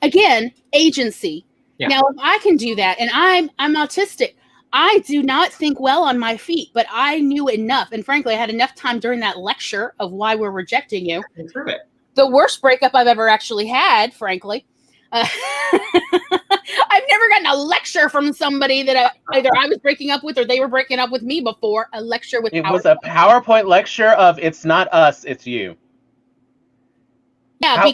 again, agency. Yeah. Now, if I can do that, and I'm autistic, I do not think well on my feet, but I knew enough. And frankly, I had enough time during that lecture of why we're rejecting you. Prove it. The worst breakup I've ever actually had, frankly. I've never gotten a lecture from somebody that either I was breaking up with or they were breaking up with me before. A lecture with it was a PowerPoint lecture of it's not us, it's you. Yeah,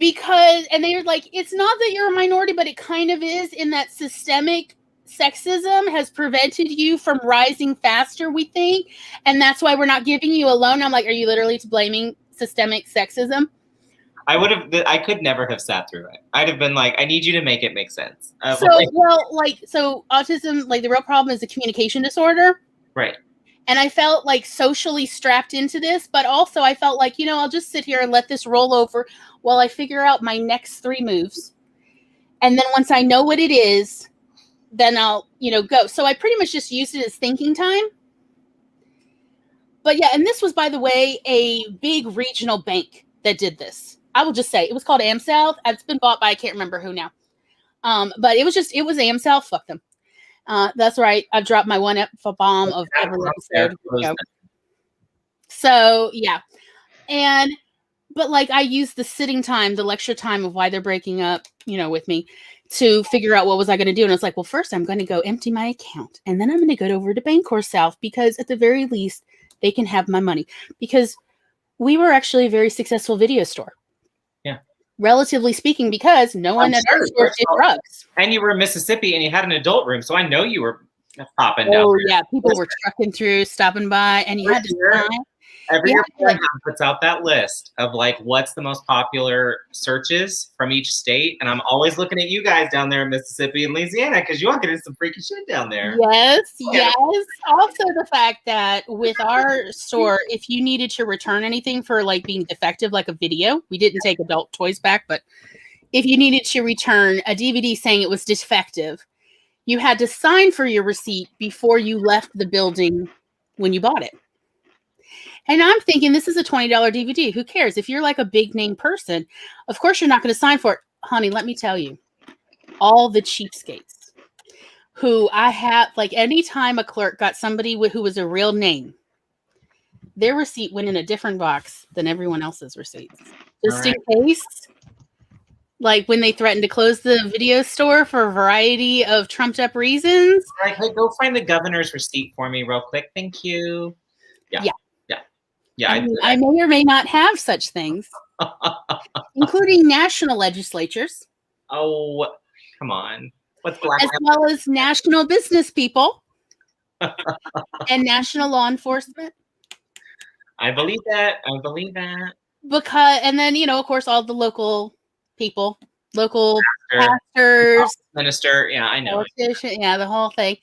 because and they're like, it's not that you're a minority, but it kind of is, in that systemic sexism has prevented you from rising faster, we think, and that's why we're not giving you a loan. I'm like, are you literally blaming systemic sexism? I could never have sat through it. I'd have been like, I need you to make it make sense. So autism, like the real problem is a communication disorder. Right. And I felt like socially strapped into this, but also I felt like, I'll just sit here and let this roll over while I figure out my next 3 moves. And then once I know what it is, then I'll, go. So I pretty much just used it as thinking time. But yeah, and this was, by the way, a big regional bank that did this. I will just say it was called AmSouth. It's been bought by I can't remember who now. But it was AmSouth. Fuck them. That's right. I've dropped my one bomb of every episode. So yeah, but like I used the sitting time, the lecture time of why they're breaking up, with me, to figure out what was I going to do. And I was like, well, first I'm going to go empty my account, and then I'm going to go over to Bancorp South, because at the very least they can have my money, because we were actually a very successful video store. Yeah. Relatively speaking, because no one at our store did drugs. And you were in Mississippi and you had an adult room, so I know you were popping down. Oh, yeah. People were trucking through, stopping by, and you had to sign. Every year puts out that list of like what's the most popular searches from each state, and I'm always looking at you guys down there in Mississippi and Louisiana, because you all get into some freaky shit down there. Yes. Also, the fact that with our store, if you needed to return anything for like being defective, like a video, we didn't take adult toys back, but if you needed to return a DVD saying it was defective, you had to sign for your receipt before you left the building when you bought it. And I'm thinking, this is a $20 DVD. Who cares? If you're like a big name person, of course you're not going to sign for it. Honey, let me tell you, all the cheapskates who I have, like anytime a clerk got somebody who was a real name, their receipt went in a different box than everyone else's receipts. Just in case, like when they threatened to close the video store for a variety of trumped up reasons. Like, hey, go find the governor's receipt for me real quick. Thank you. Yeah, I may or may not have such things, including national legislatures. Oh, come on. What's black? As well as national business people and national law enforcement. I believe that. Because, and then, of course, all the local people, local pastors, minister. Yeah, I know. Yeah, the whole thing.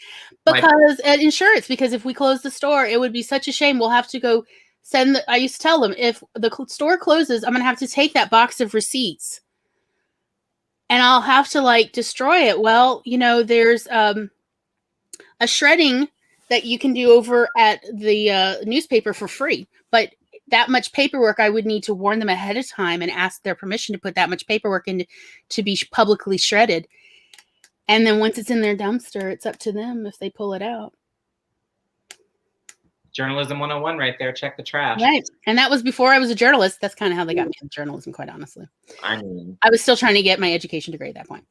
Because insurance, because if we close the store, it would be such a shame. We'll have to go I used to tell them, if the store closes, I'm going to have to take that box of receipts and I'll have to like destroy it. Well, there's a shredding that you can do over at the newspaper for free, but that much paperwork, I would need to warn them ahead of time and ask their permission to put that much paperwork in to be publicly shredded. And then once it's in their dumpster, it's up to them if they pull it out. Journalism 101 right there. Check the trash. Right. And that was before I was a journalist. That's kind of how they got me into journalism, quite honestly. I mean, I was still trying to get my education degree at that point.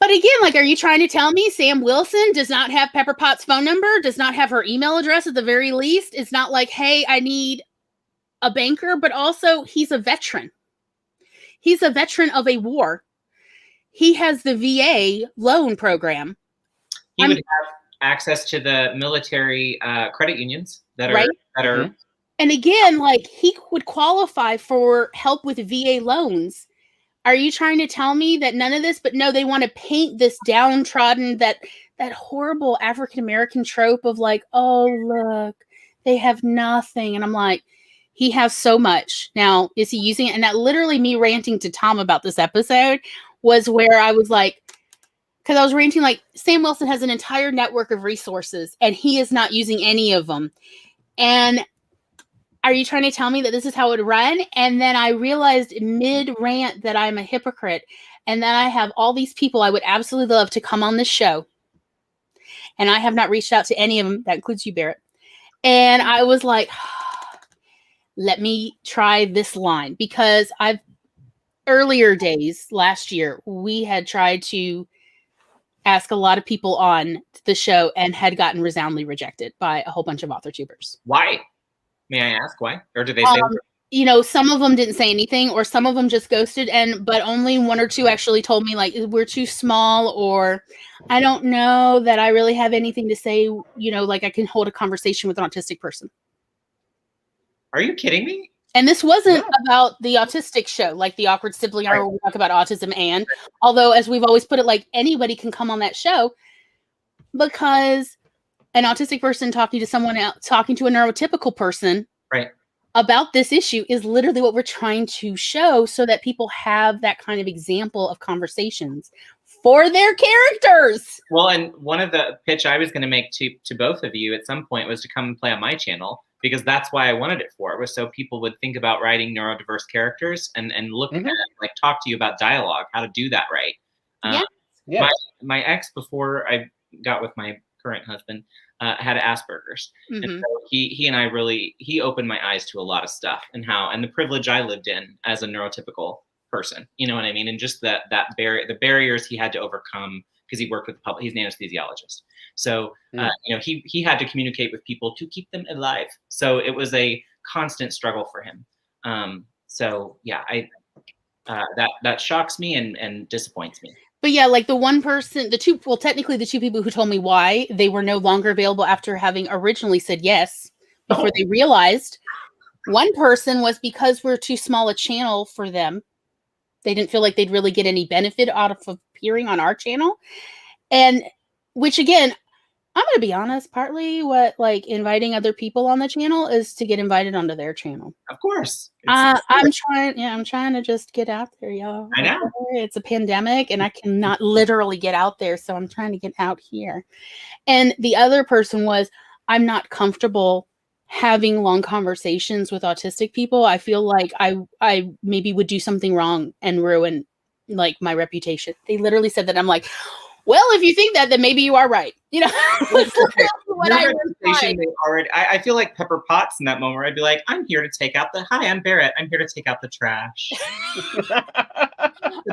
But again, like, are you trying to tell me Sam Wilson does not have Pepper Potts' phone number, does not have her email address at the very least? It's not like, hey, I need a banker, but also he's a veteran. He's a veteran of a war. He has the VA loan program. he would have access to the military credit unions that are Mm-hmm. And again, like, he would qualify for help with VA loans. Are you trying to tell me that none of this, but no, they want to paint this downtrodden, that horrible African-American trope of like, oh, look, they have nothing. And I'm like, he has so much. Now, is he using it? And that literally me ranting to Tom about this episode was where I was like, because I was ranting like, Sam Wilson has an entire network of resources and he is not using any of them. And are you trying to tell me that this is how it would run? And then I realized mid-rant that I'm a hypocrite and that I have all these people I would absolutely love to come on this show. And I have not reached out to any of them. That includes you, Barrett. And I was like, let me try this line. Because earlier days, last year, we had tried to ask a lot of people on the show and had gotten resoundingly rejected by a whole bunch of author tubers. Why? May I ask why? Or did they say? You know, some of them didn't say anything, or some of them just ghosted, but only one or two actually told me like, we're too small, or I don't know that I really have anything to say, you know, like I can hold a conversation with an autistic person. Are you kidding me? And this wasn't about the autistic show, like the Awkward Sibling Hour, where we talk about autism. And although, as we've always put it, like anybody can come on that show, because an autistic person talking to someone else, talking to a neurotypical person about this issue is literally what we're trying to show, so that people have that kind of example of conversations for their characters. Well, and one of the pitch I was going to make to both of you at some point was to come and play on my channel, because that's why I wanted it for. It was so people would think about writing neurodiverse characters and look at, like, talk to you about dialogue, how to do that right. My ex, before I got with my current husband, had Asperger's. And so he and I really, he opened my eyes to a lot of stuff and the privilege I lived in as a neurotypical person, you know what I mean? And just the barriers he had to overcome, because he worked with the public. He's an anesthesiologist. So, you know, he had to communicate with people to keep them alive. So it was a constant struggle for him. So yeah, that shocks me and disappoints me. But yeah, like technically the two people who told me why they were no longer available after having originally said yes, before they realized. One person was because we're too small a channel for them. They didn't feel like they'd really get any benefit out of appearing on our channel. And which, again, I'm going to be honest, partly what like inviting other people on the channel is to get invited onto their channel. Of course. I'm trying to just get out there, y'all. I know. It's a pandemic and I cannot literally get out there. So I'm trying to get out here. And the other person was, I'm not comfortable having long conversations with autistic people. I feel like I maybe would do something wrong and ruin like my reputation. They literally said that. I'm like, well, if you think that, then maybe you are right. You know, I feel like Pepper Potts in that moment where I'd be like, I'm here to take out hi, I'm Barrett. I'm here to take out the trash.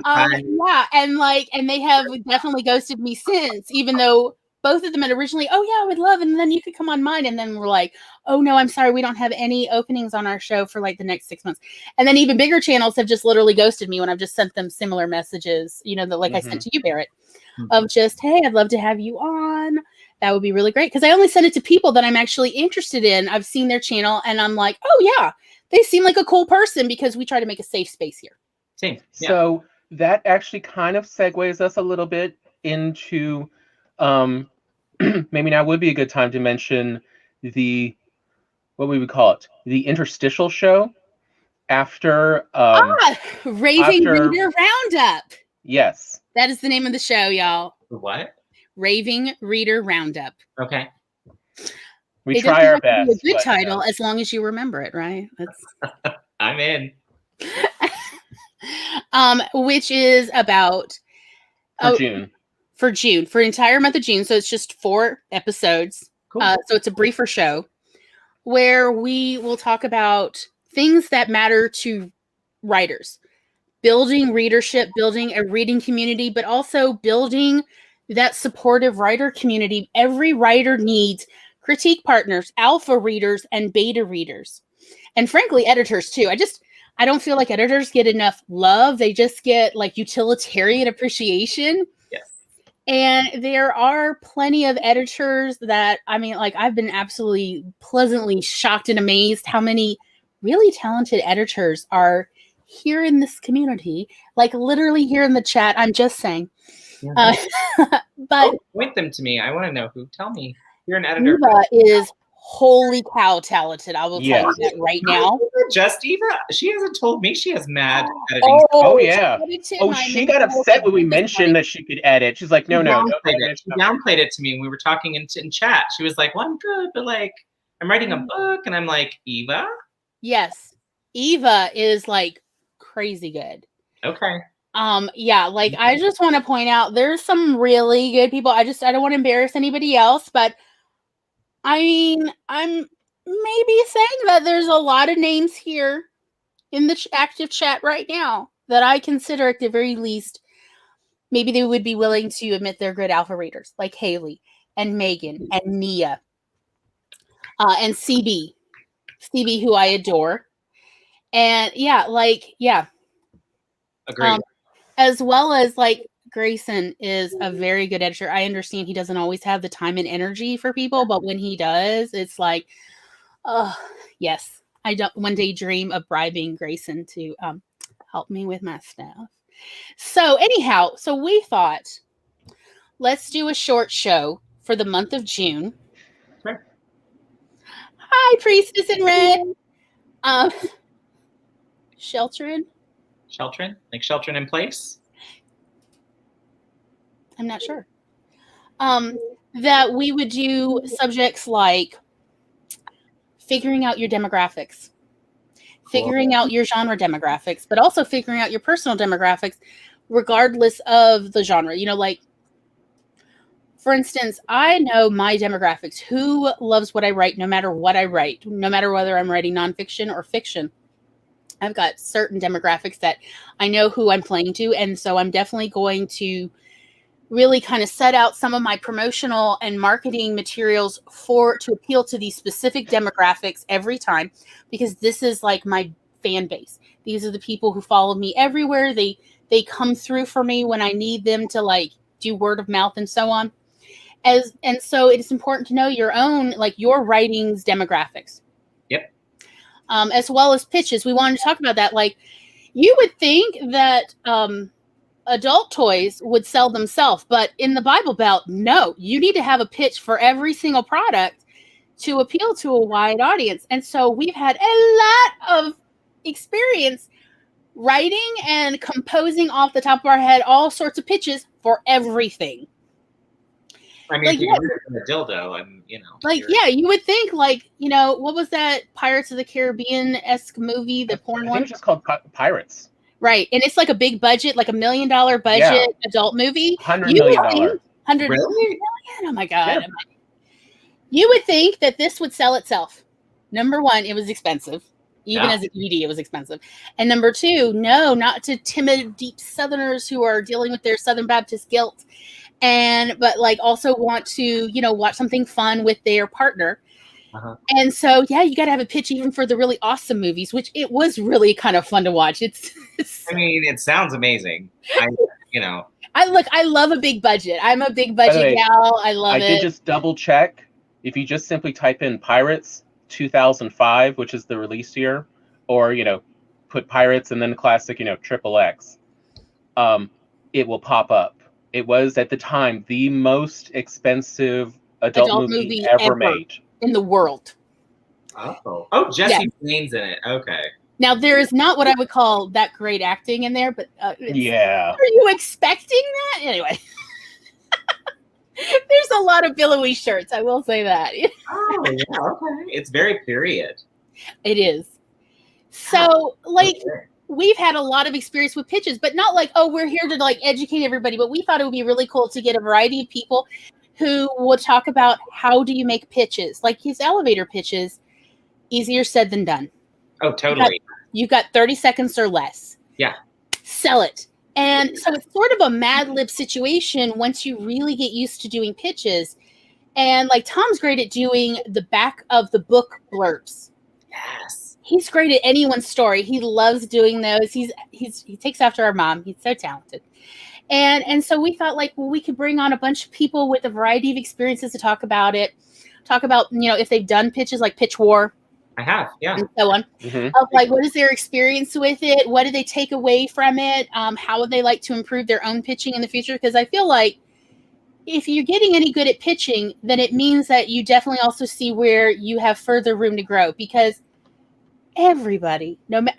Yeah. And they have definitely ghosted me since, even though both of them had originally, oh yeah, I would love, and then you could come on mine. And then we're like, oh no, I'm sorry, we don't have any openings on our show for like the next 6 months. And then even bigger channels have just literally ghosted me when I've just sent them similar messages, you know, that like I sent to you, Barrett, of just, hey, I'd love to have you on. That would be really great. Because I only send it to people that I'm actually interested in. I've seen their channel and I'm like, oh yeah, they seem like a cool person, because we try to make a safe space here. Same. Yeah. So that actually kind of segues us a little bit into maybe now would be a good time to mention what we would call it, the interstitial show after Raving Reader Roundup. Yes. That is the name of the show, y'all. What? Raving Reader Roundup. Okay. We try our best. It's a good title as long as you remember it, right? That's I'm in. Which is about June. For June, for an entire month of June. So it's just 4 episodes. Cool. So it's a briefer show. where we will talk about things that matter to writers, building readership, building a reading community, but also building that supportive writer community. Every writer needs critique partners, alpha readers, and beta readers. And frankly, editors too. I don't feel like editors get enough love. They just get like utilitarian appreciation. Yes. And there are plenty of editors that, I mean, like I've been absolutely pleasantly shocked and amazed how many really talented editors are here in this community, like literally here in the chat. I'm just saying. But point them to me. I want to know who. Tell me. You're an editor. Eva is holy cow talented. I will tell you that right now. Just Eva? She hasn't told me she has mad editing. Oh yeah. Oh, she got upset when we mentioned that she could edit. She's like, no. She downplayed it to me when we were talking in chat. She was like, well, I'm good, but like, I'm writing a book. And I'm like, Eva? Yes. Eva is like crazy good. Okay. Yeah, like I just want to point out there's some really good people. I don't want to embarrass anybody else, but I mean, I'm maybe saying that there's a lot of names here in the active chat right now that I consider at the very least, maybe they would be willing to admit they're good alpha readers, like Haley and Megan and Nia, and CB, who I adore. And Agreed. As well as like Grayson is a very good editor. I understand he doesn't always have the time and energy for people, but when he does, it's like, oh yes, I don't one day dream of bribing Grayson to help me with my stuff. So anyhow, we thought let's do a short show for the month of June. Sure. Hi, Priestess in Red. Sheltering, like sheltering in place. I'm not sure. That we would do subjects like figuring out your demographics, figuring out your genre demographics, but also figuring out your personal demographics, regardless of the genre. You know, like, for instance, I know my demographics, who loves what I write, no matter what I write, no matter whether I'm writing nonfiction or fiction. I've got certain demographics that I know who I'm playing to. And so I'm definitely going to really kind of set out some of my promotional and marketing materials to appeal to these specific demographics every time, because this is like my fan base. These are the people who follow me everywhere. They come through for me when I need them to like do word of mouth and so on. And so it is important to know your own, like your writing's demographics. Yep. As well as pitches. We wanted to talk about that. Like, you would think that adult toys would sell themselves, but in the Bible Belt, no. You need to have a pitch for every single product to appeal to a wide audience. And so we've had a lot of experience writing and composing off the top of our head all sorts of pitches for everything. I mean, like, if you were from a dildo, and you know, like, yeah, you would think, like, you know, what was that Pirates of the Caribbean-esque movie, the porn one? I think it's just called Pirates. Right, and it's like a big budget, like $1 million budget adult movie. $100 million. $100 million? Oh my god! Yeah. You would think that this would sell itself. Number one, it was expensive. Even as a DVD, it was expensive. And number two, no, not to timid, deep Southerners who are dealing with their Southern Baptist guilt, but like also want to, you know, watch something fun with their partner. Uh-huh. And so, yeah, you got to have a pitch even for the really awesome movies, which it was really kind of fun to watch. It's I mean, it sounds amazing. I love a big budget. I'm a big budget gal. I love it. I did just double check. If you just simply type in Pirates 2005, which is the release year, or, you know, put Pirates and then the classic, you know, XXX, it will pop up. It was at the time the most expensive adult movie ever made in the world. Oh, Jesse James in it. Okay. Now, there is not what I would call that great acting in there, but yeah. Are you expecting that? Anyway. There's a lot of billowy shirts, I will say that. Oh, yeah, okay. It's very period. It is. So, like, we've had a lot of experience with pitches, but not like, oh, we're here to, like, educate everybody, but we thought it would be really cool to get a variety of people who would talk about how do you make pitches, like his elevator pitches. Easier said than done. Oh, totally. You've got 30 seconds or less. Yeah. Sell it. And so it's sort of a Mad Lib situation once you really get used to doing pitches. And like Tom's great at doing the back of the book blurbs. Yes. He's great at anyone's story. He loves doing those. He takes after our mom. He's so talented. And so we thought like, well, we could bring on a bunch of people with a variety of experiences to talk about it. Talk about, if they've done pitches like Pitch War. I have, yeah. And so on. Mhm. Of like, what is their experience with it? What do they take away from it? How would they like to improve their own pitching in the future? Because I feel like if you're getting any good at pitching, then it means that you definitely also see where you have further room to grow. Because everybody, Ed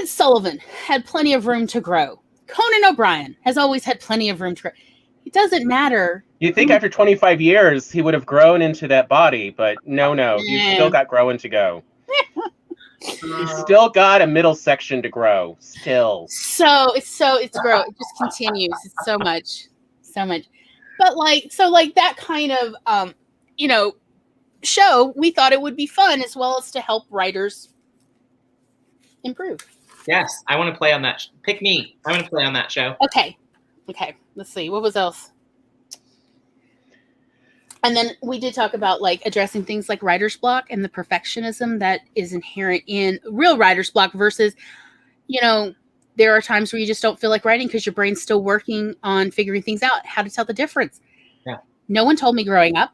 Sullivan had plenty of room to grow. Conan O'Brien has always had plenty of room to grow. It doesn't matter. You'd think after 25 years he would have grown into that body, but no, he's still got growing to go. He's still got a middle section to grow. Still. So it's grow. It just continues. It's so much. But that kind of show, we thought it would be fun as well as to help writers improve. Yes, I want to play on that. Pick me. I want to play on that show. Okay. Let's see. What was else? And then we did talk about like addressing things like writer's block and the perfectionism that is inherent in real writer's block versus, there are times where you just don't feel like writing because your brain's still working on figuring things out, how to tell the difference. Yeah. No one told me growing up.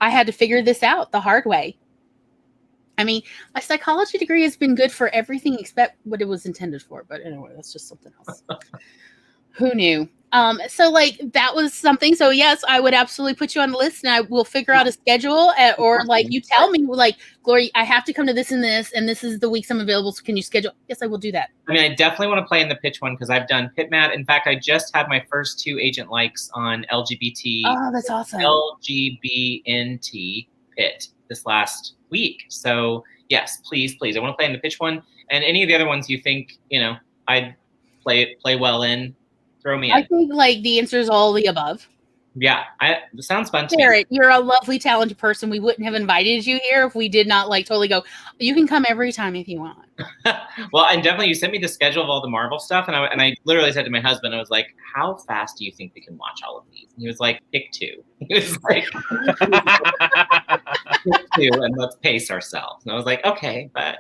I had to figure this out the hard way. I mean, my psychology degree has been good for everything except what it was intended for. But anyway, that's just something else. Who knew? So like that was something. So yes, I would absolutely put you on the list, and I will figure out a schedule, or like you tell me, like, Glory, I have to come to this, and this is the weeks I'm available. So can you schedule? Yes, I will do that. I mean, I definitely want to play in the pitch one because I've done PitMat. In fact, I just had my first 2 agent likes on LGBT. Oh, that's awesome. LGBNT pit this last week. So yes, please, I want to play in the pitch one, and any of the other ones you think I'd play well in. Throw me in. I think like the answer is all the above. Yeah, it sounds fun to me. Garrett, you're a lovely, talented person. We wouldn't have invited you here if we did not like totally go, you can come every time if you want. Well, and definitely you sent me the schedule of all the Marvel stuff, and I literally said to my husband, I was like, how fast do you think we can watch all of these? And he was like, pick 2. He was like, pick 2 and let's pace ourselves. And I was like, okay, but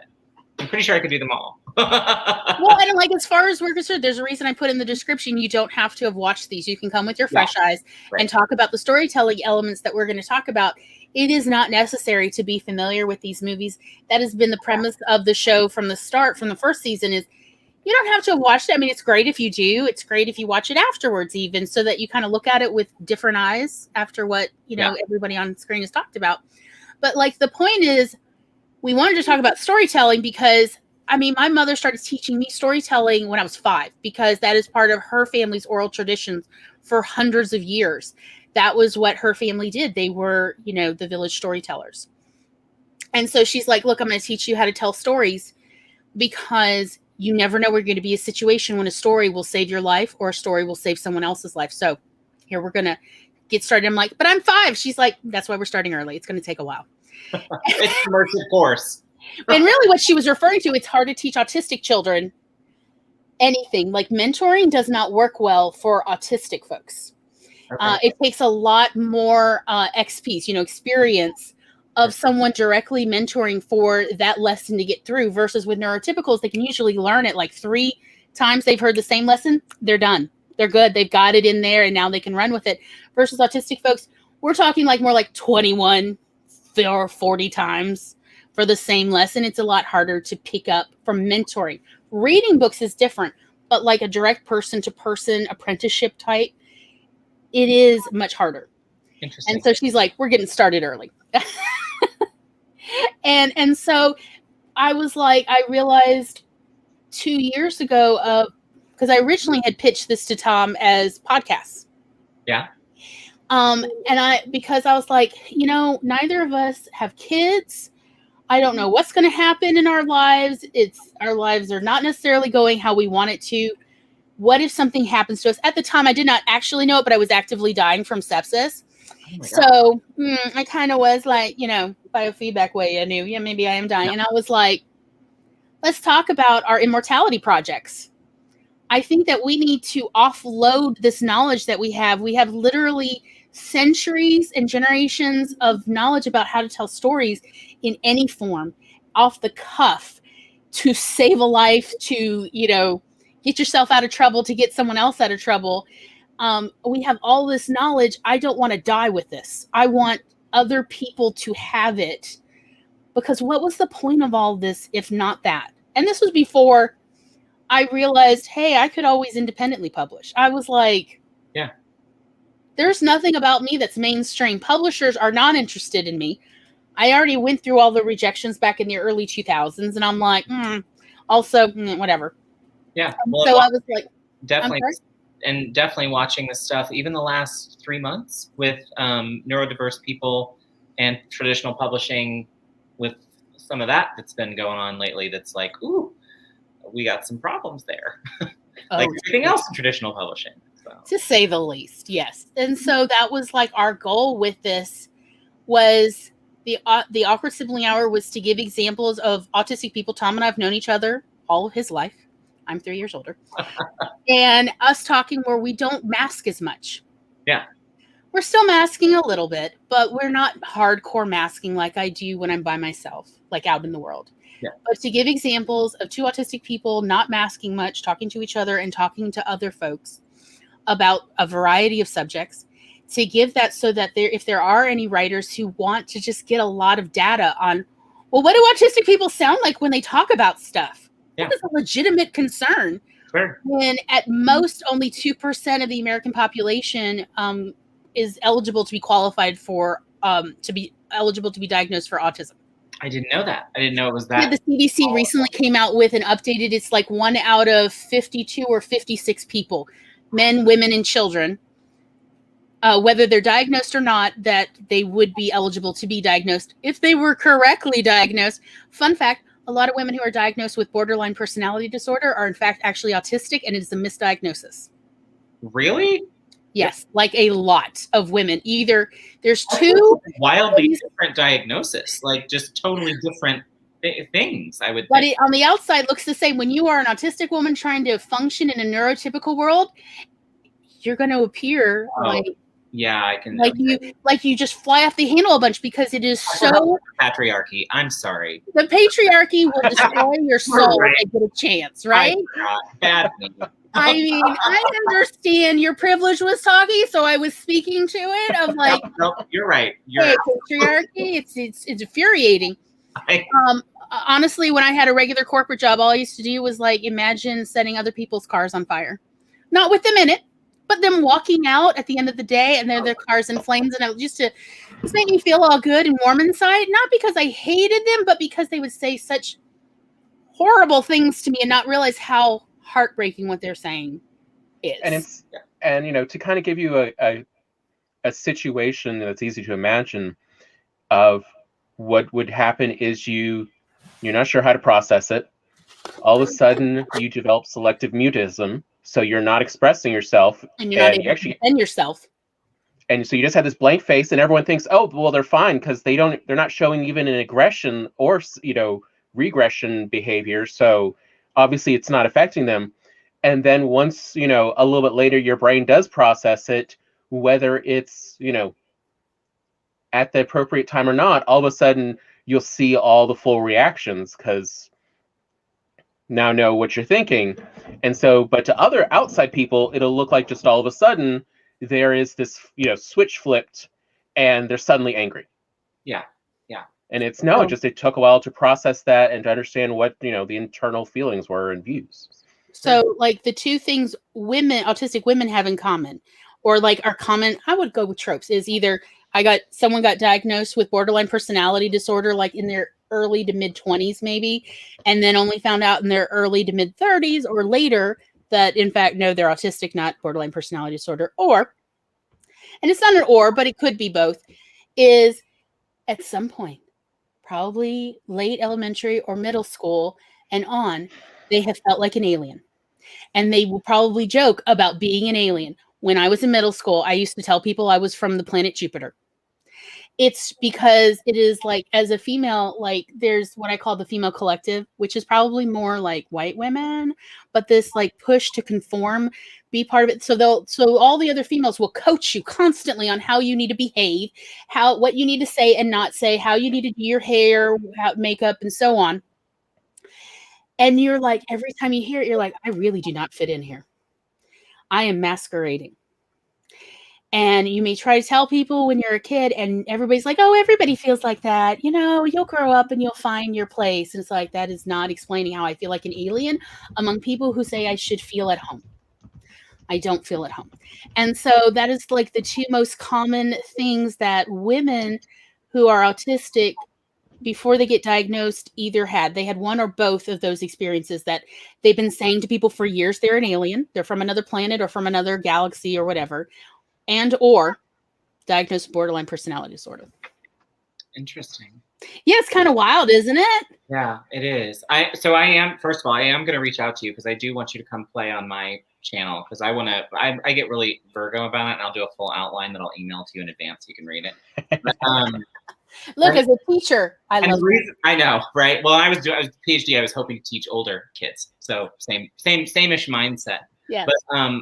I'm pretty sure I could do them all. Well, and like as far as we're concerned, there's a reason I put in the description. You don't have to have watched these. You can come with your fresh eyes and talk about the storytelling elements that we're going to talk about. It is not necessary to be familiar with these movies. That has been the premise of the show from the start, from the first season, is you don't have to have watched it. I mean, it's great if you do. It's great if you watch it afterwards, even so that you kind of look at it with different eyes after what, everybody on screen has talked about. But like the point is, we wanted to talk about storytelling because my mother started teaching me storytelling when I was 5 because that is part of her family's oral traditions for hundreds of years. That was what her family did. They were, the village storytellers. And so she's like, look, I'm going to teach you how to tell stories because you never know where you're going to be a situation when a story will save your life or a story will save someone else's life. So here we're going to get started. I'm like, but I'm 5. She's like, that's why we're starting early. It's going to take a while. It's an immersive course. And really what she was referring to, it's hard to teach autistic children anything. Like mentoring does not work well for autistic folks. Okay. It takes a lot more XPs, experience of someone directly mentoring for that lesson to get through versus with neurotypicals, they can usually learn it like 3 times they've heard the same lesson. They're done. They're good. They've got it in there and now they can run with it. Versus autistic folks, we're talking like more like 21 or 40 times for the same lesson. It's a lot harder to pick up from mentoring. Reading books is different, but like a direct person-to-person apprenticeship type, it is much harder. Interesting. And so she's like, we're getting started early. and so I was like, I realized 2 years ago, because I originally had pitched this to Tom as podcasts. Yeah. Because I was like, neither of us have kids. I don't know what's going to happen in our lives. Our lives are not necessarily going how we want it to. What if something happens to us? At the time, I did not actually know it, but I was actively dying from sepsis. my God. So I kind of was like, biofeedback way. I knew, maybe I am dying. Yeah. And I was like, let's talk about our immortality projects. I think that we need to offload this knowledge that we have. We have literally centuries and generations of knowledge about how to tell stories in any form, off the cuff, to save a life, to, get yourself out of trouble, to get someone else out of trouble. We have all this knowledge. I don't want to die with this. I want other people to have it. Because what was the point of all this if not that? And this was before I realized, hey, I could always independently publish. I was like, yeah, there's nothing about me that's mainstream. Publishers are not interested in me. I already went through all the rejections back in the early 2000s, and I'm like, also, whatever. Yeah. Well, so I was like, definitely watching this stuff, even the last 3 months with neurodiverse people and traditional publishing, with some of that's been going on lately. That's like, ooh, we got some problems there. Like everything else in traditional publishing. So. To say the least, yes. And so that was like our goal with this was the Awkward Sibling Hour was to give examples of autistic people. Tom and I have known each other all of his life. I'm 3 years older. And us talking where we don't mask as much. Yeah. We're still masking a little bit, but we're not hardcore masking like I do when I'm by myself, like out in the world. Yeah. But to give examples of two autistic people not masking much, talking to each other and talking to other folks about a variety of subjects, to give that so that if there are any writers who want to just get a lot of data on, well, what do autistic people sound like when they talk about stuff? Yeah. That is a legitimate concern. Sure. When at most only 2% of the American population is eligible to be qualified for to be diagnosed for autism. I didn't know that. I didn't know it was that. Yeah, the CDC recently came out with an updated. It's like 1 out of 52 or 56 people, men, women, and children, whether they're diagnosed or not, that they would be eligible to be diagnosed if they were correctly diagnosed. Fun fact, a lot of women who are diagnosed with borderline personality disorder are in fact actually autistic, and it's a misdiagnosis. Really? Yes, like a lot of women. Either there's two wildly different diagnosis, like just totally different things, I would think. But it, on the outside, looks the same. When you are an autistic woman trying to function in a neurotypical world, you're going to appear like I can like you just fly off the handle a bunch because it is so patriarchy. I'm sorry. The patriarchy will destroy your soul if they get a chance, right? Bad. I mean, I understand your privilege was talking, so I was speaking to it of like, no, you're right. Patriarchy. It's infuriating. Honestly, when I had a regular corporate job, all I used to do was like imagine setting other people's cars on fire, not with them in it, but them walking out at the end of the day and their cars in flames, and it just made me feel all good and warm inside. Not because I hated them, but because they would say such horrible things to me and not realize how heartbreaking what they're saying is. And to kind of give you a situation that's easy to imagine of what would happen is you're not sure how to process it. All of a sudden you develop selective mutism, so you're not expressing yourself, and you're not able to defend yourself. And so you just have this blank face, and everyone thinks, oh, well, they're fine because they're not showing even an aggression or regression behavior. So obviously it's not affecting them. And then once, a little bit later, your brain does process it, whether it's, at the appropriate time or not, all of a sudden you'll see all the full reactions because now know what you're thinking. And so, but to other outside people, it'll look like just all of a sudden there is this, switch flipped and they're suddenly angry. Yeah. Yeah. And it took a while to process that and to understand what, the internal feelings were and views. So like the two things autistic women have in common, or like are common, I would go with tropes, is either someone got diagnosed with borderline personality disorder, like in their early to mid 20s, maybe, and then only found out in their early to mid 30s or later that in fact, no, they're autistic, not borderline personality disorder. Or, and it's not an or, but it could be both, is at some point, probably late elementary or middle school and on, they have felt like an alien. And they will probably joke about being an alien. when I was in middle school, I used to tell people I was from the planet Jupiter. It's because it is like, as a female, like there's what I call the female collective, which is probably more like white women, but this like push to conform, be part of it. So all the other females will coach you constantly on how you need to behave, what you need to say and not say, how you need to do your hair, makeup, and so on. And you're like, every time you hear it, you're like, I really do not fit in here. I am masquerading. And you may try to tell people when you're a kid and everybody's like, oh, everybody feels like that. You'll grow up and you'll find your place. And it's like, that is not explaining how I feel like an alien among people who say I should feel at home. I don't feel at home. And so that is like the two most common things that women who are autistic, before they get diagnosed, either had. They had one or both of those experiences that they've been saying to people for years they're an alien, they're from another planet or from another galaxy or whatever, and or diagnosed with borderline personality disorder. Interesting. Yeah, it's kind of wild, isn't it? Yeah, it is. First of all, I am going to reach out to you because I do want you to come play on my channel because I get really Virgo about it, and I'll do a full outline that I'll email to you in advance so you can read it. But, look, as a teacher, I love it. I know, right? Well, I was PhD. I was hoping to teach older kids, so same-ish mindset. Yeah. But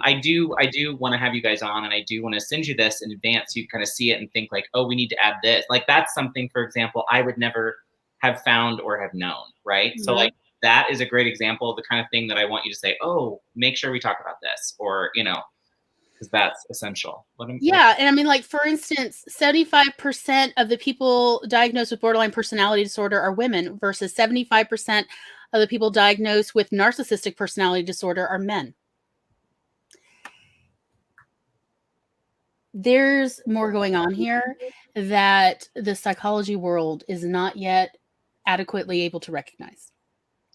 I do want to have you guys on, and I do want to send you this in advance so you kind of see it and think like, oh, we need to add this. Like that's something, for example, I would never have found or have known, right? Mm-hmm. So like that is a great example of the kind of thing that I want you to say, oh, make sure we talk about this, or because that's essential. Yeah, and I mean, like for instance, 75% of the people diagnosed with borderline personality disorder are women, versus 75% of the people diagnosed with narcissistic personality disorder are men. There's more going on here that the psychology world is not yet adequately able to recognize.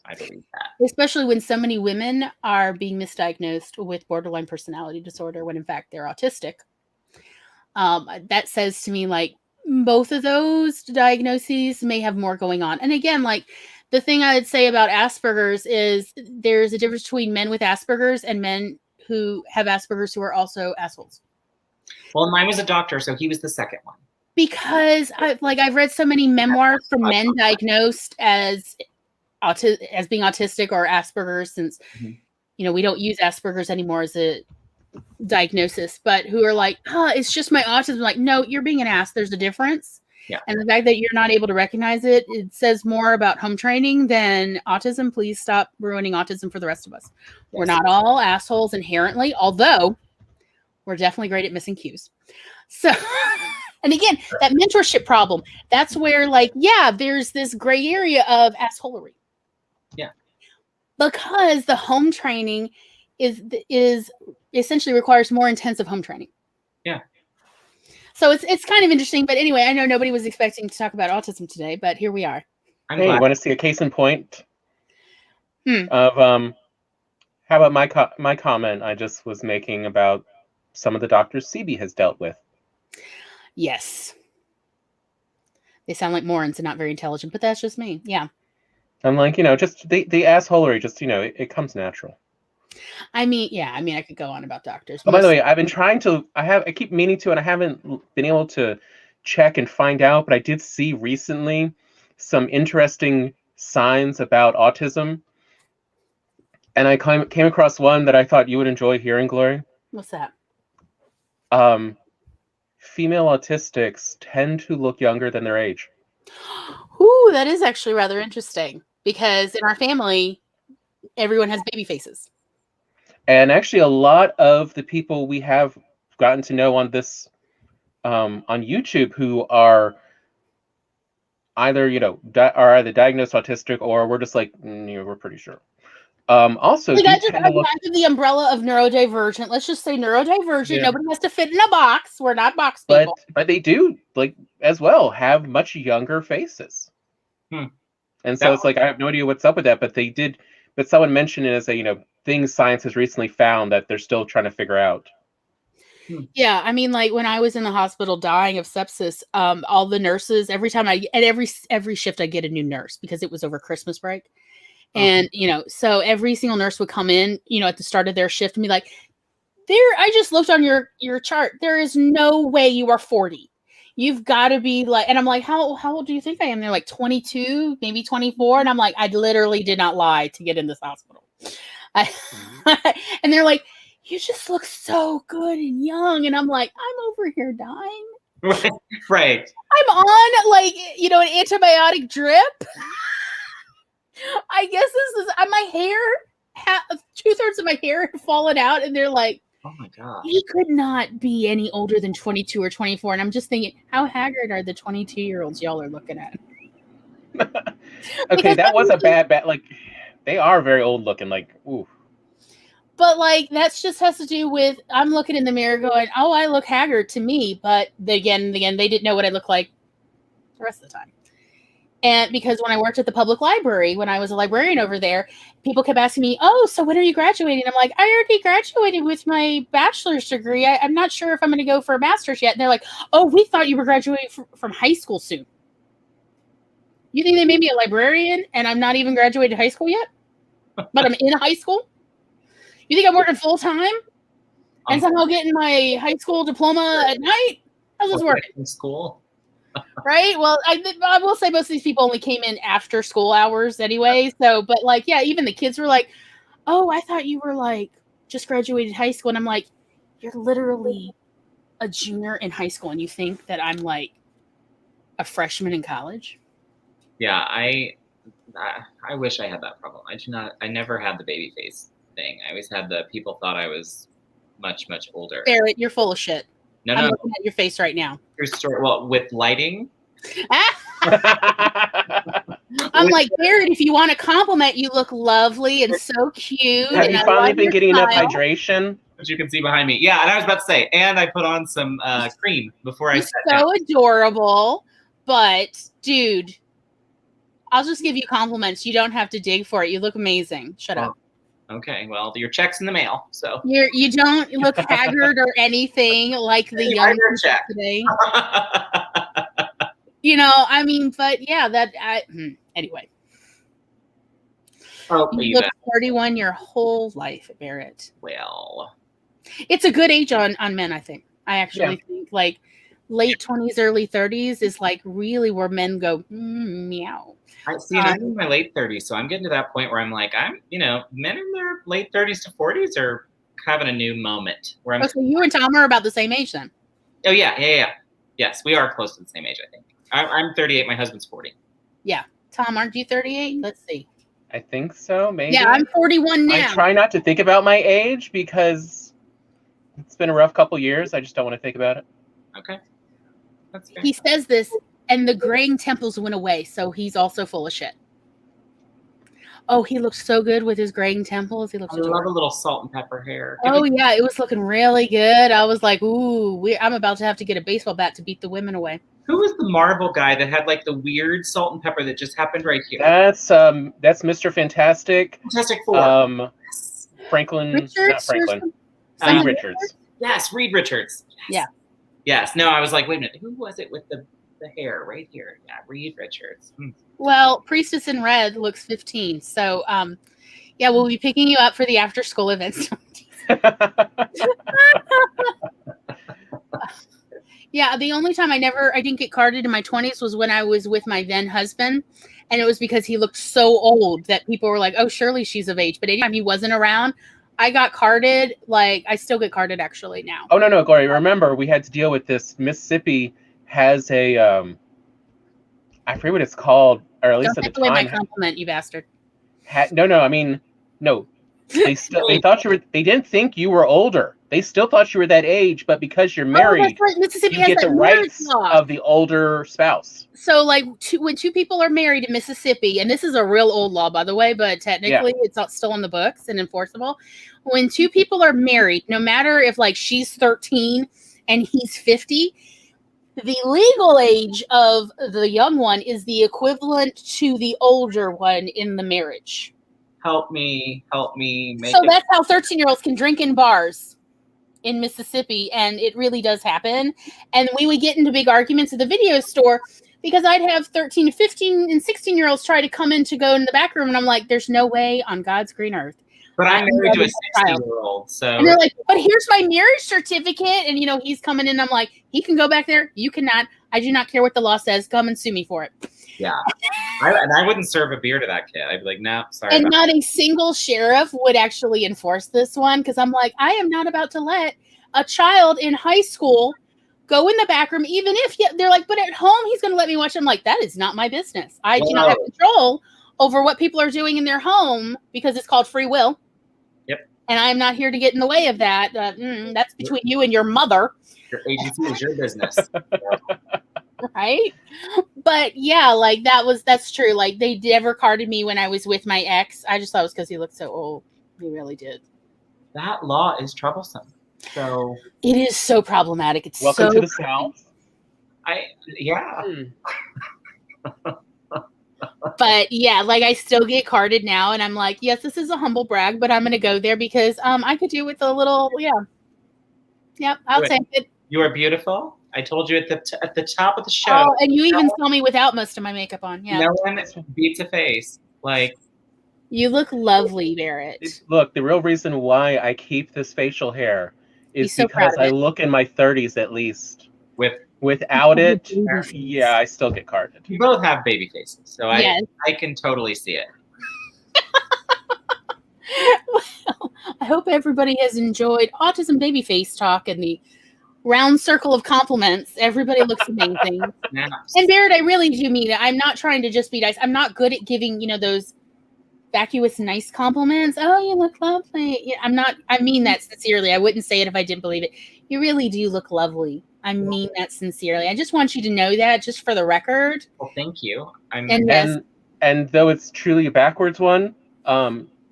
I believe that. Especially when so many women are being misdiagnosed with borderline personality disorder when in fact they're autistic. That says to me like both of those diagnoses may have more going on. And again, like the thing I would say about Asperger's is there's a difference between men with Asperger's and men who have Asperger's who are also assholes. Well, mine was a doctor, so he was the second one. Because I've read so many memoirs from men diagnosed as being autistic or Asperger's, since we don't use Asperger's anymore as a diagnosis, but who are like, it's just my autism. Like, no, you're being an ass. There's a difference. Yeah. And the fact that you're not able to recognize it says more about home training than autism. Please stop ruining autism for the rest of us. Yes. We're not all assholes inherently, although we're definitely great at missing cues. So, and again, that mentorship problem, that's where there's this gray area of assholery. Yeah. Because the home training is essentially requires more intensive home training. Yeah. So it's kind of interesting, but anyway, I know nobody was expecting to talk about autism today, but here we are. Hey, you want to see a case in point of how about my comment I just was making about some of the doctors CB has dealt with? Yes. They sound like morons and not very intelligent, but that's just me. Yeah. I'm like, just the assholery, just, it comes natural. I mean, yeah, I could go on about doctors. Oh, by the way, I've been trying to, I keep meaning to, and I haven't been able to check and find out, but I did see recently some interesting signs about autism. And I came across one that I thought you would enjoy hearing, Glory. What's that? Female autistics tend to look younger than their age. Ooh, that is actually rather interesting, because in our family, everyone has baby faces. And actually, a lot of the people we have gotten to know on this, on YouTube, who are either, are either diagnosed autistic, or we're just like, we're pretty sure. Also, I give the umbrella of neurodivergent. Let's just say neurodivergent. Yeah. Nobody has to fit in a box. We're not box people. But they do, as well, have much younger faces. And so it's like, I have no idea what's up with that, but someone mentioned it as a, things science has recently found that they're still trying to figure out. Yeah, I mean, when I was in the hospital dying of sepsis, all the nurses, every shift I get a new nurse, because it was over Christmas break. And, so every single nurse would come in, at the start of their shift and be like, I just looked on your chart. There is no way you are 40. You've got to be like, and I'm like, how old do you think I am? They're like 22, maybe 24. And I'm like, I literally did not lie to get in this hospital. And they're like, you just look so good and young. And I'm like, I'm over here dying. Right. I'm on like, an antibiotic drip. I guess this is my hair. 2/3 of my hair had fallen out, and they're like, oh my God, he could not be any older than 22 or 24. And I'm just thinking, how haggard are the 22-year-olds y'all are looking at? Okay, that was a bad, like, they are very old looking, like, ooh. But like, that's just has to do with, I'm looking in the mirror going, oh, I look haggard to me. But again, they didn't know what I looked like the rest of the time. And because when I worked at the public library, when I was a librarian over there, people kept asking me, oh, so when are you graduating? I'm like, I already graduated with my bachelor's degree. I'm not sure if I'm going to go for a master's yet. And they're like, oh, we thought you were graduating from high school soon. You think they made me a librarian and I'm not even graduated high school yet? But I'm in high school? You think I'm working full time and somehow getting my high school diploma at night? How's this working? In school. Right? Well, I will say most of these people only came in after school hours anyway. So, but like, yeah, even the kids were like, oh, I thought you were like just graduated high school. And I'm like, you're literally a junior in high school and you think that I'm like a freshman in college? Yeah, I wish I had that problem. I never had the baby face thing. I always had the people thought I was much, much older. Barrett, you're full of shit. No. I'm looking at your face right now. True story. Well, with lighting. I'm like, Barrett, if you want a compliment, you look lovely and so cute. Have you finally been getting enough hydration? Which you can see behind me. Yeah, and I was about to say, and I put on some cream before I sat down. So adorable. But, dude, I'll just give you compliments. You don't have to dig for it. You look amazing. Shut up. Okay, well, your check's in the mail, so. You don't look haggard or anything like the young check today. I mean, but yeah, anyway. Oh, you look 41 your whole life, Barrett. Well. It's a good age on men, I think. I actually think like late 20s, early 30s is like really where men go, meow. I'm in my late 30s, so I'm getting to that point where I'm like, men in their late 30s to 40s are having a new moment. Where so you and Tom are about the same age then? Oh, yeah. Yes, we are close to the same age, I think. I'm 38, my husband's 40. Yeah. Tom, aren't you 38? Let's see. I think so, maybe. Yeah, I'm 41 now. I try not to think about my age because it's been a rough couple years. I just don't want to think about it. Okay. That's fair. He says this, and the graying temples went away, so he's also full of shit. Oh, he looks so good with his graying temples. He looks I love a little salt and pepper hair. Yeah, it was looking really good. I was like, ooh, I'm about to have to get a baseball bat to beat the women away. Who was the Marvel guy that had like the weird salt and pepper that just happened right here? That's Mr. Fantastic. Fantastic Four. Franklin, Richards, not Franklin. Reed Richards. Yes, Reed Richards. Yes. Yeah. Yes. No, I was like, wait a minute, who was it with the hair right here? Yeah, Reed Richards. Well, Priestess in Red looks 15. So, we'll be picking you up for the after school events. Yeah, the only time I didn't get carded in my 20s was when I was with my then husband. And it was because he looked so old that people were like, oh, surely she's of age. But anytime he wasn't around, I got carded. Like, I still get carded actually now. Oh, no, Gloria. Remember, we had to deal with this. Mississippi has a, I forget what it's called, or at least Don't at the take away time. my compliment, you bastard. No. They didn't think you were older. They still thought you were that age, but because you're married, that's right. Mississippi you has get the that rights law. of the older spouse. So, like, when two people are married in Mississippi, and this is a real old law, by the way, but technically it's not still in the books and enforceable. When two people are married, no matter if, like, she's 13 and he's 50, the legal age of the young one is the equivalent to the older one in the marriage. Help me. So that's how 13-year-olds can drink in bars in Mississippi, and it really does happen. And we would get into big arguments at the video store because I'd have 13, 15, and 16-year-olds try to come in to go in the back room, and I'm like, there's no way on God's green earth But I'm married to a child. 60-year-old, so. And they're like, but here's my marriage certificate. And, he's coming in. I'm like, he can go back there. You cannot. I do not care what the law says. Come and sue me for it. Yeah. I wouldn't serve a beer to that kid. I'd be like, no, sorry. And not a single sheriff would actually enforce this one. Because I'm like, I am not about to let a child in high school go in the back room, even if they're like, but at home, he's going to let me watch. I'm like, that is not my business. I do not have control over what people are doing in their home because it's called free will. Yep. And I'm not here to get in the way of that. That's between you and your mother. Your agency is your business. Right? But yeah, like that's true. Like they never carded me when I was with my ex. I just thought it was because he looked so old. He really did. That law is troublesome. So it is so problematic. It's welcome so to the South. Yeah. But yeah, like I still get carded now, and I'm like, yes, this is a humble brag, but I'm gonna go there because I could do with a little, Yep, I'll take it. You are beautiful. I told you at the top of the show. Oh, and you even saw me without most of my makeup on. Yeah. No one beats a face. Like you look lovely, Barrett. Look, the real reason why I keep this facial hair is because I look in my 30s at least. Without it, I still get carded. You both have baby faces, so I can totally see it. Well, I hope everybody has enjoyed Autism Baby Face Talk and the round circle of compliments. Everybody looks amazing. And Barrett, I really do mean it. I'm not trying to just be nice. I'm not good at giving, those vacuous, nice compliments. Oh, you look lovely. Yeah, I mean that sincerely. I wouldn't say it if I didn't believe it. You really do look lovely. I mean that sincerely. I just want you to know that, just for the record. Well, thank you. And though it's truly a backwards one,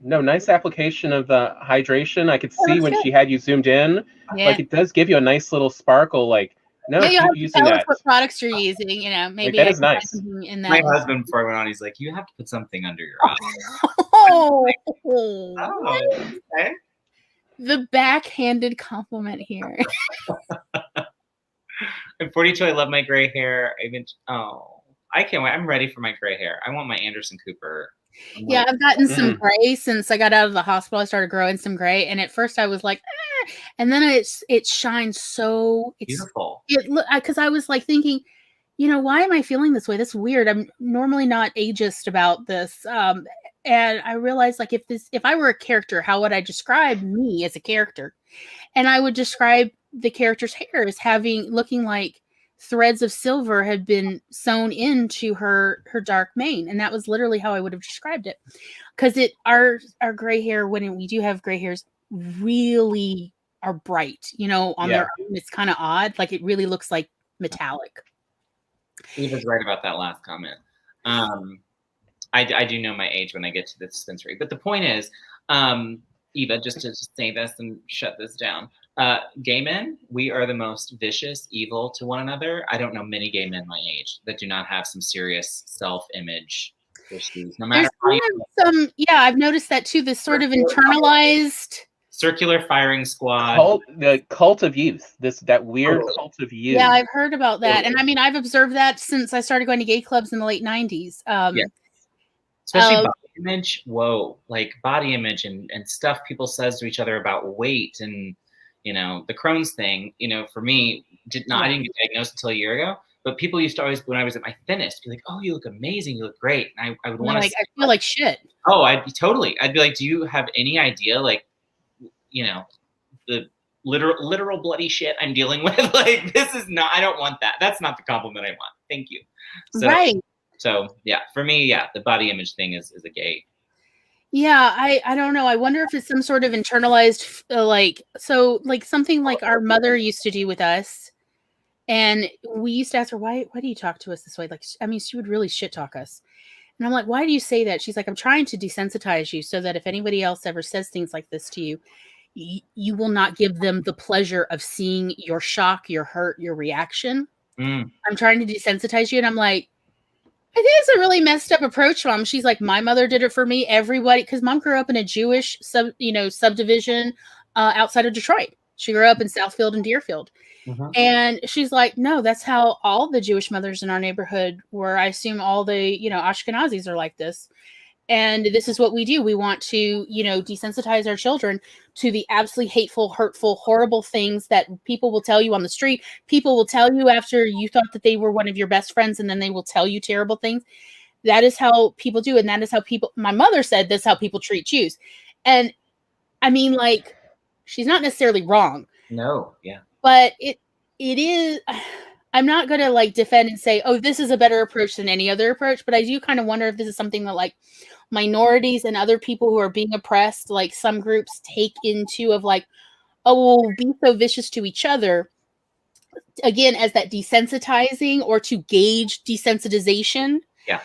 nice application of the hydration. I could see when she had you zoomed in. Yeah. Like it does give you a nice little sparkle. Like you have to tell us what products you're using. Maybe that is nice. In that my husband, before I went on, he's like, "You have to put something under your eye." Okay. The backhanded compliment here. I'm 42. I love my gray hair. I can't wait. I'm ready for my gray hair. I want my Anderson Cooper. I've gotten some gray since I got out of the hospital. I started growing some gray, and at first I was like, and then it shines so beautiful. Because I was like thinking, why am I feeling this way? That's weird. I'm normally not ageist about this. And I realized, like, if I were a character, how would I describe me as a character? And I would describe the character's hair as looking like threads of silver had been sewn into her dark mane. And that was literally how I would have described it. Because our gray hair, when we do have gray hairs, really are bright, on their own. It's kind of odd. Like it really looks like metallic. Eva's right about that last comment. I do know my age when I get to the dispensary. But the point is, Eva, just to say this and shut this down. Gay men, we are the most vicious, evil to one another. I don't know many gay men my age that do not have some serious self-image issues. No matter I've noticed that too. This sort of internalized circular firing squad. The cult of youth. That weird cult of youth. Yeah, I've heard about that. And I mean, I've observed that since I started going to gay clubs in the late 90s. Especially body image. Whoa. Like body image and stuff people says to each other about weight and, the Crohn's thing, for me, I didn't get diagnosed until a year ago. But people used to always, when I was at my thinnest, be like, "Oh, you look amazing. You look great." And I would want to. I feel like shit. Oh, I'd be like, "Do you have any idea, like, the literal bloody shit I'm dealing with? Like, this is not. I don't want that. That's not the compliment I want. Thank you." So, right. So yeah, for me, the body image thing is a gay. Yeah, I don't know. I wonder if it's some sort of internalized, like something like our mother used to do with us. And we used to ask her, why do you talk to us this way? Like, I mean, she would really shit talk us. And I'm like, why do you say that? She's like, I'm trying to desensitize you so that if anybody else ever says things like this to you, you will not give them the pleasure of seeing your shock, your hurt, your reaction. I'm trying to desensitize you. And I'm like, I think it's a really messed up approach, Mom. She's like, my mother did it for me. Everybody, because Mom grew up in a Jewish subdivision outside of Detroit. She grew up in Southfield and Deerfield. And she's like, no, that's how all the Jewish mothers in our neighborhood were. I assume all the, Ashkenazis are like this. And this is what we do. We want to, desensitize our children to the absolutely hateful, hurtful, horrible things that people will tell you on the street. People will tell you after you thought that they were one of your best friends, and then they will tell you terrible things. That is how people do. And that is how my mother said, this is how people treat Jews. And I mean, like, she's not necessarily wrong. No, yeah. But it is, I'm not going to like defend and say, oh, this is a better approach than any other approach. But I do kind of wonder if this is something that like minorities and other people who are being oppressed, like some groups take into of like, oh, we'll be so vicious to each other. Again, as that desensitizing or to gauge desensitization. Yeah.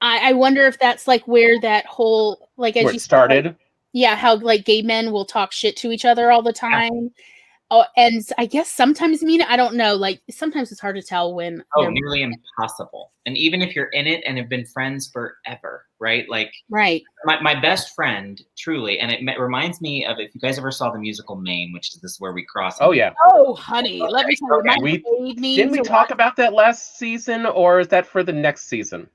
I wonder if that's like where that whole, like, as Where you it started. Like, yeah, how like gay men will talk shit to each other all the time. Yeah. Oh, and I guess sometimes mean it. I don't know. Like sometimes it's hard to tell when. Oh, nearly impossible. And even if you're in it and have been friends forever, right? Like, right. My best friend, truly, and it reminds me of, if you guys ever saw the musical Mame, which is this where we cross. Oh yeah. Oh honey, let me tell you. Didn't we talk about that last season, or is that for the next season?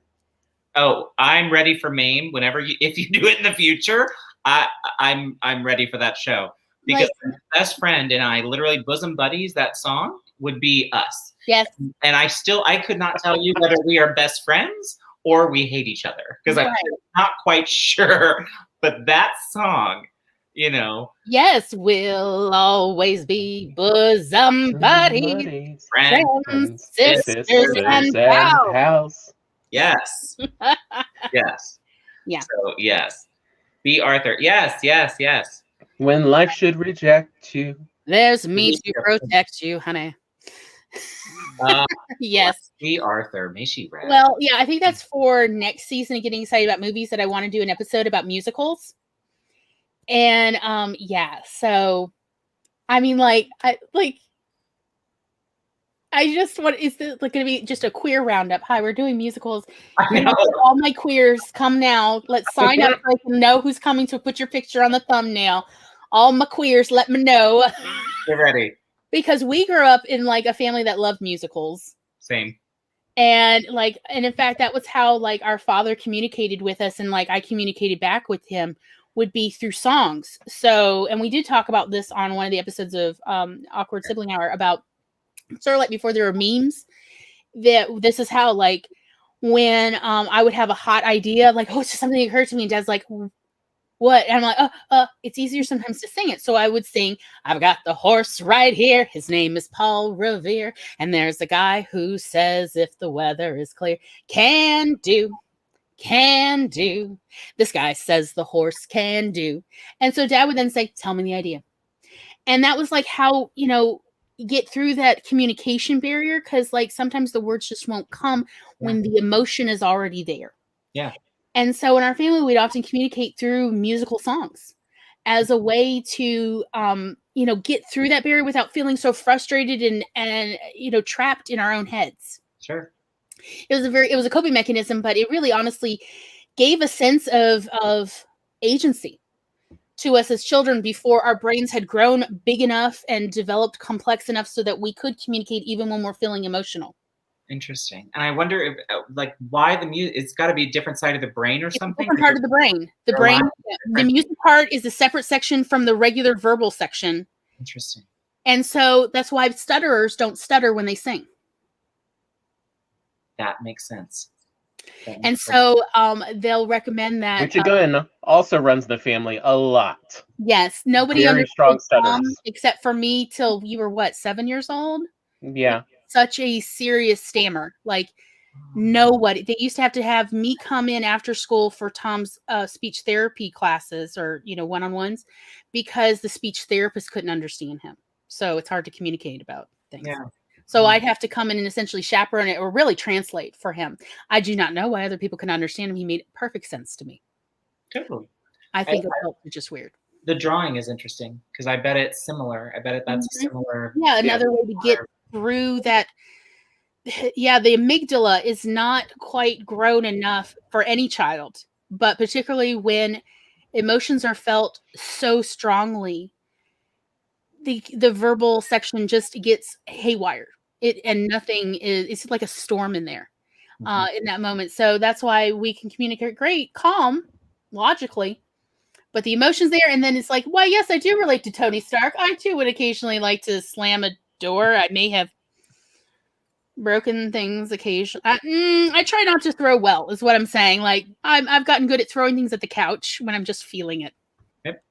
Oh, I'm ready for Mame. If you do it in the future, I'm ready for that show. Because my best friend and I, literally bosom buddies, that song would be us. Yes. And I could not tell you whether we are best friends or we hate each other. Because I'm not quite sure. But that song, Yes, we'll always be bosom buddies, friends, sisters, and pals. Yes. Yes. Yeah. So, yes. B. Arthur. Yes, yes, yes. When life should reject you, there's me to protect you, honey. Yes. B. Arthur, may she rest. Well, yeah, I think that's for next season. Getting excited about movies that I want to do an episode about musicals. And yeah, so I mean, like, I just want, is this like going to be just a queer roundup? Hi, we're doing musicals. All my queers, come now. Let's sign up so I can know who's coming to put your picture on the thumbnail. All my queers, let me know. Get ready. Because we grew up in like a family that loved musicals. Same. And in fact, that was how like our father communicated with us, and like I communicated back with him, would be through songs. So, and we did talk about this on one of the episodes of Awkward Sibling Hour about sort of like before there were memes, that this is how like when I would have a hot idea, like, oh, it's just something that occurred to me, and Dad's like, what? And I'm like, it's easier sometimes to sing it. So I would sing, I've got the horse right here. His name is Paul Revere. And there's a guy who says if the weather is clear, can do. This guy says the horse can do. And so Dad would then say, tell me the idea. And that was like how, get through that communication barrier, because like sometimes the words just won't come when the emotion is already there. Yeah. And so in our family, we'd often communicate through musical songs as a way to, get through that barrier without feeling so frustrated and trapped in our own heads. Sure. It was a coping mechanism, but it really honestly gave a sense of agency to us as children before our brains had grown big enough and developed complex enough so that we could communicate even when we're feeling emotional. Interesting. And I wonder if, why the music, it's got to be a different side of the brain or something? Different part of the brain. The music part is a separate section from the regular verbal section. Interesting. And so that's why stutterers don't stutter when they sing. That makes sense. And so they'll recommend that. Which again also runs the family a lot. Yes. Nobody very strong stutters. Except for me till you were 7 years old? Yeah. Such a serious stammer. Like nobody. They used to have me come in after school for Tom's speech therapy classes or, one-on-ones, because the speech therapist couldn't understand him. So it's hard to communicate about things. Yeah. So I'd have to come in and essentially chaperone it or really translate for him. I do not know why other people can understand him. He made perfect sense to me. Totally. I think it's just weird. The drawing is interesting because I bet it's similar. I bet that's a similar. Yeah, another way to get through that. Yeah, the amygdala is not quite grown enough for any child, but particularly when emotions are felt so strongly, the verbal section just gets haywire. It's like a storm in there. in that moment. So that's why we can communicate great, calm, logically, but the emotions there. And then it's like, well, yes, I do relate to Tony Stark. I too would occasionally like to slam a door. I may have broken things occasionally. I try not to throw well, is what I'm saying. Like I've gotten good at throwing things at the couch when I'm just feeling it. Yep.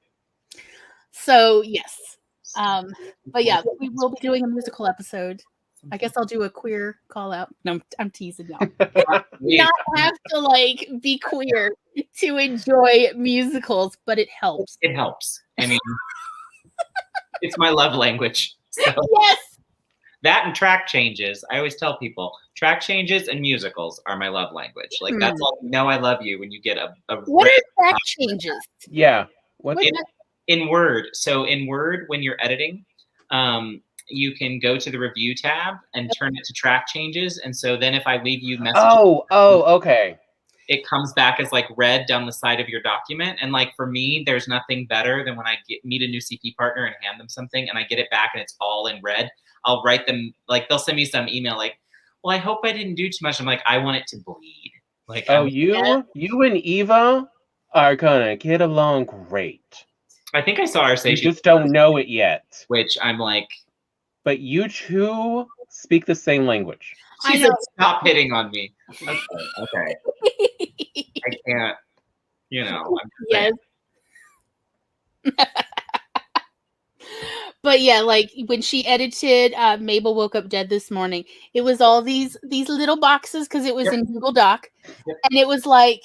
So yes. But yeah, we will be doing a musical episode. I guess I'll do a queer call out. No, I'm teasing y'all. Not have to like be queer to enjoy musicals, but it helps. It helps. I mean, it's my love language. So. Yes. That and track changes. I always tell people track changes and musicals are my love language. Like that's all you know I love you when you get a what are track changes? Yeah. In Word. So in Word, when you're editing, you can go to the review tab and turn it to track changes. And so then if I leave you messages, okay. It comes back as like red down the side of your document. And like for me, there's nothing better than when I meet a new CP partner and hand them something and I get it back and it's all in red. I'll write them, like they'll send me some email like, well, I hope I didn't do too much. I'm like, I want it to bleed. Like, you and Eva are gonna get along great. I think I saw her say you just don't know it yet. Which I'm like, but you two speak the same language. She said, stop hitting on me. Okay. I can't, I'm yes. But yeah, like when she edited Mabel Woke Up Dead this morning, it was all these little boxes because it was in Google Doc. And it was like,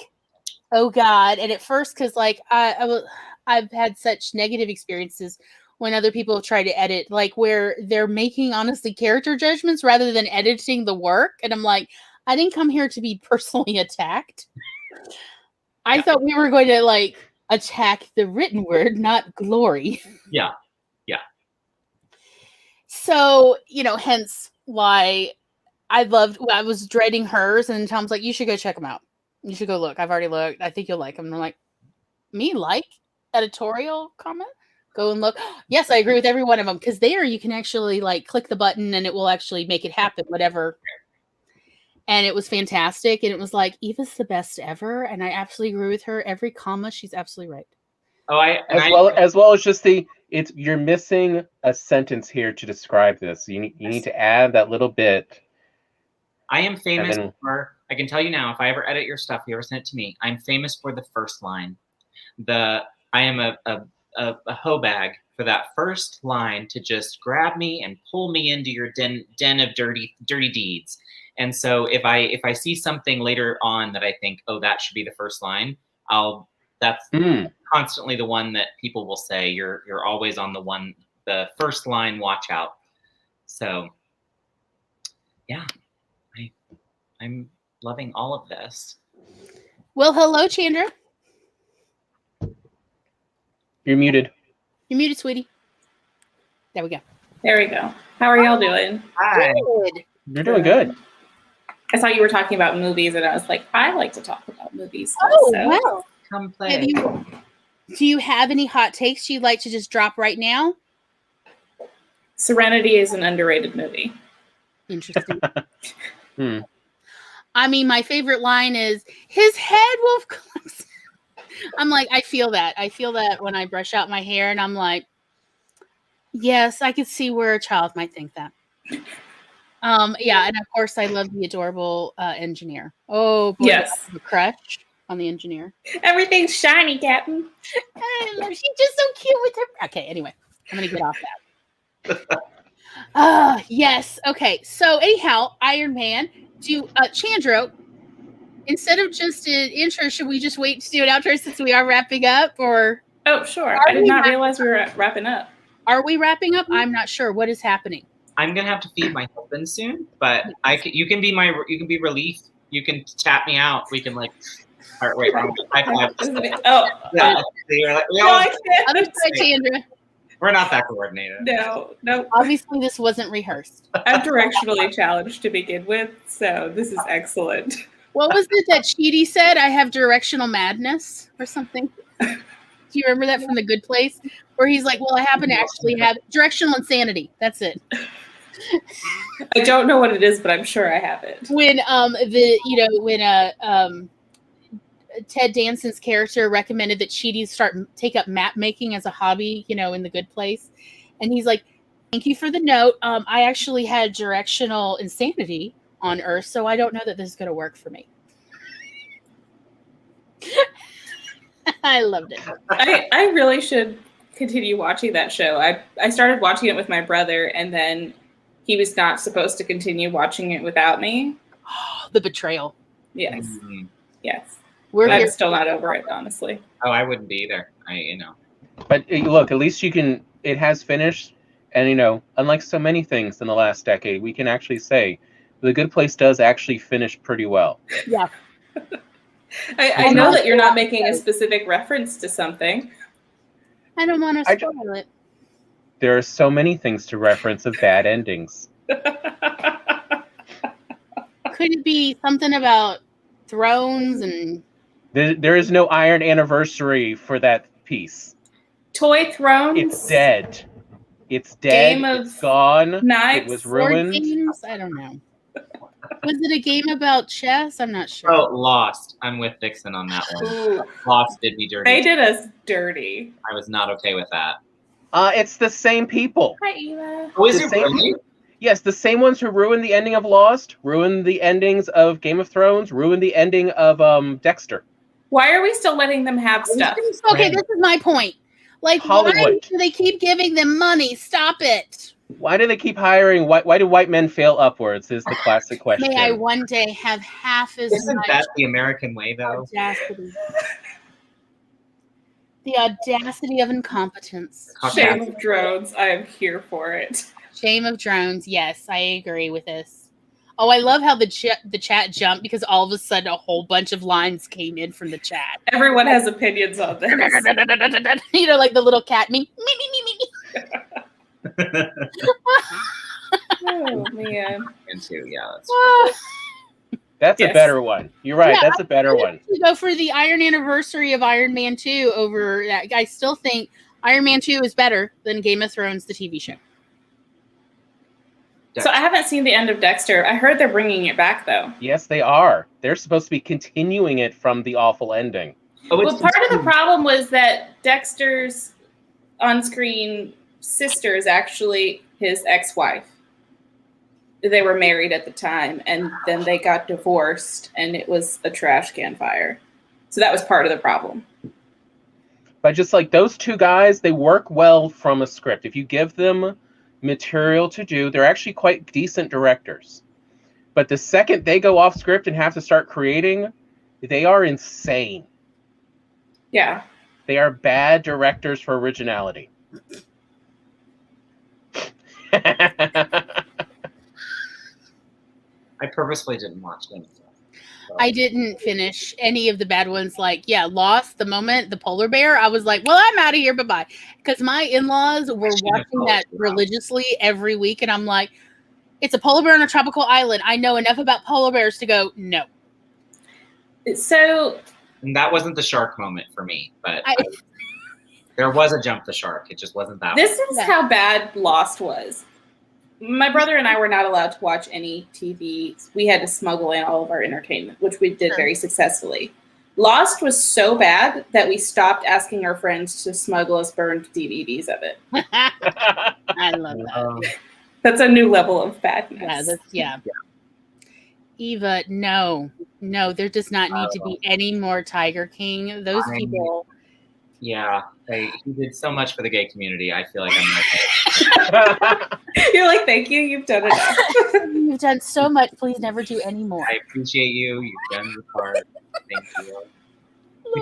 oh God. And at first, because like I've had such negative experiences when other people try to edit, like where they're making honestly character judgments rather than editing the work. And I'm like, I didn't come here to be personally attacked. I thought we were going to like attack the written word, not glory. Yeah. So, hence why I was dreading hers, and Tom's like, you should go check them out. You should go look. I've already looked. I think you'll like them. And I'm like, me like editorial comment? Go and look. Yes, I agree with every one of them. Because there you can actually like click the button and it will actually make it happen, whatever. And it was fantastic. And it was like, Eva's the best ever. And I absolutely agree with her. Every comma, she's absolutely right. Oh, as well as just you're missing a sentence here to describe this. You need to add that little bit. I am famous for, I can tell you now, if I ever edit your stuff, you ever send it to me, I'm famous for the first line. I am a hoe bag for that first line to just grab me and pull me into your den of dirty deeds. And so if I see something later on that I think, oh, that should be the first line, that's constantly the one that people will say, you're always on the first line, watch out. So yeah, I'm loving all of this. Well, hello, Chandra. You're muted. You're muted, sweetie. There we go. There we go. How are y'all doing? Hi. Good. You're doing good. I saw you were talking about movies, and I was like, I like to talk about movies. Oh, so. wow. Come play. Do you have any hot takes you'd like to just drop right now? Serenity is an underrated movie. Interesting. I mean, my favorite line is, his head will collapse. I'm like, I feel that. I feel that when I brush out my hair, and I'm like, yes, I could see where a child might think that. Yeah, and of course, I love the adorable engineer. Oh, boy, yes. I have a crush on the engineer. Everything's shiny, Captain. She's just so cute with her. Okay, anyway, I'm gonna get off that. Yes. Okay. So anyhow, Iron Man. Do Chandra, instead of just an intro, should we just wait to do an outro since we are wrapping up? Or oh, sure. I did not realize we were wrapping up. Are we wrapping up? I'm not sure. What is happening? I'm gonna have to feed my husband soon, but you can be relief. You can tap me out. We can like. All right, wait, high five. Oh, yeah. Other side, Chandra. We're not that coordinated. No. Obviously, this wasn't rehearsed. I'm directionally challenged to begin with, so this is excellent. What was it that Chidi said? I have directional madness or something. Do you remember that from The Good Place? Where he's like, well, I happen to actually have directional insanity. That's it. I don't know what it is, but I'm sure I have it. When Ted Danson's character recommended that Chidi take up map making as a hobby, in The Good Place, and he's like, "Thank you for the note. I actually had directional insanity on Earth, so I don't know that this is going to work for me." I loved it. I really should continue watching that show. I started watching it with my brother, and then he was not supposed to continue watching it without me. The betrayal. Yes. Mhm. Yes. We're I'm still not over it, honestly. Oh, I wouldn't be either. But look, at least it has finished. And, unlike so many things in the last decade, we can actually say The Good Place does actually finish pretty well. Yeah. I know that you're not making a specific reference to something. I don't want to spoil it. There are so many things to reference of bad endings. Could it be something about thrones and... There is no Iron Anniversary for that piece. Toy Thrones? It's dead. It's dead. It's gone. Knights, it was ruined. Games? I don't know. Was it a game about chess? I'm not sure. Oh, Lost. I'm with Dixon on that one. Ooh. Lost did me dirty. They did us dirty. I was not okay with that. It's the same people. Hi, Eva. Oh, is The it same really? Yes, the same ones who ruined the ending of Lost, ruined the endings of Game of Thrones, ruined the ending of Dexter. Why are we still letting them have stuff? Okay, this is my point. Like, Hollywood. Why do they keep giving them money? Stop it. Why do they keep hiring? Why do white men fail upwards? Is the classic question. May I one day have half as Isn't much that the American way, though? audacity? The audacity of incompetence. Shame of drones. I am here for it. Shame of drones. Yes, I agree with this. Oh, I love how the chat jumped because all of a sudden a whole bunch of lines came in from the chat. Everyone has opinions on this. Like the little cat. Me. Oh, man. And two, yeah. That's Yes. a better one. You're right. That's a better one. To go for the Iron Anniversary of Iron Man 2 over that. I still think Iron Man 2 is better than Game of Thrones, the TV show. So I haven't seen the end of Dexter. I heard they're bringing it back, though. Yes, they are. They're supposed to be continuing it from the awful ending. Oh, Well, part of the problem was that Dexter's on-screen sister is actually his ex-wife. They were married at the time, and then they got divorced, and it was a trash can fire. So that was part of the problem. But just like those two guys, they work well from a script. If you give them material to do, they're actually quite decent directors. But the second they go off script and have to start creating, they are insane. Yeah. They are bad directors for originality. I purposefully didn't watch them. So. I didn't finish any of the bad ones. Like, Lost, the moment, the polar bear, I was like, well, I'm out of here. Bye-bye. Because my in-laws were watching that religiously every week. And I'm like, it's a polar bear on a tropical island. I know enough about polar bears to go, no. So... And that wasn't the shark moment for me. But there was a jump the shark. It just wasn't that This is how bad Lost was. My brother and I were not allowed to watch any TV. We had to smuggle in all of our entertainment, which we did very successfully. Lost was so bad that we stopped asking our friends to smuggle us burned DVDs of it. I love that. That's a new level of badness. Yeah. Eva, no, there does not need to be any more Tiger King. Those people. Yeah, he did so much for the gay community. I feel like I'm like, you're like, thank you, you've done enough. You've done so much. Please never do any more. I appreciate you. You've done your part. Thank you. I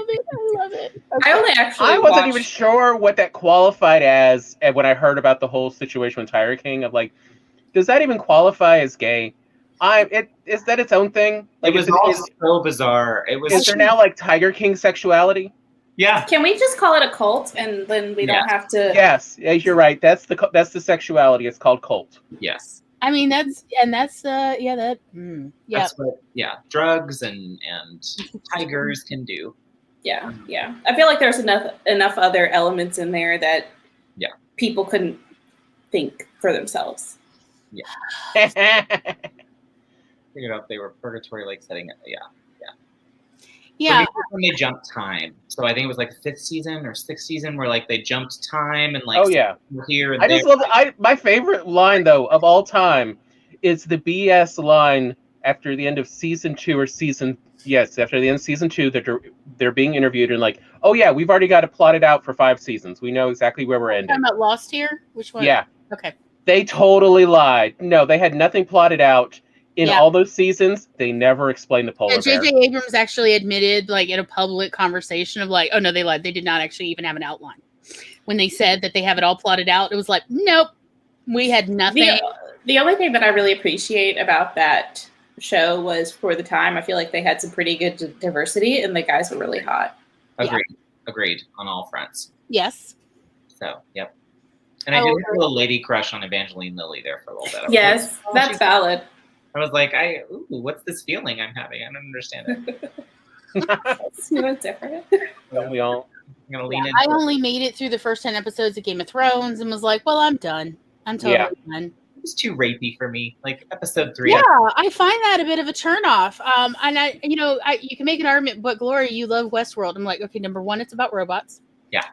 love it. Okay. I wasn't even sure what that qualified as when I heard about the whole situation with Tiger King. Of like, does that even qualify as gay? Is that its own thing? Like, it was so bizarre. It was. Is there now like Tiger King sexuality? Yeah. Can we just call it a cult and then we don't have to? Yes, you're right. That's the sexuality. It's called cult. Yes. I mean that's That's what drugs and tigers can do. Yeah. I feel like there's enough other elements in there that people couldn't think for themselves. Figured out they were purgatory like setting it. Yeah. Yeah. Maybe when they jumped time. So I think it was like 5th season or 6th season where like they jumped time and like Oh yeah. here and I just love my favorite line though of all time is the BS line after the end of season 2 or after the end of season 2 that they're being interviewed and like, oh yeah, we've already got it plotted out for 5 seasons. We know exactly where we're ending. Talking about Lost here? Which one? Yeah. Okay. They totally lied. No, they had nothing plotted out. In all those seasons, they never explained the polar bear. J.J. Abrams actually admitted, like, in a public conversation of like, oh no, they lied. They did not actually even have an outline. When they said that they have it all plotted out, it was like, nope, we had nothing. The only thing that I really appreciate about that show was for the time, I feel like they had some pretty good diversity and the guys were really hot. Agreed on all fronts. Yes. So, yep. And I did have a little lady crush on Evangeline Lilly there for a little bit. Yes, that's valid. I was like, what's this feeling I'm having? I don't understand it. It's different. Don't we all? I'm gonna lean in. I only made it through the first 10 episodes of Game of Thrones and was like, well, I'm done. I'm totally done. It was too rapey for me. Like episode 3. Yeah, I find that a bit of a turnoff. And you can make an argument, but Gloria, you love Westworld. I'm like, okay, number one, it's about robots. Yeah.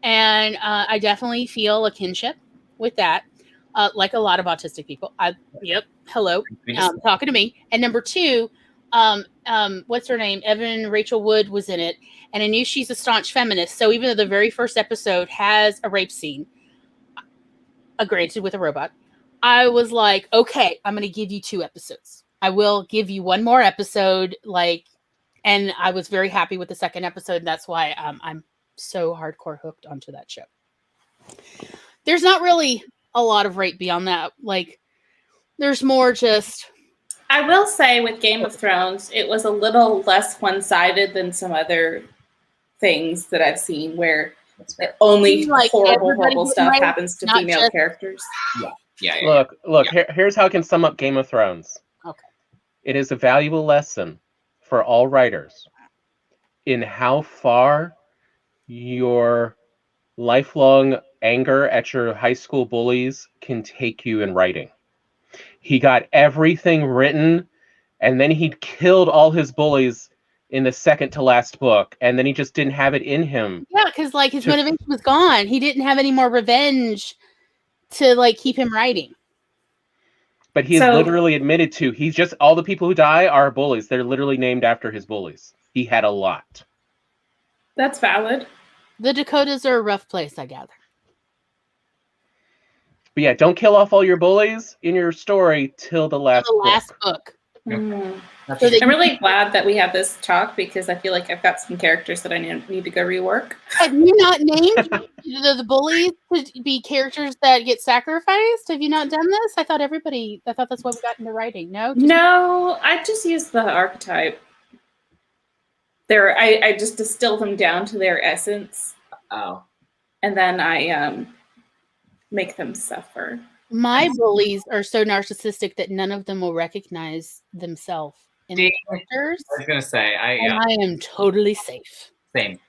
And I definitely feel a kinship with that. Like a lot of autistic people. Hello, talking to me. And number two, what's her name? Rachel Wood was in it, and I knew she's a staunch feminist. So even though the very first episode has a rape scene, granted with a robot, I was like, okay, I'm going to give you 2 episodes. I will give you one more episode, and I was very happy with the second episode. And that's why I'm so hardcore hooked onto that show. There's not really a lot of rape beyond that. Like, there's more just... I will say with Game of Thrones, it was a little less one-sided than some other things that I've seen where only horrible stuff happens to female characters. Yeah. Look. Here's how I can sum up Game of Thrones. Okay. It is a valuable lesson for all writers in how far your lifelong anger at your high school bullies can take you in writing. He got everything written, and then he killed all his bullies in the second to last book, and then he just didn't have it in him. Yeah, because his motivation was gone. He didn't have any more revenge to keep him writing. But he literally admitted to, he's just, all the people who die are bullies. They're literally named after his bullies. He had a lot. That's valid. The Dakotas are a rough place, I gather. But yeah, don't kill off all your bullies in your story till the last book. Mm. I'm really glad that we have this talk because I feel like I've got some characters that I need to go rework. Have you not named the bullies to be characters that get sacrificed? Have you not done this? I thought that's what we got into writing. No? No, I just used the archetype. I just distill them down to their essence. Oh. And then I make them suffer. My bullies are so narcissistic that none of them will recognize themselves in the characters. I was gonna say, I am totally safe. Same.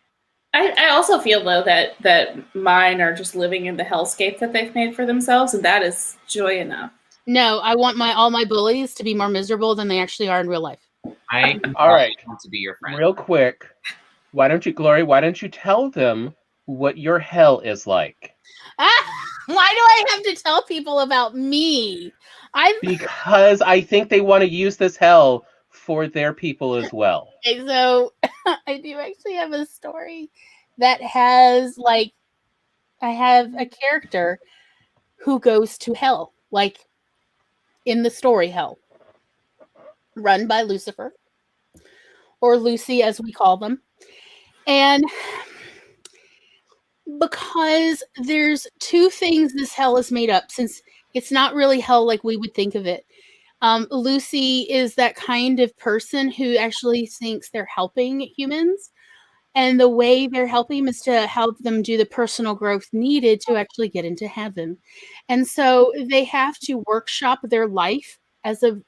I also feel though that mine are just living in the hellscape that they've made for themselves, and that is joy enough. No, I want all my bullies to be more miserable than they actually are in real life. All right. Want to be your friend. Real quick, why don't you tell them what your hell is like? Why do I have to tell people about me? Because I think they want to use this hell for their people as well. Okay, so I do actually have a story that has I have a character who goes to hell, in the story hell, run by Lucifer, or Lucy as we call them. And because there's 2 things this hell is made up, since it's not really hell like we would think of it. Lucy is that kind of person who actually thinks they're helping humans. And the way they're helping is to help them do the personal growth needed to actually get into heaven. And so they have to workshop their life as a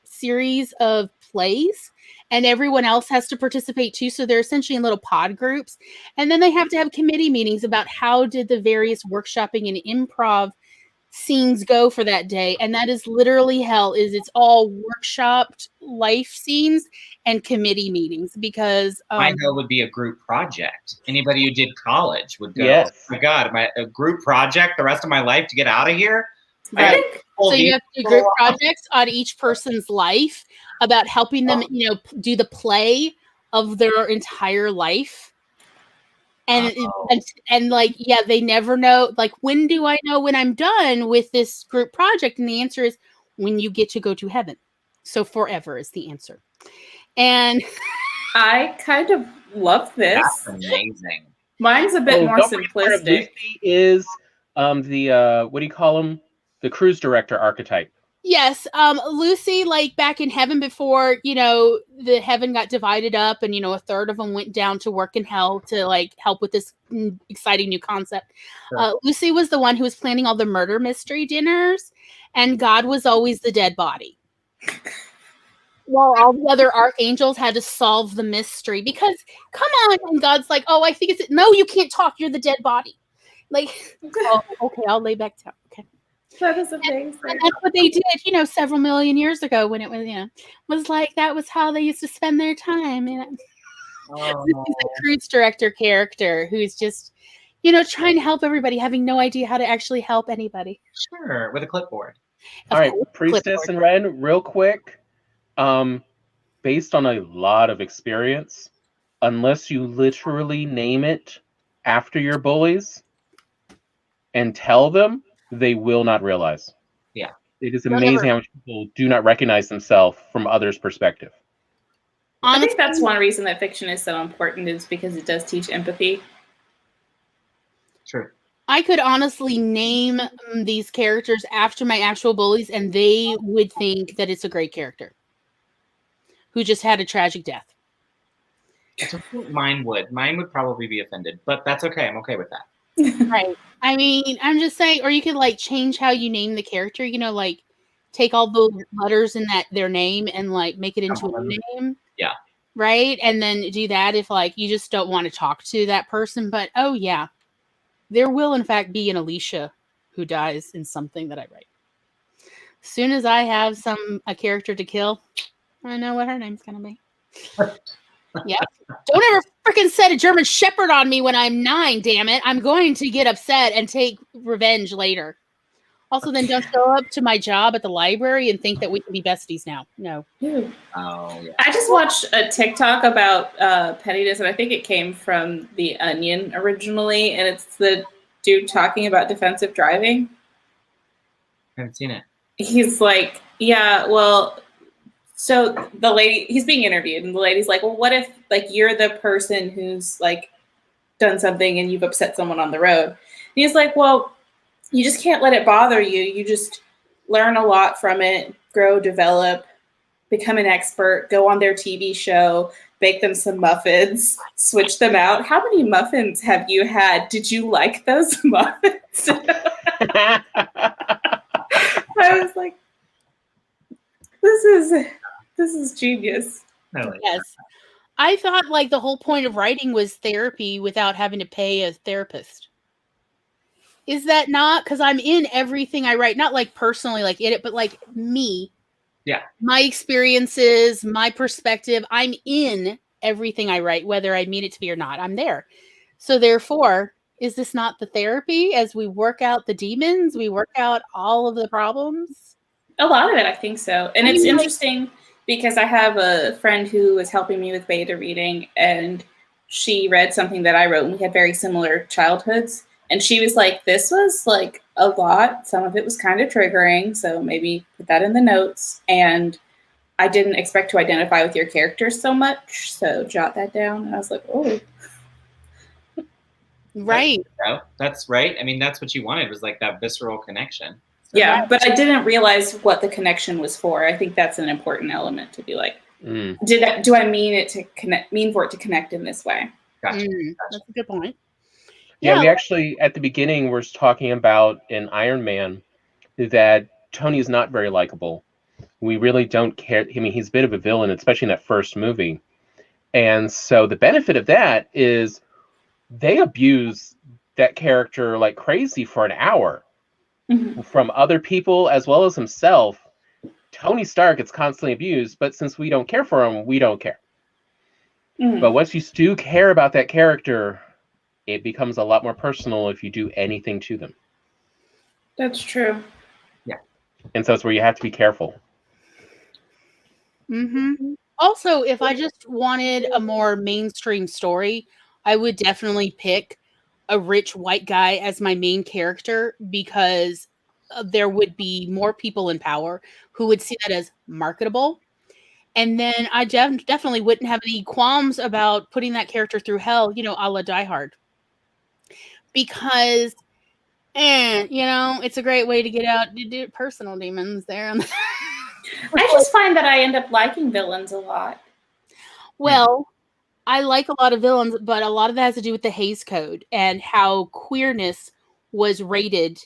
series of plays, and everyone else has to participate too. So they're essentially in little pod groups. And then they have to have committee meetings about how did the various workshopping and improv scenes go for that day, and that is literally hell. It's all workshopped life scenes and committee meetings because my hell would be a group project. Anybody who did college would go, Yes. oh my God, a group project the rest of my life to get out of here? right. So you have to do group projects on each person's life about helping them, do the play of their entire life. And they never know, like, when do I know when I'm done with this group project? And the answer is when you get to go to heaven. So forever is the answer. And I kind of love this. That's amazing. Mine's a bit more simplistic. Lucy is the what do you call him? The cruise director archetype. Yes, Lucy, like back in heaven before, the heaven got divided up and, a third of them went down to work in hell to like help with this exciting new concept. Sure. Lucy was the one who was planning all the murder mystery dinners, and God was always the dead body. While all the other archangels had to solve the mystery because, come on, and God's like, oh, I think no, you can't talk. You're the dead body. Like, oh, okay, I'll lay back down. Okay. That is amazing. And that's what they did, several million years ago when it was, was like, that was how they used to spend their time. Oh. This is a cruise director character who's just, trying to help everybody, having no idea how to actually help anybody. Sure, with a clipboard. All right, Priestess and Ren, real quick. Based on a lot of experience, unless you literally name it after your bullies and tell them, they will not realize. Yeah. It is amazing how much people do not recognize themselves from others' perspective. I think that's one reason that fiction is so important is because it does teach empathy. True. I could honestly name these characters after my actual bullies, and they would think that it's a great character who just had a tragic death. Mine would probably be offended, but that's okay. I'm okay with that. Right. I mean, I'm just saying, or you could like change how you name the character, like take all the letters in their name and like make it into a name. Yeah. Right. And then do that if like you just don't want to talk to that person. But oh yeah, there will in fact be an Alicia who dies in something that I write. As soon as I have a character to kill, I know what her name's gonna be. Yeah. Don't ever freaking set a German Shepherd on me when I'm 9, damn it. I'm going to get upset and take revenge later. Also, then don't show up to my job at the library and think that we can be besties now. No. Oh, yeah. I just watched a TikTok about pettiness, and I think it came from The Onion originally, and it's the dude talking about defensive driving. I haven't seen it. He's like, yeah, well... So the lady, he's being interviewed, and the lady's like, well, what if like you're the person who's like done something and you've upset someone on the road? And he's like, well, you just can't let it bother you. You just learn a lot from it, grow, develop, become an expert, go on their TV show, bake them some muffins, switch them out. How many muffins have you had? Did you like those muffins? I was like, this is genius. Yes. I thought like the whole point of writing was therapy without having to pay a therapist. Is that not? Because I'm in everything I write, not like personally like in it, but like me. Yeah. My experiences, my perspective, I'm in everything I write, whether I mean it to be or not. I'm there. So therefore, is this not the therapy as we work out the demons? We work out all of the problems? A lot of it, I think so. And it's interesting because I have a friend who was helping me with beta reading, and she read something that I wrote, and we had very similar childhoods. And she was like, this was like a lot. Some of it was kind of triggering, so maybe put that in the notes. And I didn't expect to identify with your characters so much, so jot that down. And I was like, oh. Right. That's right. I mean, that's what you wanted, was like that visceral connection. Yeah, but I didn't realize what the connection was for. I think that's an important element to be like, do I mean it to connect? Mean for it to connect in this way? Gotcha. That's a good point. Yeah, we actually at the beginning were talking about in Ironman that Tony is not very likable. We really don't care. I mean, he's a bit of a villain, especially in that first movie. And so the benefit of that is they abuse that character like crazy for an hour. from other people as well as himself. Tony Stark gets constantly abused, but since we don't care for him, we don't care. But once you do care about that character, it becomes a lot more personal if you do anything to them. That's true. Yeah. And so it's where you have to be careful. Also, if I just wanted a more mainstream story, I would definitely pick a rich white guy as my main character, because there would be more people in power who would see that as marketable. And then I definitely wouldn't have any qualms about putting that character through hell, a la Die Hard. Because, it's a great way to get out personal demons there. I just find that I end up liking villains a lot. Well, I like a lot of villains, but a lot of that has to do with the Hays Code and how queerness was rated,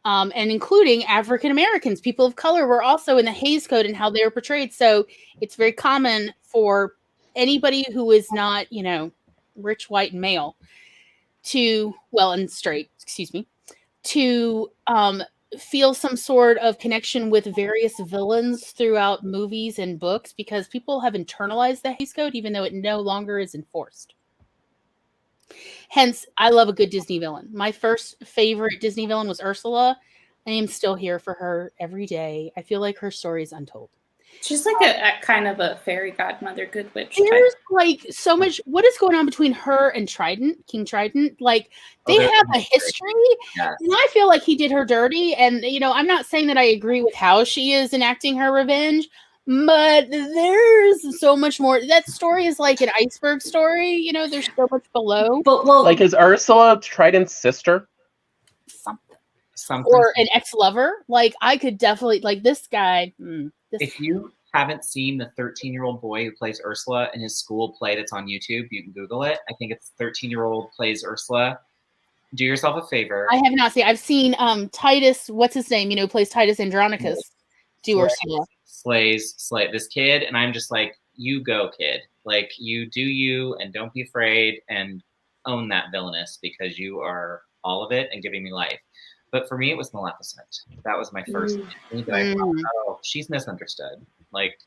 and including African Americans, people of color were also in the Hays Code and how they were portrayed. So it's very common for anybody who is not, rich, white, and male and straight, to feel some sort of connection with various villains throughout movies and books, because people have internalized the Hays Code even though it no longer is enforced. Hence, I love a good Disney villain. My first favorite Disney villain was Ursula. I am still here for her every day. I feel like her story is untold. She's like a kind of a fairy godmother, good witch type. There's like so much. What is going on between her and Trident, King Trident? Like they have a history, and I feel like he did her dirty. And I'm not saying that I agree with how she is enacting her revenge, but there's so much more. That story is like an iceberg story. There's so much below. But Like, is Ursula Trident's sister? Something. Or an ex-lover. Like I could definitely like this guy. If you haven't seen the 13-year-old boy who plays Ursula in his school play that's on YouTube, you can Google it. I think it's 13-year-old plays Ursula. Do yourself a favor. I have not seen. I've seen Titus. What's his name? Who plays Titus Andronicus? Do Ursula. Slays this kid, and I'm just like, you go, kid. Like you do you, and don't be afraid, and own that villainous, because you are all of it and giving me life. But for me, it was Maleficent. That was my first thing that I thought, oh, she's misunderstood. Like,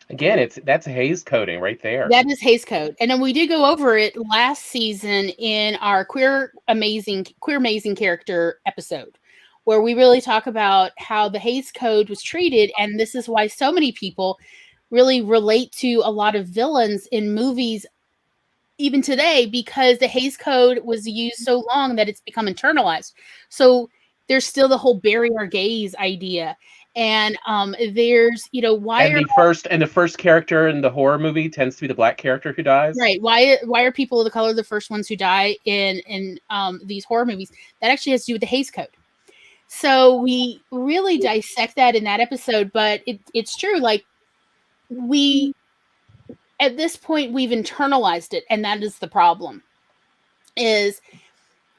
again, that's Hays coding right there. That is Hays Code. And then we did go over it last season in our queer amazing character episode, where we really talk about how the Hays Code was treated. And this is why so many people really relate to a lot of villains in movies even today, because the Hays Code was used so long that it's become internalized. So there's still the whole bury our gays idea. And there's, why and the first character in the horror movie tends to be the black character who dies. Right. Why are people of the color the first ones who die in these horror movies? That actually has to do with the Hays Code. So we really dissect that in that episode, but it's true. Like at this point, we've internalized it, and that is the problem. Is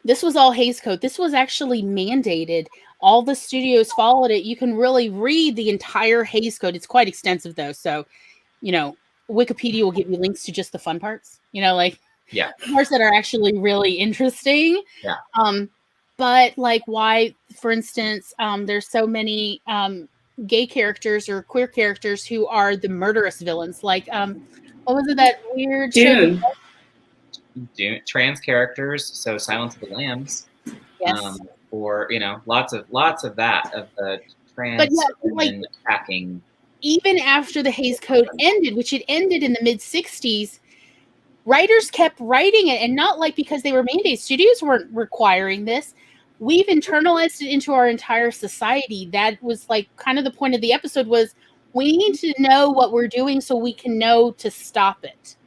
this was all Hays Code. This was actually mandated. All the studios followed it. You can really read the entire Hays Code. It's quite extensive, though. So, Wikipedia will give you links to just the fun parts. Parts that are actually really interesting. Yeah. But like why, for instance, there's so many gay characters or queer characters who are the murderous villains. Like, what was it, that weird Dune? Trans characters, so Silence of the Lambs. Yes. Or lots of that of the trans women attacking. Even after the Hays Code ended, which it ended in the mid-60s, writers kept writing it, and not like because they were mandated. Studios weren't requiring this. We've internalized it into our entire society. That was like kind of the point of the episode, was we need to know what we're doing so we can know to stop it.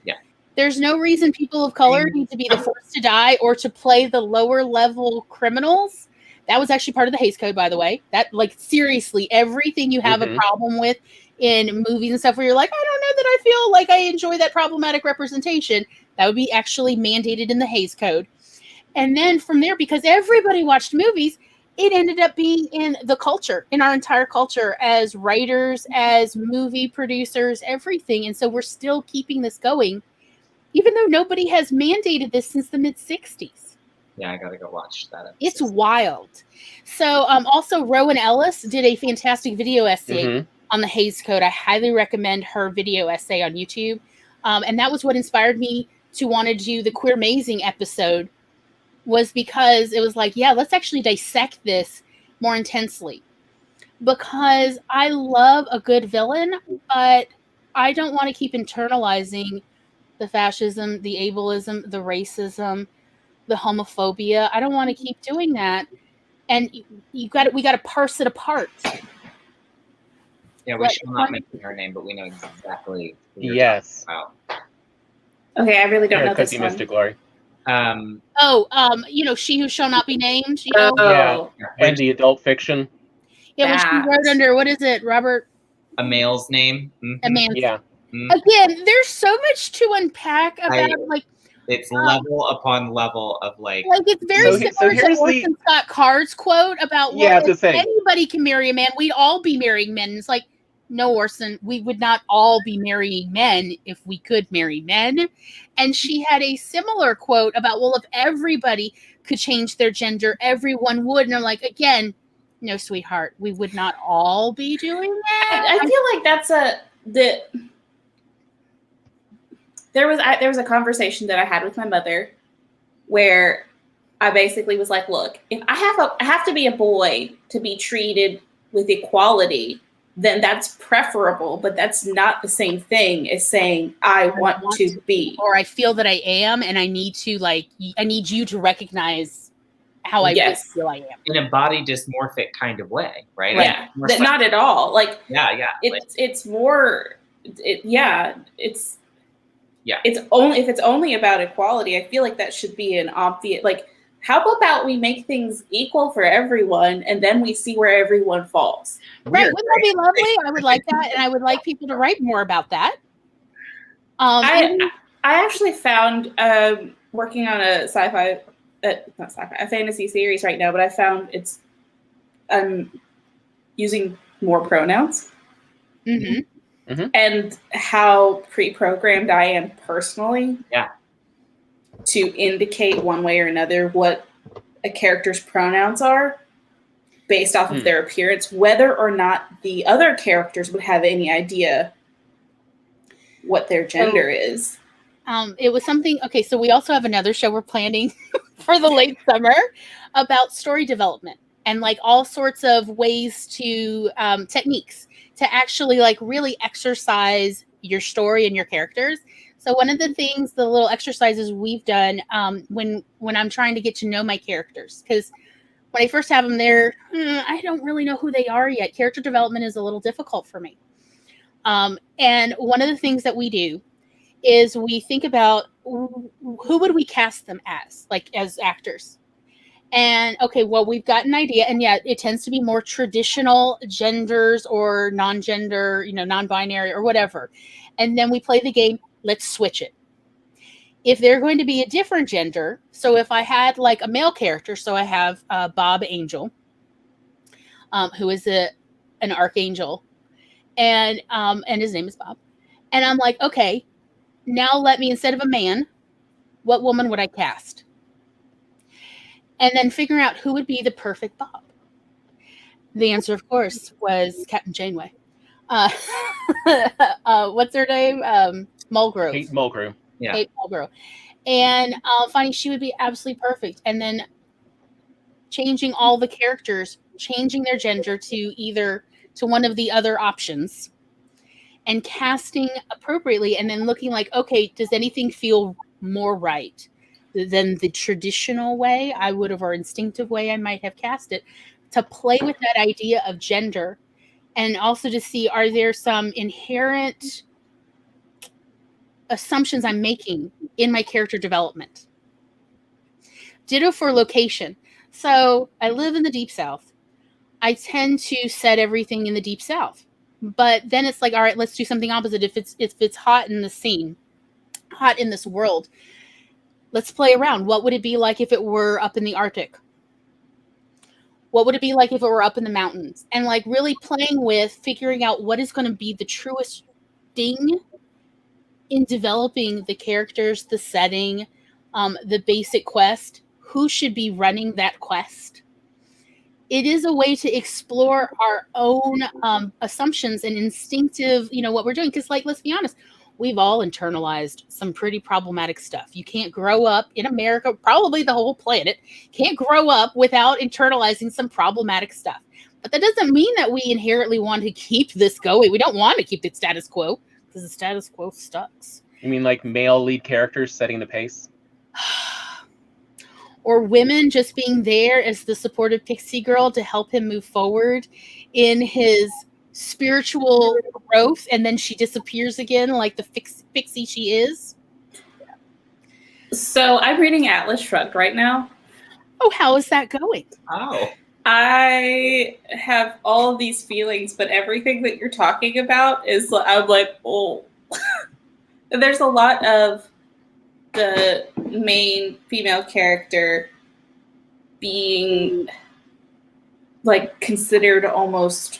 Yeah. There's no reason people of color need to be the first to die or to play the lower level criminals. That was actually part of the Hays Code, by the way. That, like, seriously, everything you have a problem with in movies and stuff where you're like, I don't know that I feel like I enjoy that problematic representation, that would be actually mandated in the Hays Code. And then from there, because everybody watched movies, it ended up being in the culture, in our entire culture, as writers, as movie producers, everything. And so we're still keeping this going, even though nobody has mandated this since the mid-60s. Yeah, I gotta go watch that episode. It's wild. So also Rowan Ellis did a fantastic video essay on the Hays Code. I highly recommend her video essay on YouTube. And that was what inspired me to want to do the Queer Mazing episode, was because it was like, yeah, let's actually dissect this more intensely. Because I love a good villain, but I don't want to keep internalizing the fascism, the ableism, the racism, the homophobia. I don't want to keep doing that. And we got to parse it apart. Yeah, we shall not mention her name, but we know exactly who you're Yes. talking about. Okay, I really don't know Because this you one. missed it, Glory. She who shall not be named. Oh. Yeah, and the adult fiction. Yeah, when she wrote under, what is it, Robert? A male's name. A man's. Yeah. Again, there's so much to unpack about it's level upon level of like it's very similar to Orson Scott Card's quote about if anybody can marry a man, we'd all be marrying men. And it's like, no, Orson, we would not all be marrying men if we could marry men. And she had a similar quote about, well, if everybody could change their gender, everyone would. And I'm like, again, no, sweetheart, we would not all be doing that. I feel like there was a conversation that I had with my mother where I basically was like, look, if I have to be a boy to be treated with equality, then that's preferable, but that's not the same thing as saying I want to be. Or I feel that I am, and I need to I need you to recognize how I feel I am. In a body dysmorphic kind of way, right? Yeah, not at all. Like, it's more, it's only, if it's only about equality, I feel like that should be an obvious, like, how about we make things equal for everyone and then we see where everyone falls? Right. Wouldn't that be lovely? I would like that. And I would like people to write more about that. I actually found, working on a a fantasy series right now, but I found I'm using more pronouns. And how pre-programmed I am personally to indicate one way or another what a character's pronouns are based off of their appearance, whether or not the other characters would have any idea what their gender is. It was something, okay, so we also have another show we're planning for the late summer about story development and like all sorts of ways to, techniques to actually like really exercise your story and your characters. So one of the things, the little exercises we've done when I'm trying to get to know my characters, because when I first have them there, I don't really know who they are yet. Character development is a little difficult for me. And one of the things that we do is we think about who would we cast them as, like as actors. And okay, well, we've got an idea, and yeah, it tends to be more traditional genders or non-gender, non-binary or whatever. And then we play the game, let's switch it. If they're going to be a different gender, so if I had like a male character, so I have Bob Angel, who is an archangel, and his name is Bob. And I'm like, okay, now let me, instead of a man, what woman would I cast? And then figuring out who would be the perfect Bob. The answer, of course, was Captain Janeway. What's her name? Mulgrove. Kate Mulgrew. Yeah. Kate Mulgrew. And finding she would be absolutely perfect. And then changing all the characters, changing their gender to one of the other options, and casting appropriately, and then looking like, okay, does anything feel more right than the traditional way I would have, or instinctive way I might have cast it, to play with that idea of gender, and also to see, are there some inherent assumptions I'm making in my character development. Ditto for location. So I live in the Deep South. I tend to set everything in the Deep South. But then it's like, all right, let's do something opposite. If it's hot in the scene, hot in this world, let's play around. What would it be like if it were up in the Arctic? What would it be like if it were up in the mountains? And like really playing with figuring out what is going to be the truest thing in developing the characters, the setting, the basic quest. who should be running that quest. It is a way to explore our own assumptions and instinctive, what we're doing. Because, let's be honest, we've all internalized some pretty problematic stuff. You can't grow up in America, probably the whole planet, can't grow up without internalizing some problematic stuff. But that doesn't mean that we inherently want to keep this going. We don't want to keep the status quo, because the status quo sucks. You mean like male lead characters setting the pace? Or women just being there as the supportive pixie girl to help him move forward in his spiritual growth, and then she disappears again like the pixie she is. So I'm reading Atlas Shrugged right now. Oh, how is that going? Oh. I have all of these feelings, but everything that you're talking about is, I'm like, oh. There's a lot of the main female character being considered almost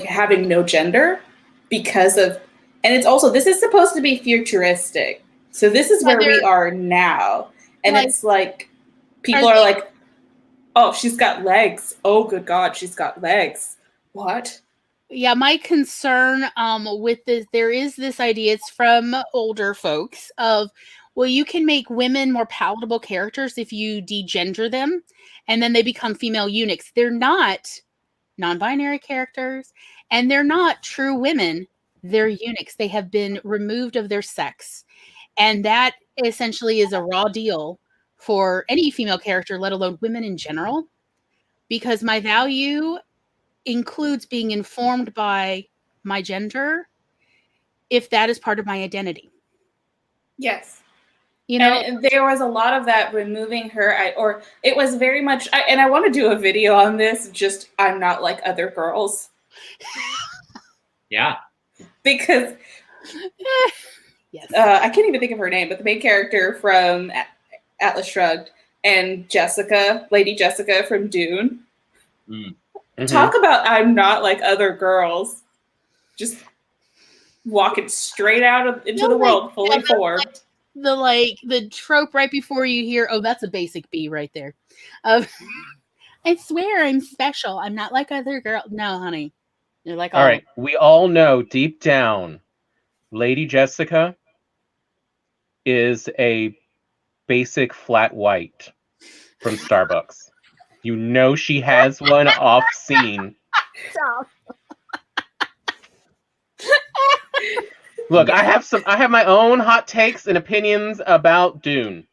having no gender because of, and it's also, this is supposed to be futuristic. So this is where we are now. And it's people are like, oh, she's got legs. Oh, good God, she's got legs. What? Yeah, my concern with this, there is this idea, it's from older folks, of, well, you can make women more palatable characters if you degender them, and then they become female eunuchs. They're not non-binary characters, and they're not true women. They're eunuchs. They have been removed of their sex. And that essentially is a raw deal for any female character, let alone women in general, because my value includes being informed by my gender if that is part of my identity. Yes. And there was a lot of that removing her, or it was very much, and I want to do a video on this, just I'm not like other girls. Yeah. Because yes. I can't even think of her name, but the main character from Atlas Shrugged and Jessica, Lady Jessica from Dune. Mm-hmm. Talk about I'm not like other girls. Just walking straight out into the world, fully formed. The trope right before you hear, oh, that's a basic B right there. I swear I'm special. I'm not like other girls. No, honey. You're like, all right. We all know deep down, Lady Jessica is a basic flat white from Starbucks. You know she has one off scene. Stop. Look, I have my own hot takes and opinions about Dune.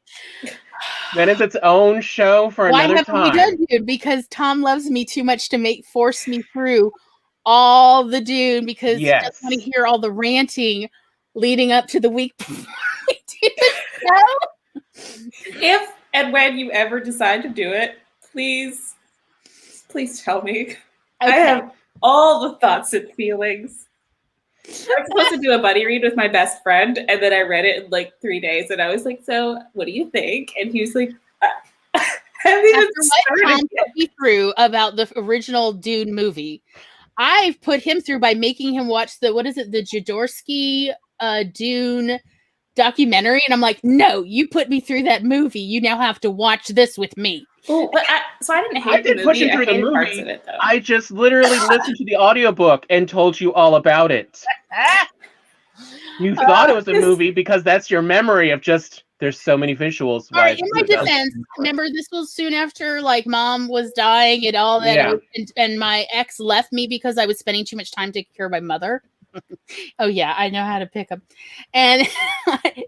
That is its own show for another time. Why haven't we done Dune? Because Tom loves me too much to force me through all the Dune, because he doesn't want to hear all the ranting leading up to the week before we do the show. If and when you ever decide to do it, please tell me. Okay. I have all the thoughts and feelings. I was supposed to do a buddy read with my best friend, and then I read it in 3 days, and I was like, so what do you think? And he was like, I haven't even started yet. Put me through about the original Dune movie. I've put him through by making him watch the Jodorowsky Dune documentary, and I'm like, no, you put me through that movie. You now have to watch this with me. Oh, but I didn't hate the movie. Push him through the movie. Parts of it, though. I just literally listened to the audiobook and told you all about it. You thought it was a movie because that's your memory of just, there's so many visuals. All right, in my defense, remember this was soon after Mom was dying and all that, and my ex left me because I was spending too much time taking care of my mother. Oh yeah, I know how to pick up, and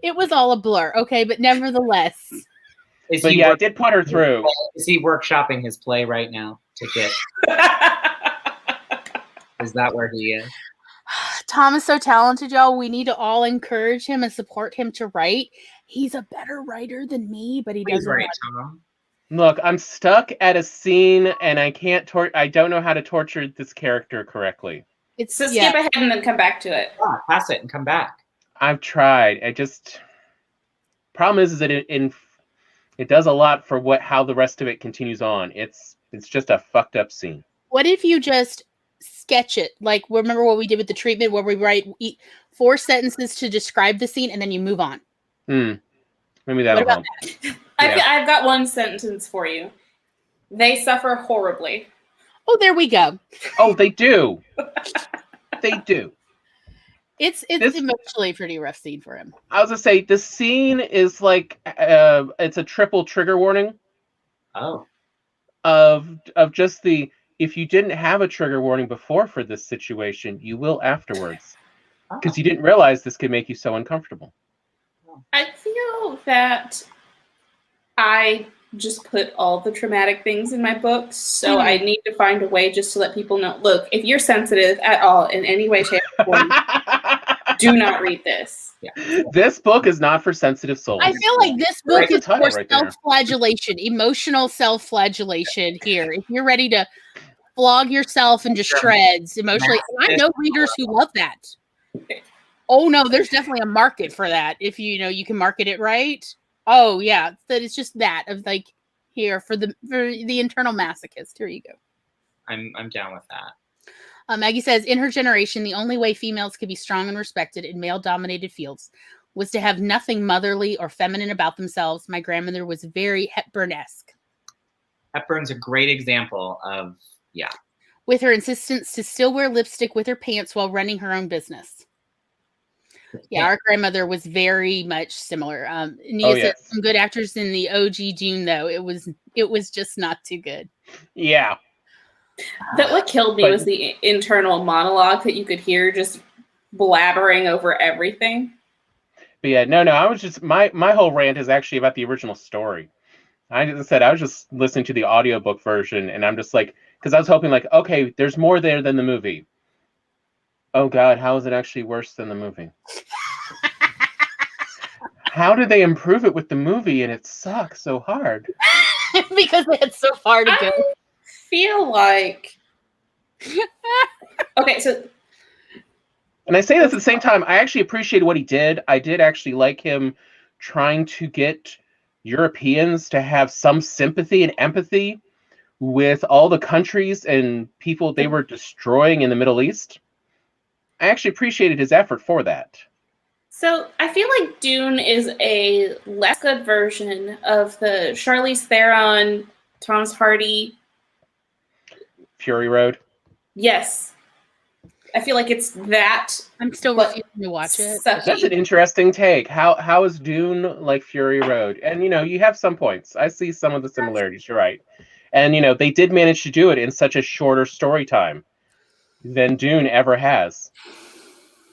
it was all a blur. Okay, but nevertheless. I did put her through. Is he workshopping his play right now to get? Is that where he is? Tom is so talented, y'all. We need to all encourage him and support him to write. He's a better writer than me, but he doesn't write. Tom. Look, I'm stuck at a scene, and I can't. I don't know how to torture this character correctly. So skip ahead and then come back to it. Yeah, pass it and come back. I've tried. Problem is that it does a lot for how the rest of it continues on. It's just a fucked up scene. What if you just sketch it? Remember what we did with the treatment, where we write 4 sentences to describe the scene and then you move on. Maybe that'll help. I've got one sentence for you. They suffer horribly. Oh, there we go. Oh, they do. They do. It's emotionally pretty rough scene for him. I was gonna say the scene is like it's a triple trigger warning. Oh. Of just the if you didn't have a trigger warning before for this situation, you will afterwards. Because you didn't realize this could make you so uncomfortable. I feel that I just put all the traumatic things in my books, so I need to find a way just to let people know, look, if you're sensitive at all in any way, shape, or form, do not read this. Yeah. This book is not for sensitive souls. I feel like this book is for right self-flagellation, emotional self-flagellation here. If you're ready to flog yourself into shreds emotionally, and I know readers who love that. Oh no, there's definitely a market for that. If you can market it right. Oh yeah, that it's just that of like here for the internal masochist. Here you go. I'm down with that. Maggie says, in her generation, the only way females could be strong and respected in male-dominated fields was to have nothing motherly or feminine about themselves. My grandmother was very Hepburn-esque. Hepburn's a great example of, yeah. With her insistence to still wear lipstick with her pants while running her own business. Yeah, our grandmother was very much similar. Nia said some good actors in the OG Dune, though. It was just not too good. Yeah. What killed me was the internal monologue that you could hear just blabbering over everything. But yeah, no, I was just my whole rant is actually about the original story. I was just listening to the audiobook version, and I'm just like, because I was hoping like, okay, there's more there than the movie. Oh God, how is it actually worse than the movie? How did they improve it with the movie and it sucks so hard? Because they had so far to go. I feel like okay, so and I say this at the same time, I actually appreciated what he did. I did actually like him trying to get Europeans to have some sympathy and empathy with all the countries and people they were destroying in the Middle East. I actually appreciated his effort for that. So I feel like Dune is a less good version of the Charlize Theron, Thomas Hardy, Fury Road. Yes, I feel like it's that. I'm still refusing to watch it. Sucky. That's an interesting take. How is Dune like Fury Road? And you have some points. I see some of the similarities. You're right. And they did manage to do it in such a shorter story time than Dune ever has.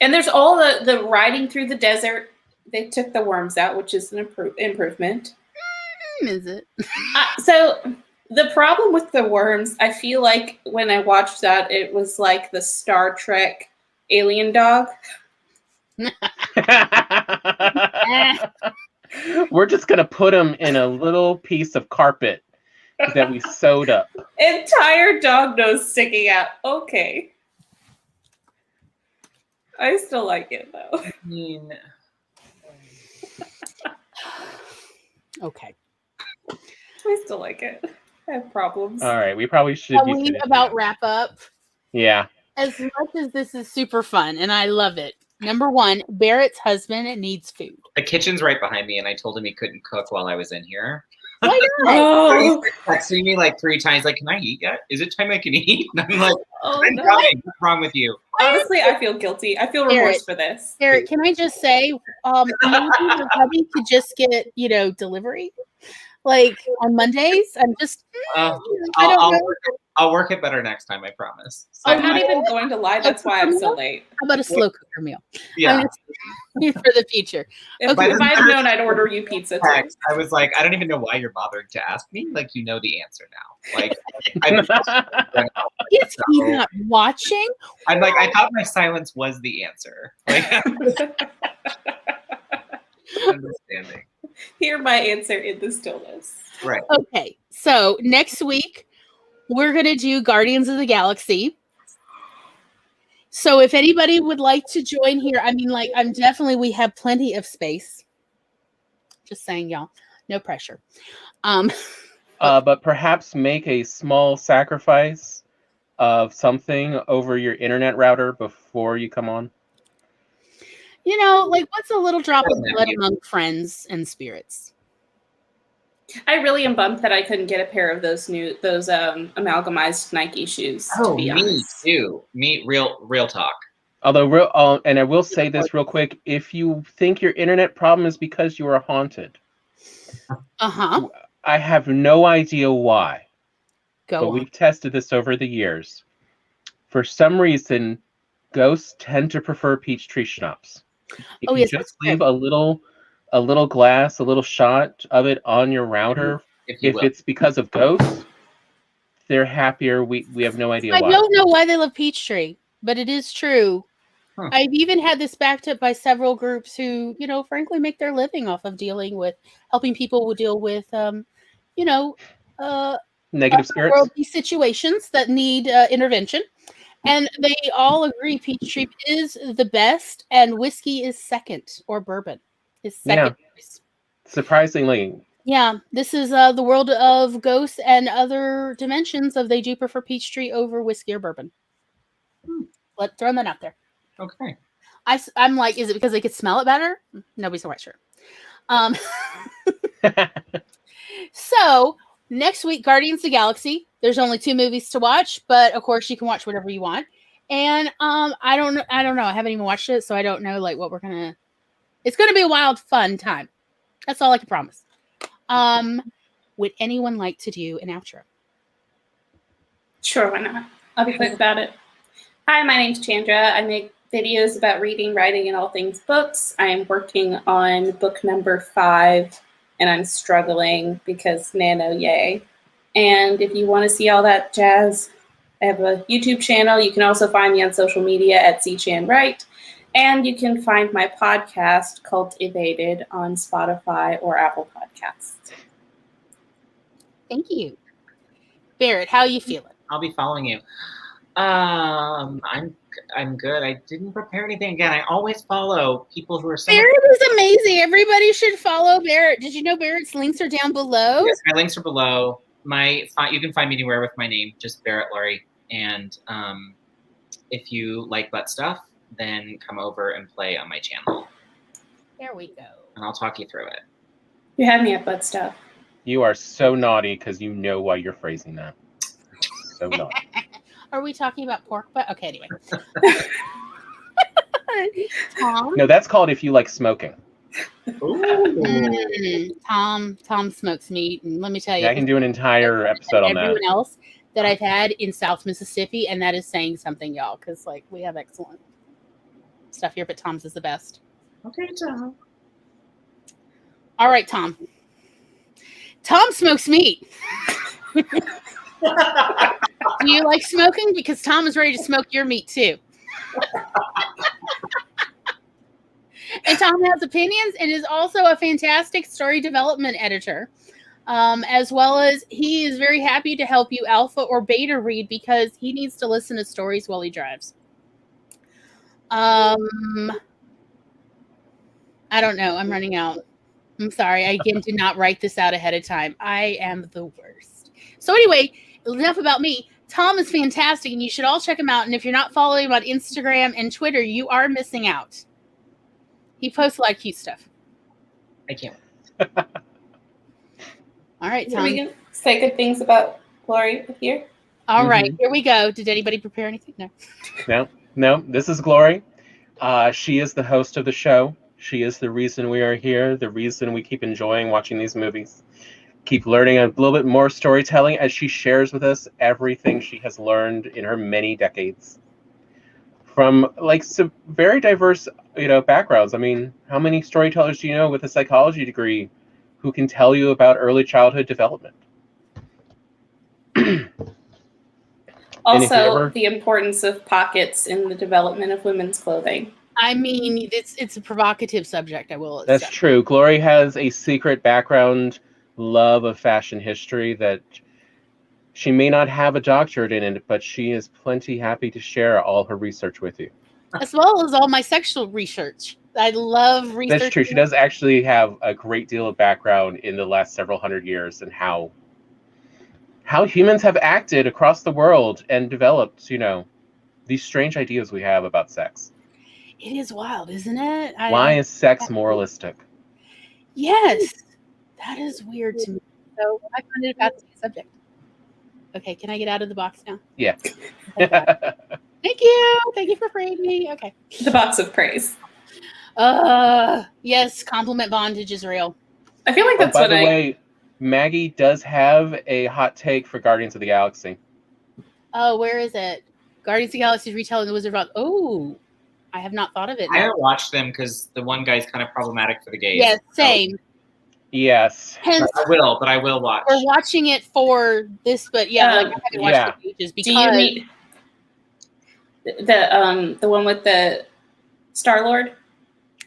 And there's all the riding through the desert. They took the worms out, which is an improvement. Is it? So the problem with the worms, I feel like when I watched that, it was like the Star Trek alien dog. We're just going to put him in a little piece of carpet that we sewed up. Entire dog nose sticking out. Okay. I still like it, though. I mean... Okay. I still like it. I have problems. All right, we probably should be about wrap up. Yeah. As much as this is super fun, and I love it. Number one, Barrett's husband needs food. The kitchen's right behind me, and I told him he couldn't cook while I was in here. Why not? Oh, He's texting me like 3 times, like, can I eat yet? Is it time I can eat? And I'm like, I'm no. dying. What's wrong with you? Honestly, I feel guilty. I feel remorse for this. Eric, can I just say, maybe the hubby could just get, delivery? Like on Mondays? I'm just, I don't know. I'll work it better next time, I promise. So I'm not even going to lie. That's why I'm so late. How about a slow cooker meal? Yeah. For the future. If I'd known, I'd order you pizza too. I was like, I don't even know why you're bothering to ask me. Like, you know the answer now. Like, Is he not watching? I'm like, I thought my silence was the answer. Like, understanding. Hear my answer in the stillness. Right. Okay. So next week, we're going to do Guardians of the Galaxy. So if anybody would like to join here, we have plenty of space. Just saying, y'all, no pressure. But perhaps make a small sacrifice of something over your internet router before you come on. You know, like what's a little drop of Nephew. blood among friends and spirits? I really am bummed that I couldn't get a pair of those amalgamized Nike shoes. To be honest, too. Me, real talk. Although, and I will say this real quick: if you think your internet problem is because you are haunted, I have no idea why. But we've tested this over the years. For some reason, ghosts tend to prefer peach tree schnapps. If you just leave a little glass, a little shot of it on your router, if it's because of ghosts, they're happier. We have no idea why. I don't know why they love Peachtree, but it is true. I've even had this backed up by several groups who, you know, frankly make their living off of helping people deal with, you know, negative spirits, worldly situations that need intervention. And they all agree Peachtree is the best and whiskey is second, or bourbon is second. Yeah. Surprisingly. Yeah, this is the world of ghosts and other dimensions of they do prefer Peachtree over whiskey or bourbon. Throwing that out there. Okay. I'm like, is it because they could smell it better? Nobody's quite sure. So next week, Guardians of the Galaxy. There's only 2 movies to watch, but of course you can watch whatever you want. And I don't know. I haven't even watched it, so I don't know like what we're gonna. It's gonna be a wild, fun time. That's all I can promise. Would anyone like to do an outro? Sure, why not? I'll be quick about it. Hi, my name's Chandra. I make videos about reading, writing, and all things books. I am working on book number 5, and I'm struggling because nano, yay. And if you want to see all that jazz, I have a YouTube channel. You can also find me on social media at cchanwright. And you can find my podcast called Evaded on Spotify or Apple Podcasts. Thank you. Barrett, how are you feeling? I'll be following you. I'm good. I didn't prepare anything again. I always follow people who are so Barrett is amazing. Everybody should follow Barrett. Did you know Barrett's links are down below? Yes, my links are below. You can find me anywhere with my name, just Barrett Laurie. And if you like butt stuff, then come over and play on my channel. There we go. And I'll talk you through it. You had me at butt stuff. You are so naughty because you know why you're phrasing that. So naughty. Are we talking about pork butt? Okay, anyway. Tom? No, that's called if you like smoking. Tom smokes meat, and let me tell you, I can do an entire episode on that. Everyone else that I've had in South Mississippi, and that is saying something, y'all, because like we have excellent stuff here, but Tom's is the best. Okay, Tom. All right, Tom. Tom smokes meat. Do you like smoking? Because Tom is ready to smoke your meat too. And Tom has opinions and is also a fantastic story development editor. As well as he is very happy to help you alpha or beta read because he needs to listen to stories while he drives. I don't know. I'm running out. I'm sorry. I again did not write this out ahead of time. I am the worst. So anyway, enough about me. Tom is fantastic and you should all check him out. And if you're not following him on Instagram and Twitter, you are missing out. He posts a lot of cute stuff. I can't. All right, Tom. Are we going to say good things about Glory here? All right, here we go. Did anybody prepare anything? No. This is Glory. She is the host of the show. She is the reason we are here, the reason we keep enjoying watching these movies. Keep learning a little bit more storytelling as she shares with us everything she has learned in her many decades. From like some very diverse, backgrounds. I mean, how many storytellers do you know with a psychology degree who can tell you about early childhood development? Also, the importance of pockets in the development of women's clothing. I mean, it's a provocative subject, I will That's accept. true. Glory has a secret background love of fashion history that she may not have a doctorate in it, but she is plenty happy to share all her research with you. As well as all my sexual research. I love research. That's true. She does actually have a great deal of background in the last several hundred years and how humans have acted across the world and developed, these strange ideas we have about sex. It is wild, isn't it? Why is sex moralistic? Yes, that is weird to me. So I find it a fascinating subject. Okay, can I get out of the box now? Yeah. Thank God. Thank you for freeing me. Okay. The box of praise. Yes, compliment bondage is real. I feel like that's by what the way, Maggie does have a hot take for Guardians of the Galaxy. Oh, where is it? Guardians of the Galaxy retelling the Wizard of Oz. Oh, I have not thought of it. I haven't watched them because the one guy's kind of problematic for the gays. Yes, same. Yes. Hence, But I will watch. we're watching it for this, but yeah, like I haven't watched it ages because. Do you mean the one with the Star-Lord?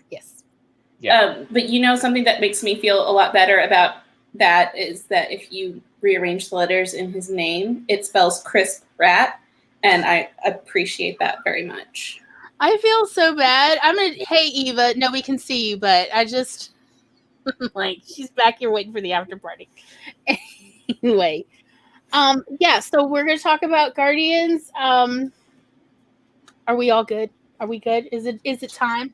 Yes. Yeah. But you know, something that makes me feel a lot better about that is that if you rearrange the letters in his name, it spells Chris Pratt, and I appreciate that very much. I feel so bad. Hey Eva, no, we can see you, but I just like she's back here waiting for the after party. Anyway, yeah. So we're gonna talk about Guardians. Are we all good? Are we good? Is it time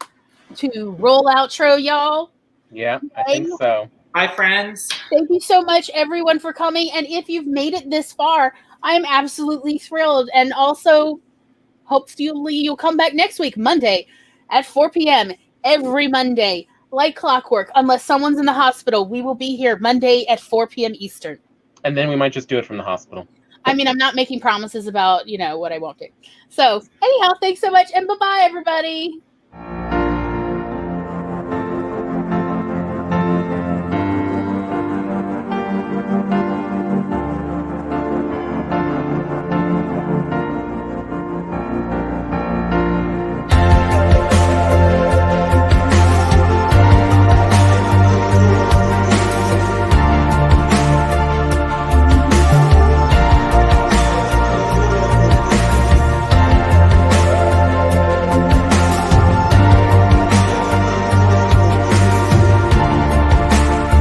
to roll outro, y'all? Yeah, I think so. Bye, friends. Thank you so much, everyone, for coming. And if you've made it this far, I'm absolutely thrilled. And also, hopefully, you'll come back next week, Monday, at 4 p.m. every Monday, like clockwork. Unless someone's in the hospital, we will be here Monday at 4 p.m. Eastern. And then we might just do it from the hospital. I mean, I'm not making promises about, what I won't do. So, anyhow, thanks so much, and bye-bye, everybody.